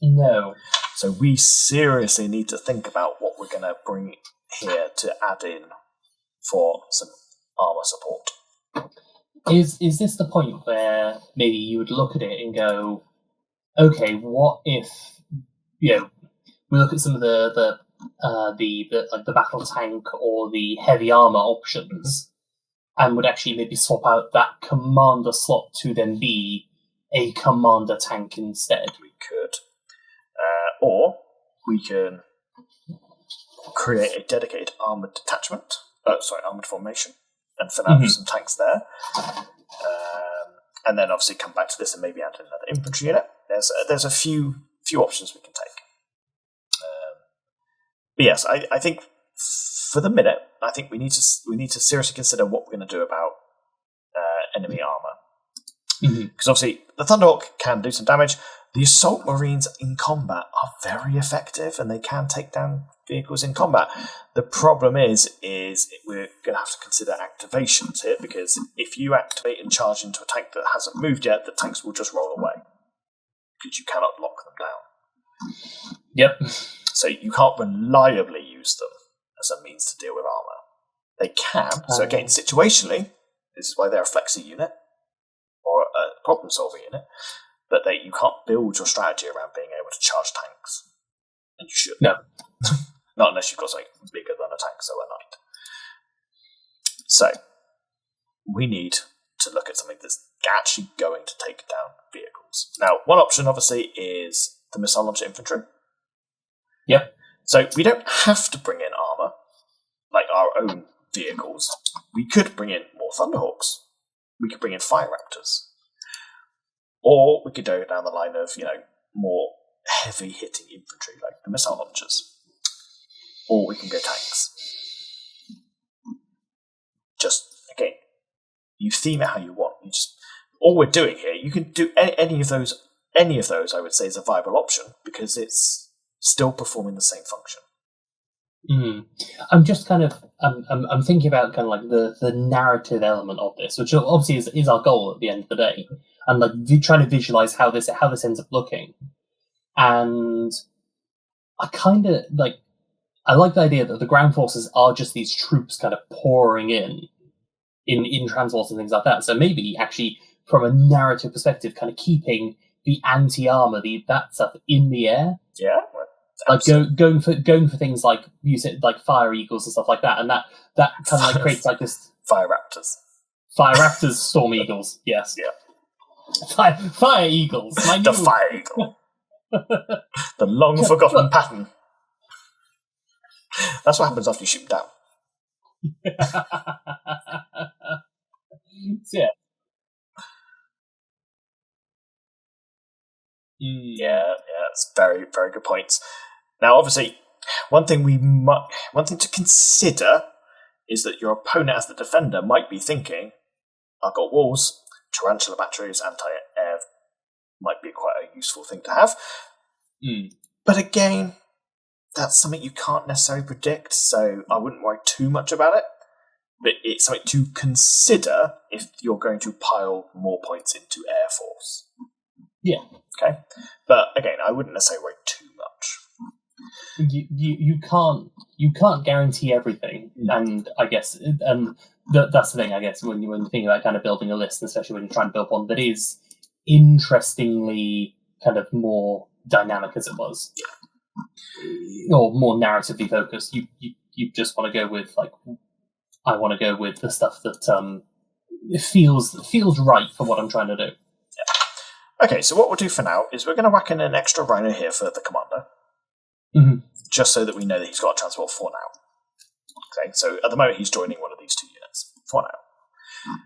No. So we seriously need to think about what we're going to bring here to add in for some armour support. Is this the point where maybe you would look at it and go, okay, what if we look at some of the battle tank or the heavy armor options, and would actually maybe swap out that commander slot to then be a commander tank instead? We could, or we can create a dedicated armored detachment. Armored formation. And fill out some tanks there. And then obviously come back to this and maybe add another infantry unit. There's a few options we can take. But yes, I think for the minute, I think we need to seriously consider what we're going to do about enemy armour. Because obviously the Thunderhawk can do some damage. The Assault Marines in combat are very effective, and they can take down vehicles in combat. The problem is we're going to have to consider activations here, because if you activate and charge into a tank that hasn't moved yet, the tanks will just roll away, because you cannot lock them down. Yep. So you can't reliably use them as a means to deal with armour. They can. So again, situationally, this is why they're a flexi unit, or a problem-solver unit, but you can't build your strategy around being able to charge tanks. And you should. No. Not unless you've got something bigger than a tank, so a knight. So, we need to look at something that's actually going to take down vehicles. Now, one option, obviously, is the missile launcher infantry. Yep. So, we don't have to bring in armour. like our own vehicles, we could bring in more Thunderhawks. We could bring in Fire Raptors. Or we could go down the line of, more heavy-hitting infantry, like the missile launchers. Or we can go tanks. Just, again, you theme it how you want. All we're doing here, you can do any of those, I would say, is a viable option, because it's still performing the same function. I'm just kind of I'm thinking about kind of like the narrative element of this, which obviously is our goal at the end of the day, and like trying to visualize how this ends up looking. And I kind of I like the idea that the ground forces are just these troops kind of pouring in transports and things like that. So maybe actually from a narrative perspective, kind of keeping the anti-armor, that stuff in the air. Yeah. Like going for things like you said, like fire eagles and stuff like that, and that kind of like creates like this fire raptors, storm eagles, yes, yeah, fire eagles, the fire eagle, the long forgotten pattern. That's what happens after you shoot them down. Yeah. Yeah, that's very, very good points. Now, obviously, one thing to consider is that your opponent, as the defender, might be thinking, "I've got walls, tarantula batteries, anti-air might be quite a useful thing to have." But again, that's something you can't necessarily predict, so I wouldn't worry too much about it. But it's something to consider if you're going to pile more points into Air Force. Yeah. Okay. But again, I wouldn't necessarily worry too much. You can't guarantee everything, and I guess that's the thing. I guess when you think about kind of building a list, especially when you're trying to build one that is interestingly kind of more dynamic as it was, or more narratively focused, you just want to go with I want to go with the stuff that feels right for what I'm trying to do. Okay, so what we'll do for now is we're going to whack in an extra rhino here for the commander, just so that we know that he's got a transport for now. Okay, so at the moment he's joining one of these two units for now.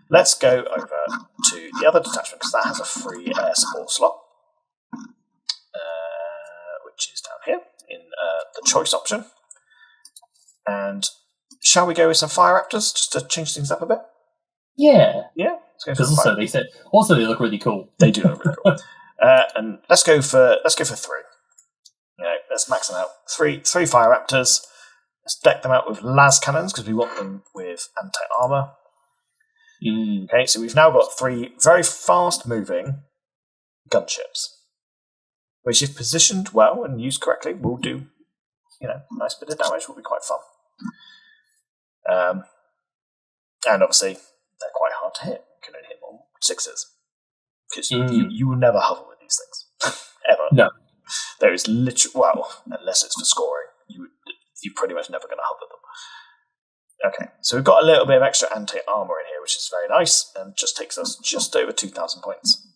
Let's go over to the other detachment, because that has a free air support slot, which is down here in the choice option. And shall we go with some Fire Raptors, just to change things up a bit? Yeah. Yeah? Because also they look really cool. They do look really cool. And let's go for 3. Let's max them out. Three Fire Raptors. Let's deck them out with las cannons, because we want them with anti-armor. Okay, so we've now got 3 very fast-moving gunships, which, if positioned well and used correctly, will do a nice bit of damage. Will be quite fun. And obviously, they're quite hard to hit. You can only hit them on 6s, because you will never hover with these things ever. No, there is literally, unless it's for scoring, you're pretty much never going to hover them. Okay, so we've got a little bit of extra anti-armor in here, which is very nice, and just takes us just over 2,000 points.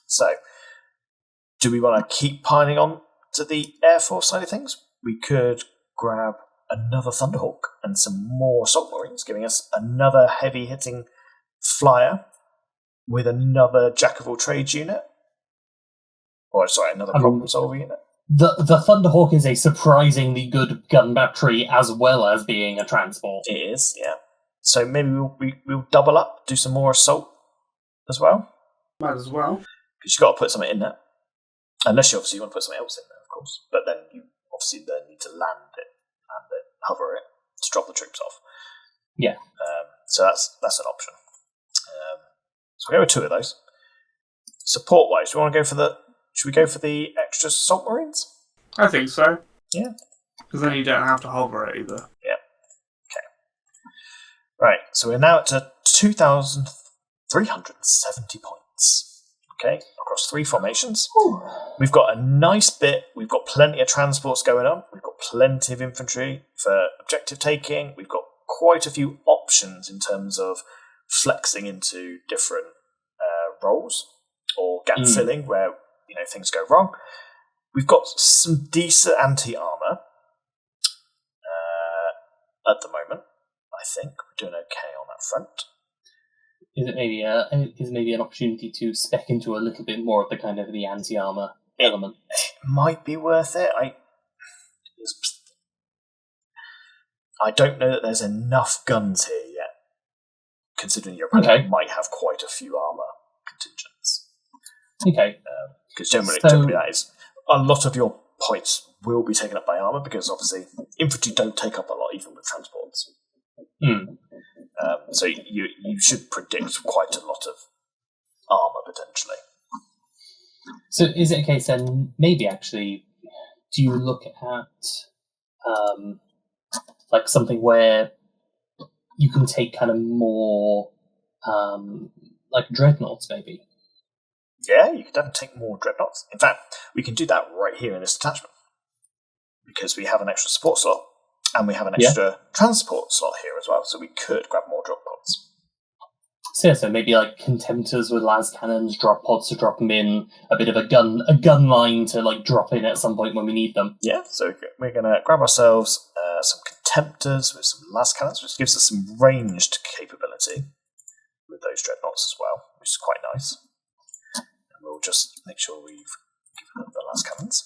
So, do we want to keep piling on to the Air Force side of things? We could grab another Thunderhawk and some more Assault Marines, giving us another heavy-hitting flyer with another Jack-of-all-trades unit. Another problem-solver unit. The Thunderhawk is a surprisingly good gun battery, as well as being a transport. It is, yeah. So maybe we'll double up, do some more Assault as well. Might as well. Because you've got to put something in there. Unless you obviously want to put something else in there, of course. But then you obviously then need to land it, hover it, to drop the troops off. Yeah. So that's an option. So we'll go with 2 of those. Support-wise, should we go for the extra Assault Marines? I think so. Yeah. Because then you don't have to hover it either. Yeah. Okay. Right, so we're now at 2,370 points. Okay, across 3 formations. Ooh. We've got a nice bit. We've got plenty of transports going on. We've got plenty of infantry for objective taking. We've got quite a few options in terms of flexing into different roles or gap filling where things go wrong. We've got some decent anti-armor, at the moment. I think we're doing okay on that front. Is it maybe an opportunity to spec into a little bit more of the kind of the anti-armor element? It might be worth it. I don't know that there's enough guns here yet, considering your opponent might have quite a few armor contingents. Okay. Because generally that is a lot of your points will be taken up by armor, because obviously infantry don't take up a lot, even with transports. So you should predict quite a lot of armor potentially. So is it a case then, maybe actually, do you look at like something where you can take kind of more like dreadnoughts, maybe? Yeah, you could definitely take more dreadnoughts. In fact, we can do that right here in this detachment, because we have an extra support slot and we have an extra transport slot here as well, so we could grab more drop pods. So maybe like contemptors with las cannons, drop pods to drop them in, a bit of a gun line to like drop in at some point when we need them. Yeah, so we're going to grab ourselves some contemptors with some las cannons, which gives us some ranged capability with those dreadnoughts as well, which is quite nice. And we'll just make sure we've given them the las cannons.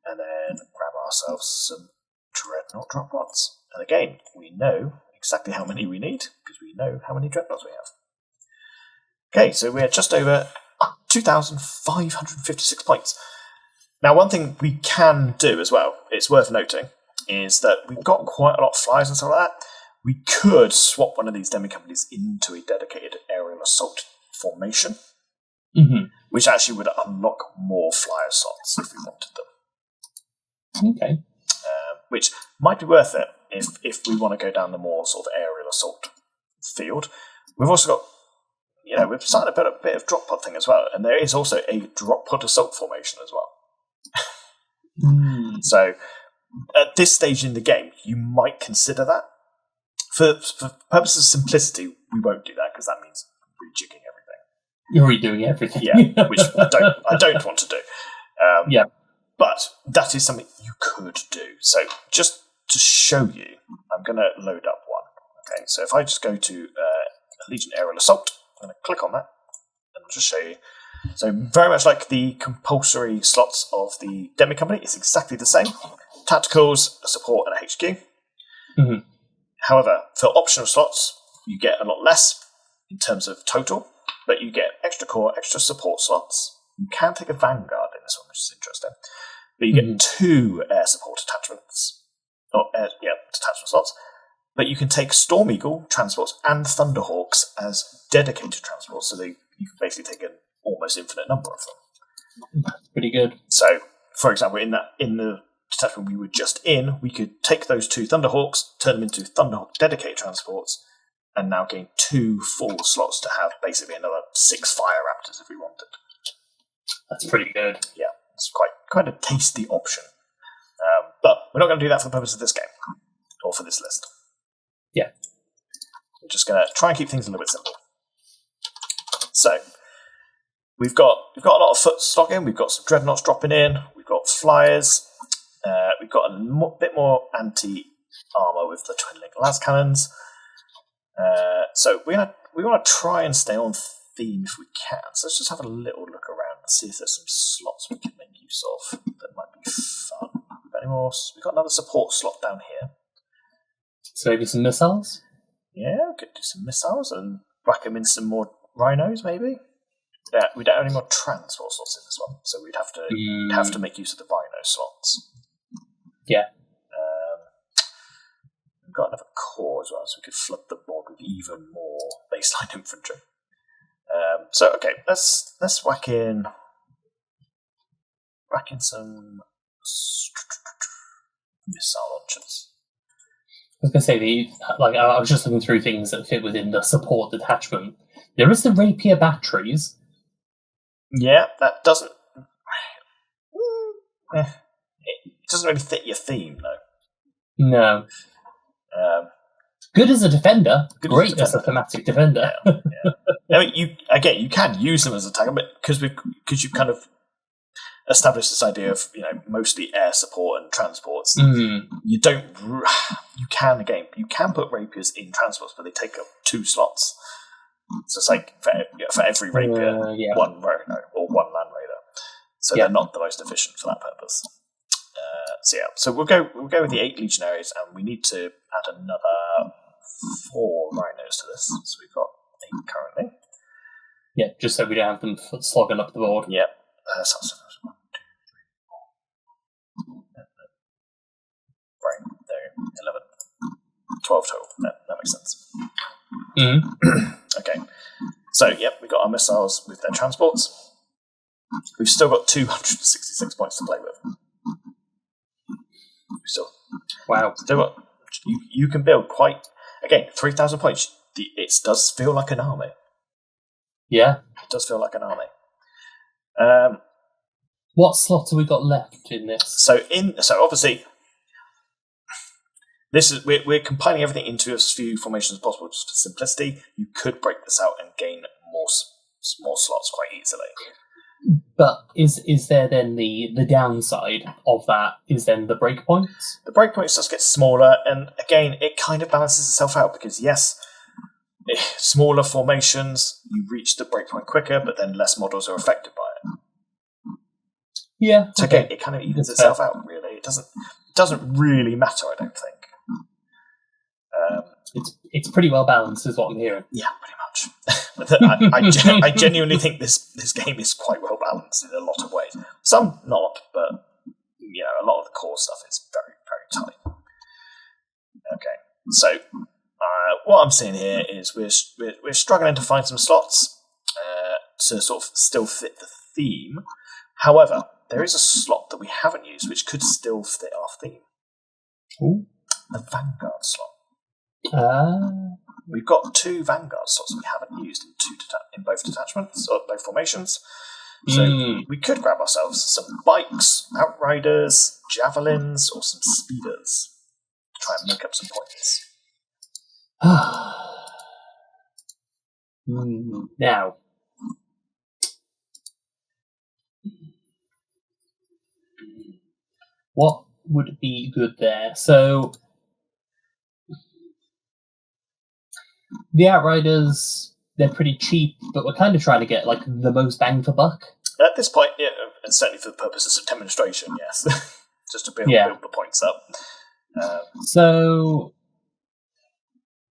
And then grab ourselves some dreadnought drop pods. And again, we know exactly how many we need, because we know how many dreadnoughts we have. Okay, so we're just over 2,556 points. Now, one thing we can do as well, it's worth noting, is that we've got quite a lot of flyers and stuff like that. We could swap one of these demi companies into a dedicated aerial assault formation, which actually would unlock more flyer slots if we wanted them. Okay. Which might be worth it if we want to go down the more sort of aerial assault field. We've also got, we've started a bit of drop pod thing as well, and there is also a drop pod assault formation as well. So at this stage in the game, you might consider that. For purposes of simplicity, we won't do that, because that means rejigging everything. You're redoing everything. Yeah, which I don't want to do. Yeah. But that is something you could do. So just to show you, I'm going to load up one. Okay, so if I just go to Legion Aerial Assault, I'm going to click on that, and I'll just show you. So very much like the compulsory slots of the Demi Company, it's exactly the same. Tacticals, a support, and a HQ. However, for optional slots, you get a lot less in terms of total, but you get extra core, extra support slots. You can take a Vanguard in this one, which is interesting. But you get 2 air support attachments. Detachment slots. But you can take Storm Eagle transports and Thunderhawks as dedicated transports, so you can basically take an almost infinite number of them. That's pretty good. So, for example, in the detachment we were just in, we could take those 2 Thunderhawks, turn them into Thunderhawk dedicated transports, and now gain 2 full slots to have basically another 6 Fire Raptors if we wanted. That's pretty good. Yeah, it's quite a tasty option. But we're not going to do that for the purpose of this game, or for this list. Yeah. We're just going to try and keep things a little bit simple. So, we've got a lot of foot stock in, we've got some dreadnoughts dropping in, we've got flyers, we've got a bit more anti-armour with the twin-link las cannons. So we want to try and stay on theme if we can. So let's just have a little look around and see if there's some slots we can make use of that might be fun. Any more? We've got another support slot down here. So maybe some missiles? Yeah, we could do some missiles and whack them in some more rhinos, maybe. Yeah, we don't have any more transport slots in this one, so we'd have to make use of the rhino slots. Yeah. We've got another core as well, so we could flood the board with even more baseline infantry. So okay, let's whack in some missile launchers. I was going to say, I was just looking through things that fit within the support detachment. There is the rapier batteries. Yeah, that doesn't... It doesn't really fit your theme, though. No. Good as a defender. Great as a thematic defender. Yeah. I mean, you can use them as a tank, but because you've kind of established this idea of mostly air support and transports. You can put rapiers in transports, but they take up 2 slots. So it's like for every rapier, one rhino or one land raider. So they're not the most efficient for that purpose. So we'll go with the 8 legionaries, and we need to add another 4 rhinos to this. So we've got 8 currently. Yeah, just so we don't have them slogging up the board. Yeah. So 1, 2, 3, 4. Right, there, 11. 12 total. That makes sense. Okay. So, we've got our missiles with their transports. We've still got 266 points to play with. Wow. Still got, you can build 3,000 points. It does feel like an army. Yeah. It does feel like an army. What slot have we got left in this? So obviously, this is we're compiling everything into as few formations as possible, just for simplicity. You could break this out and gain more slots quite easily. But is there then the downside of that? Is then the breakpoints? The breakpoints just get smaller, and again, it kind of balances itself out because smaller formations, you reach the breakpoint quicker, but then less models are affected by it. Yeah. So again, it kind of evens itself out. Really, it doesn't really matter. I don't think. It's pretty well balanced, is what I'm hearing. Yeah, pretty much. I genuinely think this game is quite well balanced in a lot of ways. Some not, but a lot of the core stuff is very, very tight. Okay, so what I'm seeing here is we're struggling to find some slots to sort of still fit the theme. However, there is a slot that we haven't used which could still fit our theme. Ooh. The Vanguard slot. Ah. We've got 2 Vanguard slots we haven't used in both detachments or both formations. So we could grab ourselves some bikes, outriders, javelins, or some speeders to try and make up some points. Now, what would be good there? So, the Outriders, they're pretty cheap, but we're kind of trying to get the most bang for buck. At this point, and certainly for the purposes of demonstration, yes. Just to build the points up. So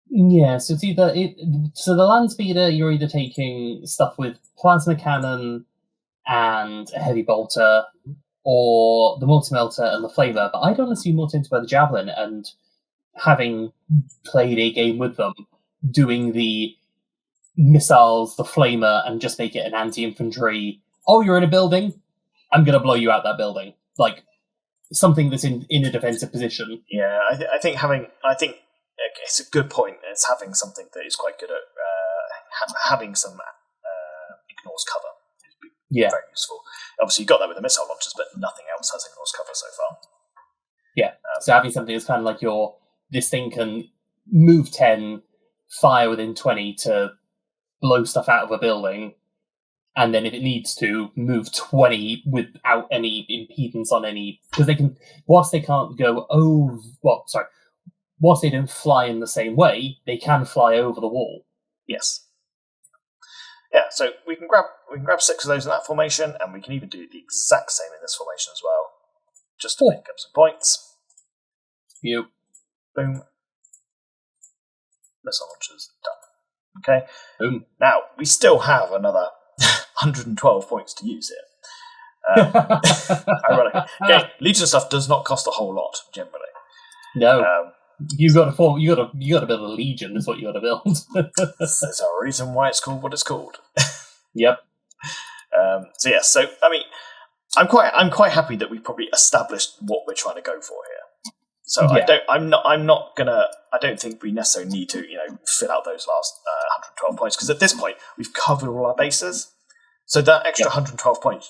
it's either so the land speeder, you're either taking stuff with plasma cannon and a heavy bolter, or the multi-melter and the flamer. But I don't necessarily more into by the javelin, and having played a game with them, doing the missiles, the flamer, and just make it an anti-infantry. Oh, you're in a building? I'm going to blow you out that building. Something that's in a defensive position. Yeah, I think it's a good point. It's having something that is quite good at having some ignores cover. Very useful. Obviously, you got that with the missile launchers, but nothing else has ignores cover so far. Yeah, so having something that's kind of like this thing can move 10, fire within 20 to blow stuff out of a building, and then if it needs to, move 20 without any impedance on any... Because they can... Whilst they can't go over... Whilst they don't fly in the same way, they can fly over the wall. Yes. Yeah, so we can grab 6 of those in that formation, and we can even do the exact same in this formation as well, just to make up some points. Yep. Boom. Missile launchers done. Okay. Boom. Now we still have another 112 points to use here. Ironically, okay, Legion stuff does not cost a whole lot generally. No. You got to build a Legion. Is what you got to build. There's a reason why it's called what it's called. Yep. So I mean, I'm quite happy that we've probably established what we're trying to go for here. So I don't think we necessarily need to fill out those last 112 points, because at this point we've covered all our bases. So that extra 112 points,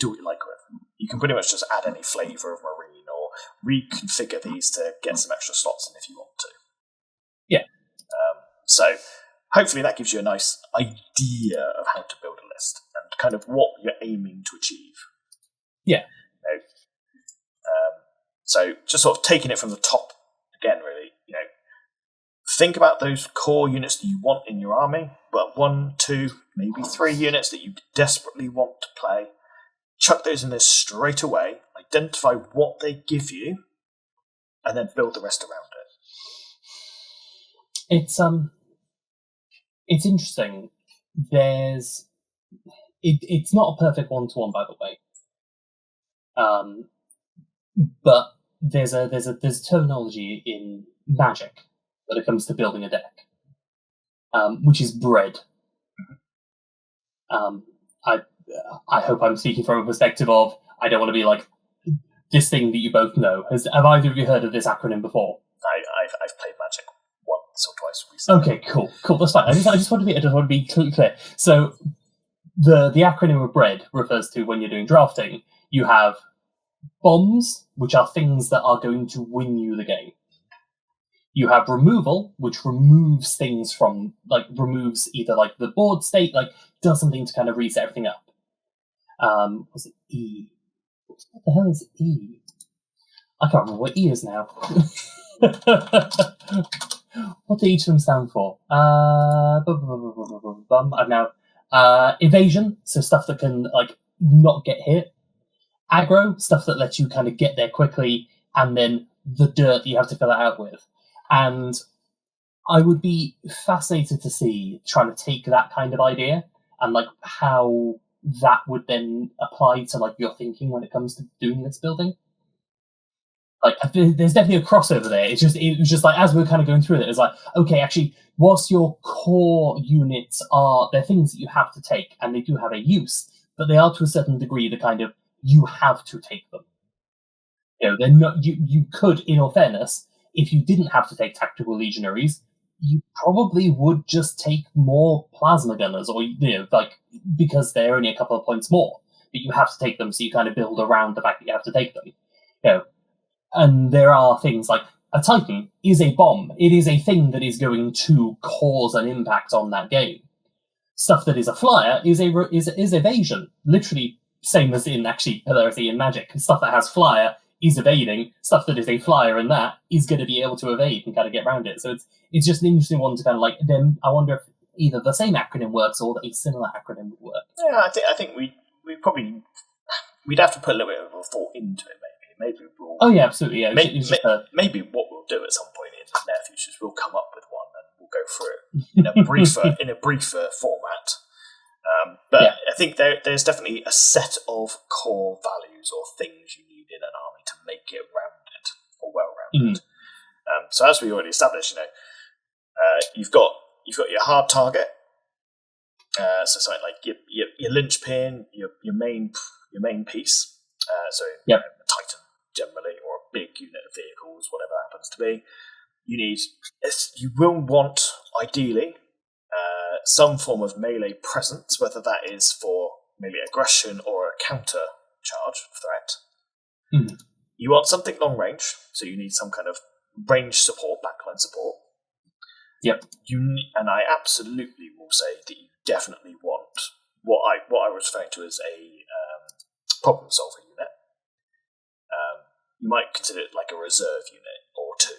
do what you like with. You can pretty much just add any flavour of marine or reconfigure these to get some extra slots in if you want to. Yeah. So hopefully that gives you a nice idea of how to build a list and kind of what you're aiming to achieve. Yeah. So just sort of taking it from the top again, really, think about those core units that you want in your army, but 1, 2, maybe 3 units that you desperately want to play. Chuck those in there straight away, identify what they give you, and then build the rest around it. It's interesting. It's not a perfect 1-to-1, by the way. But there's a terminology in Magic when it comes to building a deck, which is bread. I hope I'm speaking from a perspective of I don't want to be like this thing that you both know. Have either of you heard of this acronym before? I've played Magic once or twice recently. Okay, cool. That's fine. I just want to be clear. So the acronym of bread refers to when you're doing drafting, you have bombs, which are things that are going to win you the game. You have removal, which removes things from, removes either, the board state, does something to kind of reset everything up. Was it E? What the hell is E? I can't remember what E is now. What do each of them stand for? I've now... evasion, so stuff that can, not get hit. Aggro, stuff that lets you kind of get there quickly, and then the dirt that you have to fill it out with. And I would be fascinated to see trying to take that kind of idea and how that would then apply to your thinking when it comes to doing this building. There's definitely a crossover there. It was just as we were kind of going through it, it's okay, actually, whilst your core units they're things that you have to take, and they do have a use, but they are to a certain degree the kind of you have to take them. They're not. You could, in all fairness, if you didn't have to take tactical legionaries, you probably would just take more plasma gunners, or because they're only a couple of points more. But you have to take them, so you kind of build around the fact that you have to take them. And there are things like a Titan is a bomb. It is a thing that is going to cause an impact on that game. Stuff that is a flyer is evasion. Literally, same as in actually hilarity in Magic. Stuff that has flyer is evading. Stuff that is a flyer in that is going to be able to evade and kind of get around it. So it's just an interesting one to kind of then I wonder if either the same acronym works or a similar acronym would work. Yeah, I think we'd have to put a little bit of a thought into it. Maybe we'll. Oh yeah, absolutely. Yeah. Maybe what we'll do at some point in the near future is we'll come up with one and we'll go through it in a briefer format. But yeah. I think there's definitely a set of core values or things you need in an army to make it rounded or well-rounded. So as we already established, you've got your hard target. So something like your linchpin, your main piece. A Titan generally, or a big unit of vehicles, whatever that happens to be. You will want ideally some form of melee presence, whether that is for melee aggression or a counter charge threat. You want something long range, so you need some kind of range support, backline support. Yep. And I absolutely will say that you definitely want what I was referring to as a problem solver unit. You might consider it like a reserve unit or 2.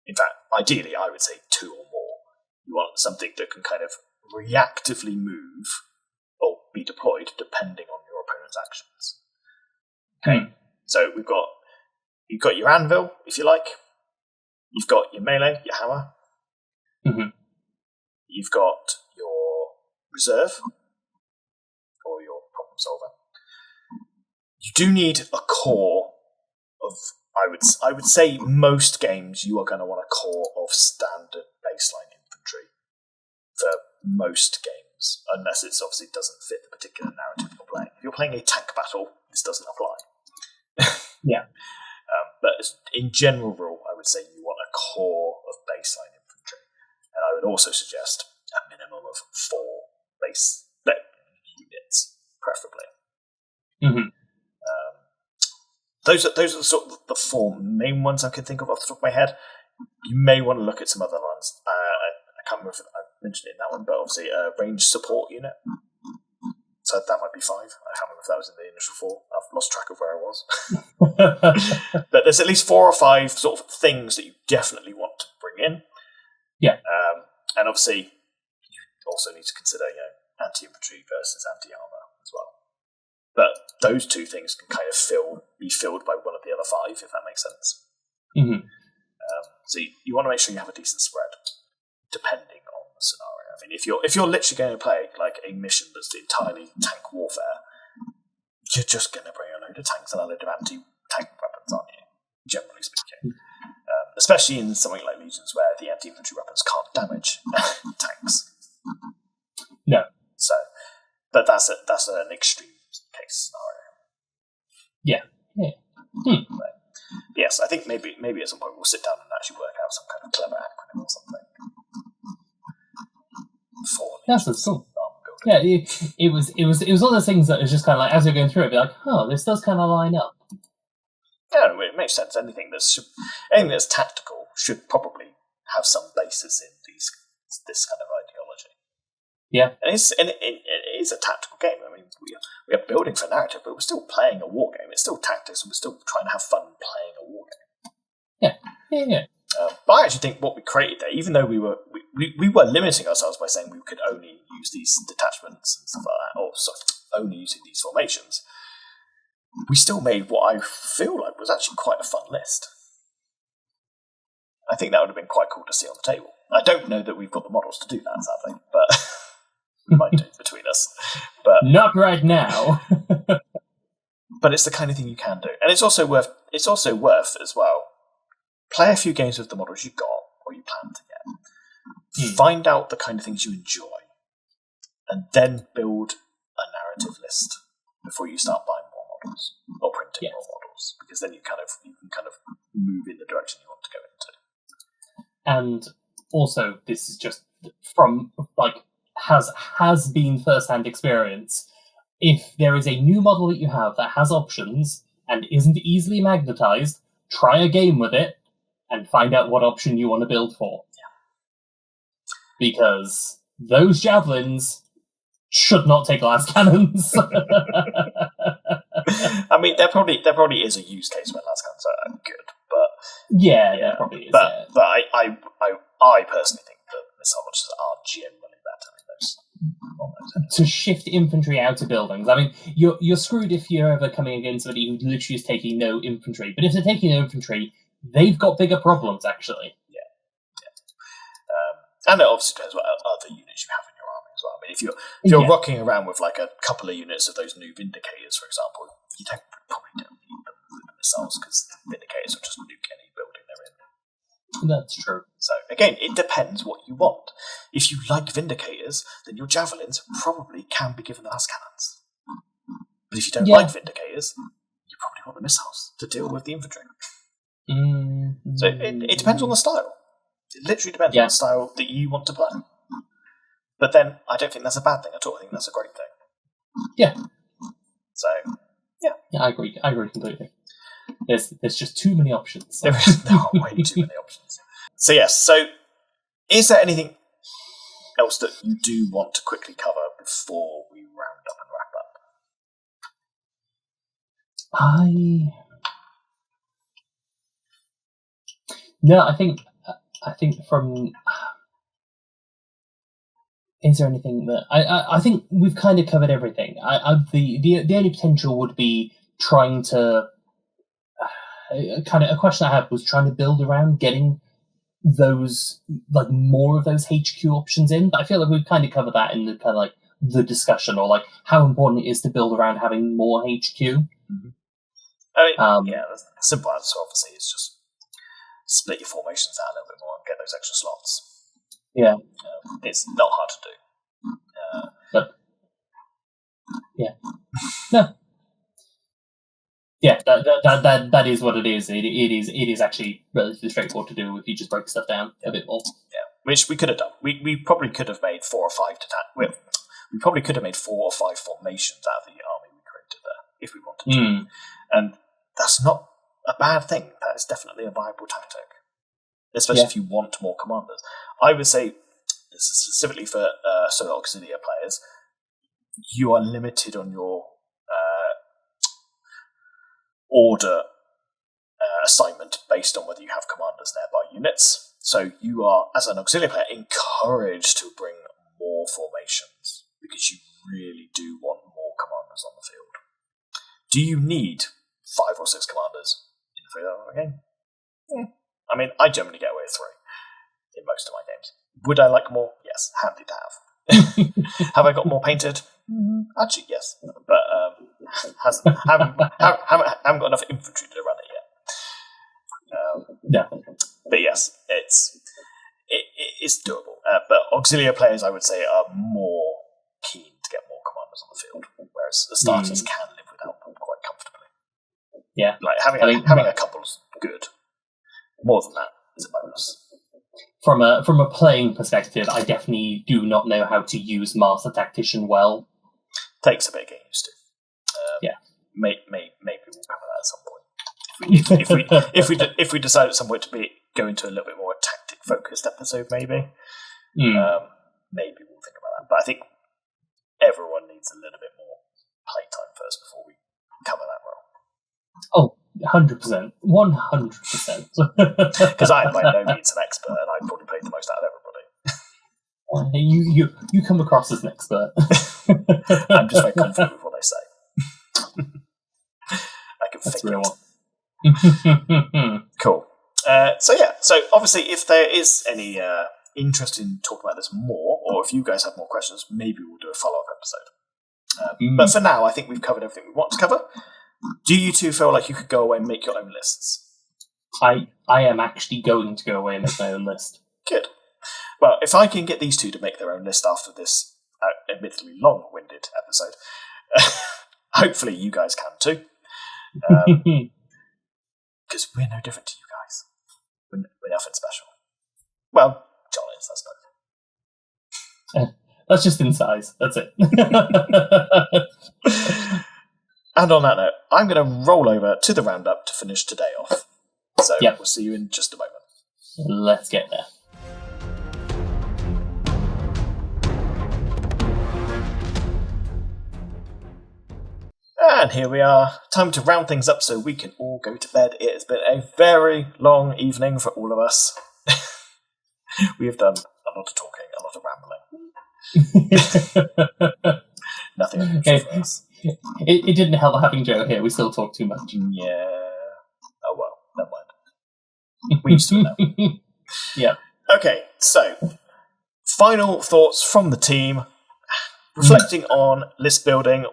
In fact, ideally, I would say 2 or more. You want something that can kind of reactively move or be deployed depending on your opponent's actions. Okay, so you've got your anvil, if you like. You've got your melee, your hammer. You've got your reserve or your problem solver. You do need a core of, I would say most games you are going to want a core of standard baseline infantry for most games, unless it obviously doesn't fit the particular narrative you're playing. If you're playing a tank battle, this doesn't apply. Yeah. But in general rule, I would say you want a core of baseline infantry. And I would also suggest a minimum of 4 base units, preferably. Those are the sort of the 4 main ones I can think of off the top of my head. You may want to look at some other ones. I can't remember if I mentioned it in that one, but obviously a range support unit. So that might be 5. I can't remember if that was in the initial 4. I've lost track of where I was. But there's at least 4 or 5 sort of things that you definitely want to bring in. Yeah. And obviously, you also need to consider, anti-infantry versus anti-armor as well. But those 2 things can kind of be filled by one of the other 5, if that makes sense. Mm-hmm. So you want to make sure you have a decent spread, depending on the scenario. I mean, if you're literally going to play like a mission that's entirely tank warfare, you're just going to bring a load of tanks and a load of anti-tank weapons, aren't you? Generally speaking, especially in something like Legions, where the anti-infantry weapons can't damage tanks. No. So, but that's an extreme case scenario. Yeah. But yes, I think maybe at some point we'll sit down and actually work out some kind of clever acronym or something. That's cool. Yeah, it was one of those things that was just kind of like, as you're going through it, be like, oh, this does kind of line up. Yeah, it makes sense. Anything that's tactical should probably have some basis in this kind of ideology. Yeah, and it is a tactical game. I mean, we are building for narrative, but we're still playing a war game. It's still tactics, and we're still trying to have fun playing a war game. Yeah. But I actually think what we created there, even though we were limiting ourselves by saying we could only use these detachments and stuff like that, or only using these formations, we still made what I feel like was actually quite a fun list. I think that would have been quite cool to see on the table. I don't know that we've got the models to do that, sadly, but we might do between us. But not right now. But it's the kind of thing you can do, and it's also worth as well. Play a few games with the models you got or you plan to get. Find out the kind of things you enjoy, and then build a narrative list before you start buying more models or printing more models, because then you can kind of move in the direction you want to go into. And also, this is just from has been first-hand experience. If there is a new model that you have that has options and isn't easily magnetized, try a game with it and find out what option you want to build for. Yeah. Because those javelins should not take las cannons. I mean, there probably is a use case where las cannons are good, but there probably is. But I personally think that missile launchers are generally better in those. To shift infantry out of buildings. I mean, you're screwed if you're ever coming against somebody who literally is taking no infantry. But if they're taking no infantry, they've got bigger problems, actually. Yeah. And it obviously depends what other units you have in your army as well. I mean, if you're rocking around with like a couple of units of those new Vindicators, for example, you probably don't need them with the missiles, because the Vindicators will just nuke any building they're in. That's true. So, again, it depends what you want. If you like Vindicators, then your Javelins probably can be given the las cannons. But if you don't like Vindicators, you probably want the missiles to deal with the infantry. Mm-hmm. So it depends on the style. It literally depends on the style that you want to play. But then, I don't think that's a bad thing at all. I think that's a great thing. Yeah. So, yeah. Yeah, I agree completely. There's just too many options. There are way too many options. So yes, so is there anything else that you do want to quickly cover before we round up and wrap up? I think from... Is there anything that... I think we've kind of covered everything. The only potential would be trying to... a question I had was trying to build around getting those, like, more of those HQ options in, but I feel like we've kind of covered that in the kind of like the discussion, or like how important it is to build around having more HQ. Mm-hmm. I mean, the simple answer obviously is just split your formations out a little bit more and get those extra slots. Yeah, it's not hard to do. But yeah, no. Yeah, that is what it is. It is actually relatively straightforward to do if you just break stuff down a bit more. Yeah, which we could have done. We probably could have made 4 or 5 we probably could have made 4 or 5 formations out of the army we created there if we wanted to. And that's not a bad thing. That is definitely a viable tactic, especially if you want more commanders. I would say, specifically for Solar Auxilia players, you are limited on your order assignment based on whether you have commanders nearby units. So you are, as an auxiliary player, encouraged to bring more formations because you really do want more commanders on the field. Do you need 5 or 6 commanders in the 3-hour game? Yeah. I mean, I generally get away with 3 in most of my games. Would I like more? Yes, handy to have. Have I got more painted? Actually, yes, but haven't got enough infantry to run it yet. But yes, it's doable. But auxiliary players, I would say, are more keen to get more commanders on the field, whereas the starters can live without them quite comfortably. Yeah, like having a couple's good. More than that is a bonus. From a playing perspective, I definitely do not know how to use Master Tactician well. Takes a bit of getting used to. Maybe we'll cover that at some point. If we decide at some point to go into a little bit more tactic focused episode, maybe we'll think about that. But I think everyone needs a little bit more playtime first before we cover that role. Oh, 100%. 100%. Because I am by no means an expert, and I probably played the most out of everybody. You come across as an expert. I'm just very confident with what I say. I can figure it. Cool. So obviously, if there is any interest in talking about this more, or if you guys have more questions, maybe we'll do a follow-up episode. But for now, I think we've covered everything we want to cover. Do you two feel like you could go away and make your own lists? I am actually going to go away and make my own list. Good. Well, if I can get these two to make their own list after this admittedly long-winded episode, hopefully you guys can too. Because we're no different to you guys. We're nothing special. Well, John is, that's no. That's just in size. That's it. And on that note, I'm going to roll over to the roundup to finish today off. So We'll see you in just a moment. Let's get there. And here we are. Time to round things up so we can all go to bed. It has been a very long evening for all of us. We have done a lot of talking, a lot of rambling. Nothing unusual for us. It didn't help having Joe here. We still talk too much. Yeah. Oh well, never mind. We used to know. Yeah. Okay, so final thoughts from the team. Reflecting on list building,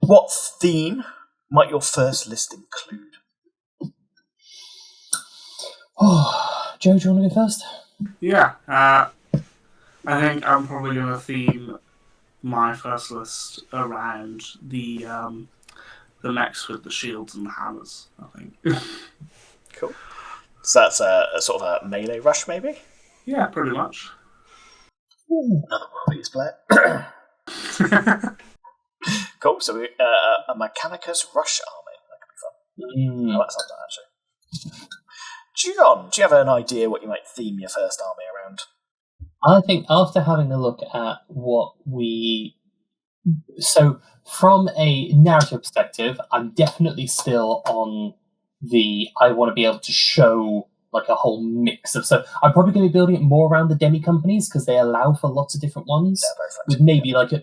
what theme might your first list include? Joe, do you want to go first? Yeah. I think I'm probably going to theme my first list around the mechs with the shields and the hammers, I think. Cool. So that's a sort of a melee rush, maybe? Yeah, pretty much. Another world-beaters player. Cool, so a Mechanicus rush army. That could be fun. I like something, actually. John, do you have an idea what you might theme your first army around? I think after having a look at what so from a narrative perspective, I'm definitely still on I want to be able to show like a whole mix of, so I'm probably going to be building it more around the demi companies because they allow for lots of different ones, with maybe like a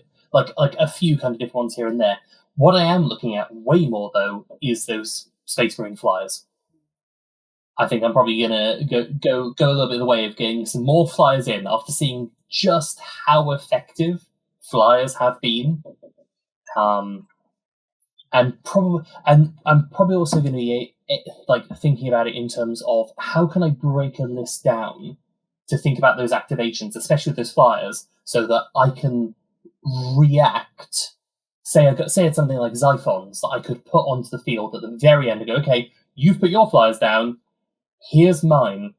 few kind of different ones here and there. What I am looking at way more though is those Space Marine flyers. I think I'm probably going to go a little bit of the way of getting some more flyers in after seeing just how effective flyers have been. And I'm probably also going to be like thinking about it in terms of how can I break a list down to think about those activations, especially with those flyers, so that I can react. Say it's something like Xiphons that I could put onto the field at the very end and go, okay, you've put your flyers down, here's mine,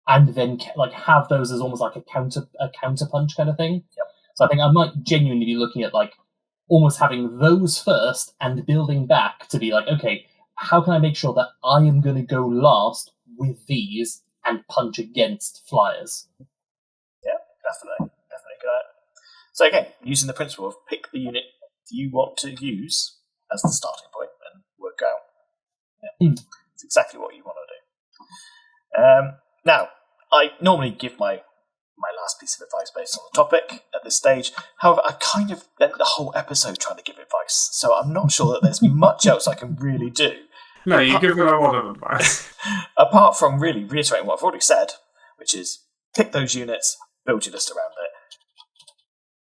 and then like have those as almost like a counter punch kind of thing. Yep. So I think I might genuinely be looking at like almost having those first and building back to be like, okay, how can I make sure that I am going to go last with these and punch against flyers? Yeah, definitely good. So again, using the principle of pick the unit you want to use as the starting point and work out. Yeah. It's exactly what you want to do. Now, I normally give my last piece of advice based on the topic at this stage. However, I kind of spent the whole episode trying to give advice, so I'm not sure that there's much else I can really do. No, you give them a lot of advice. Apart from really reiterating what I've already said, which is pick those units, build your list around it.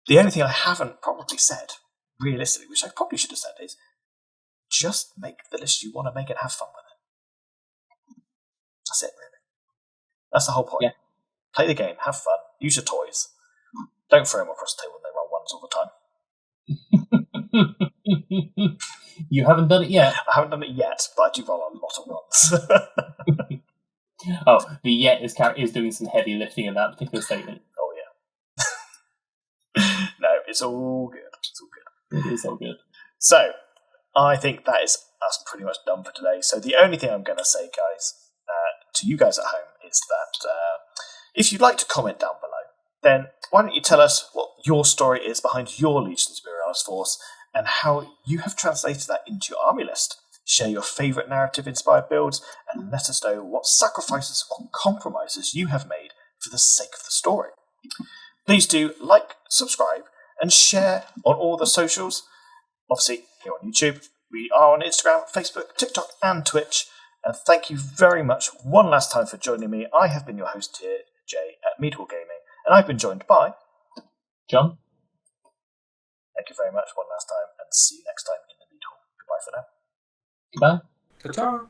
The only thing I haven't probably said, realistically, which I probably should have said, is just make the list you want to make and have fun with it. That's it, really. That's the whole point. Yeah. Play the game, have fun, use your toys. Don't throw them across the table when they roll ones all the time. You haven't done it yet? I haven't done it yet, but I do roll a lot of ones. Oh, the yet is doing some heavy lifting in that particular statement. Oh, yeah. No, it's all good. It's all good. It is all good. So, I think that is us pretty much done for today. So the only thing I'm going to say, guys, to you guys at home is that if you'd like to comment down below, then why don't you tell us what your story is behind your Legions Imperialis force and how you have translated that into your army list. Share your favourite narrative-inspired builds and let us know what sacrifices or compromises you have made for the sake of the story. Please do like, subscribe, and share on all the socials. Obviously, here on YouTube, we are on Instagram, Facebook, TikTok, and Twitch. And thank you very much one last time for joining me. I have been your host here, Jay, at Mead Wargaming, and I've been joined by John. Thank you very much one last time, and see you next time in the Mead Hall. Goodbye for now. Goodbye. Ta-ta.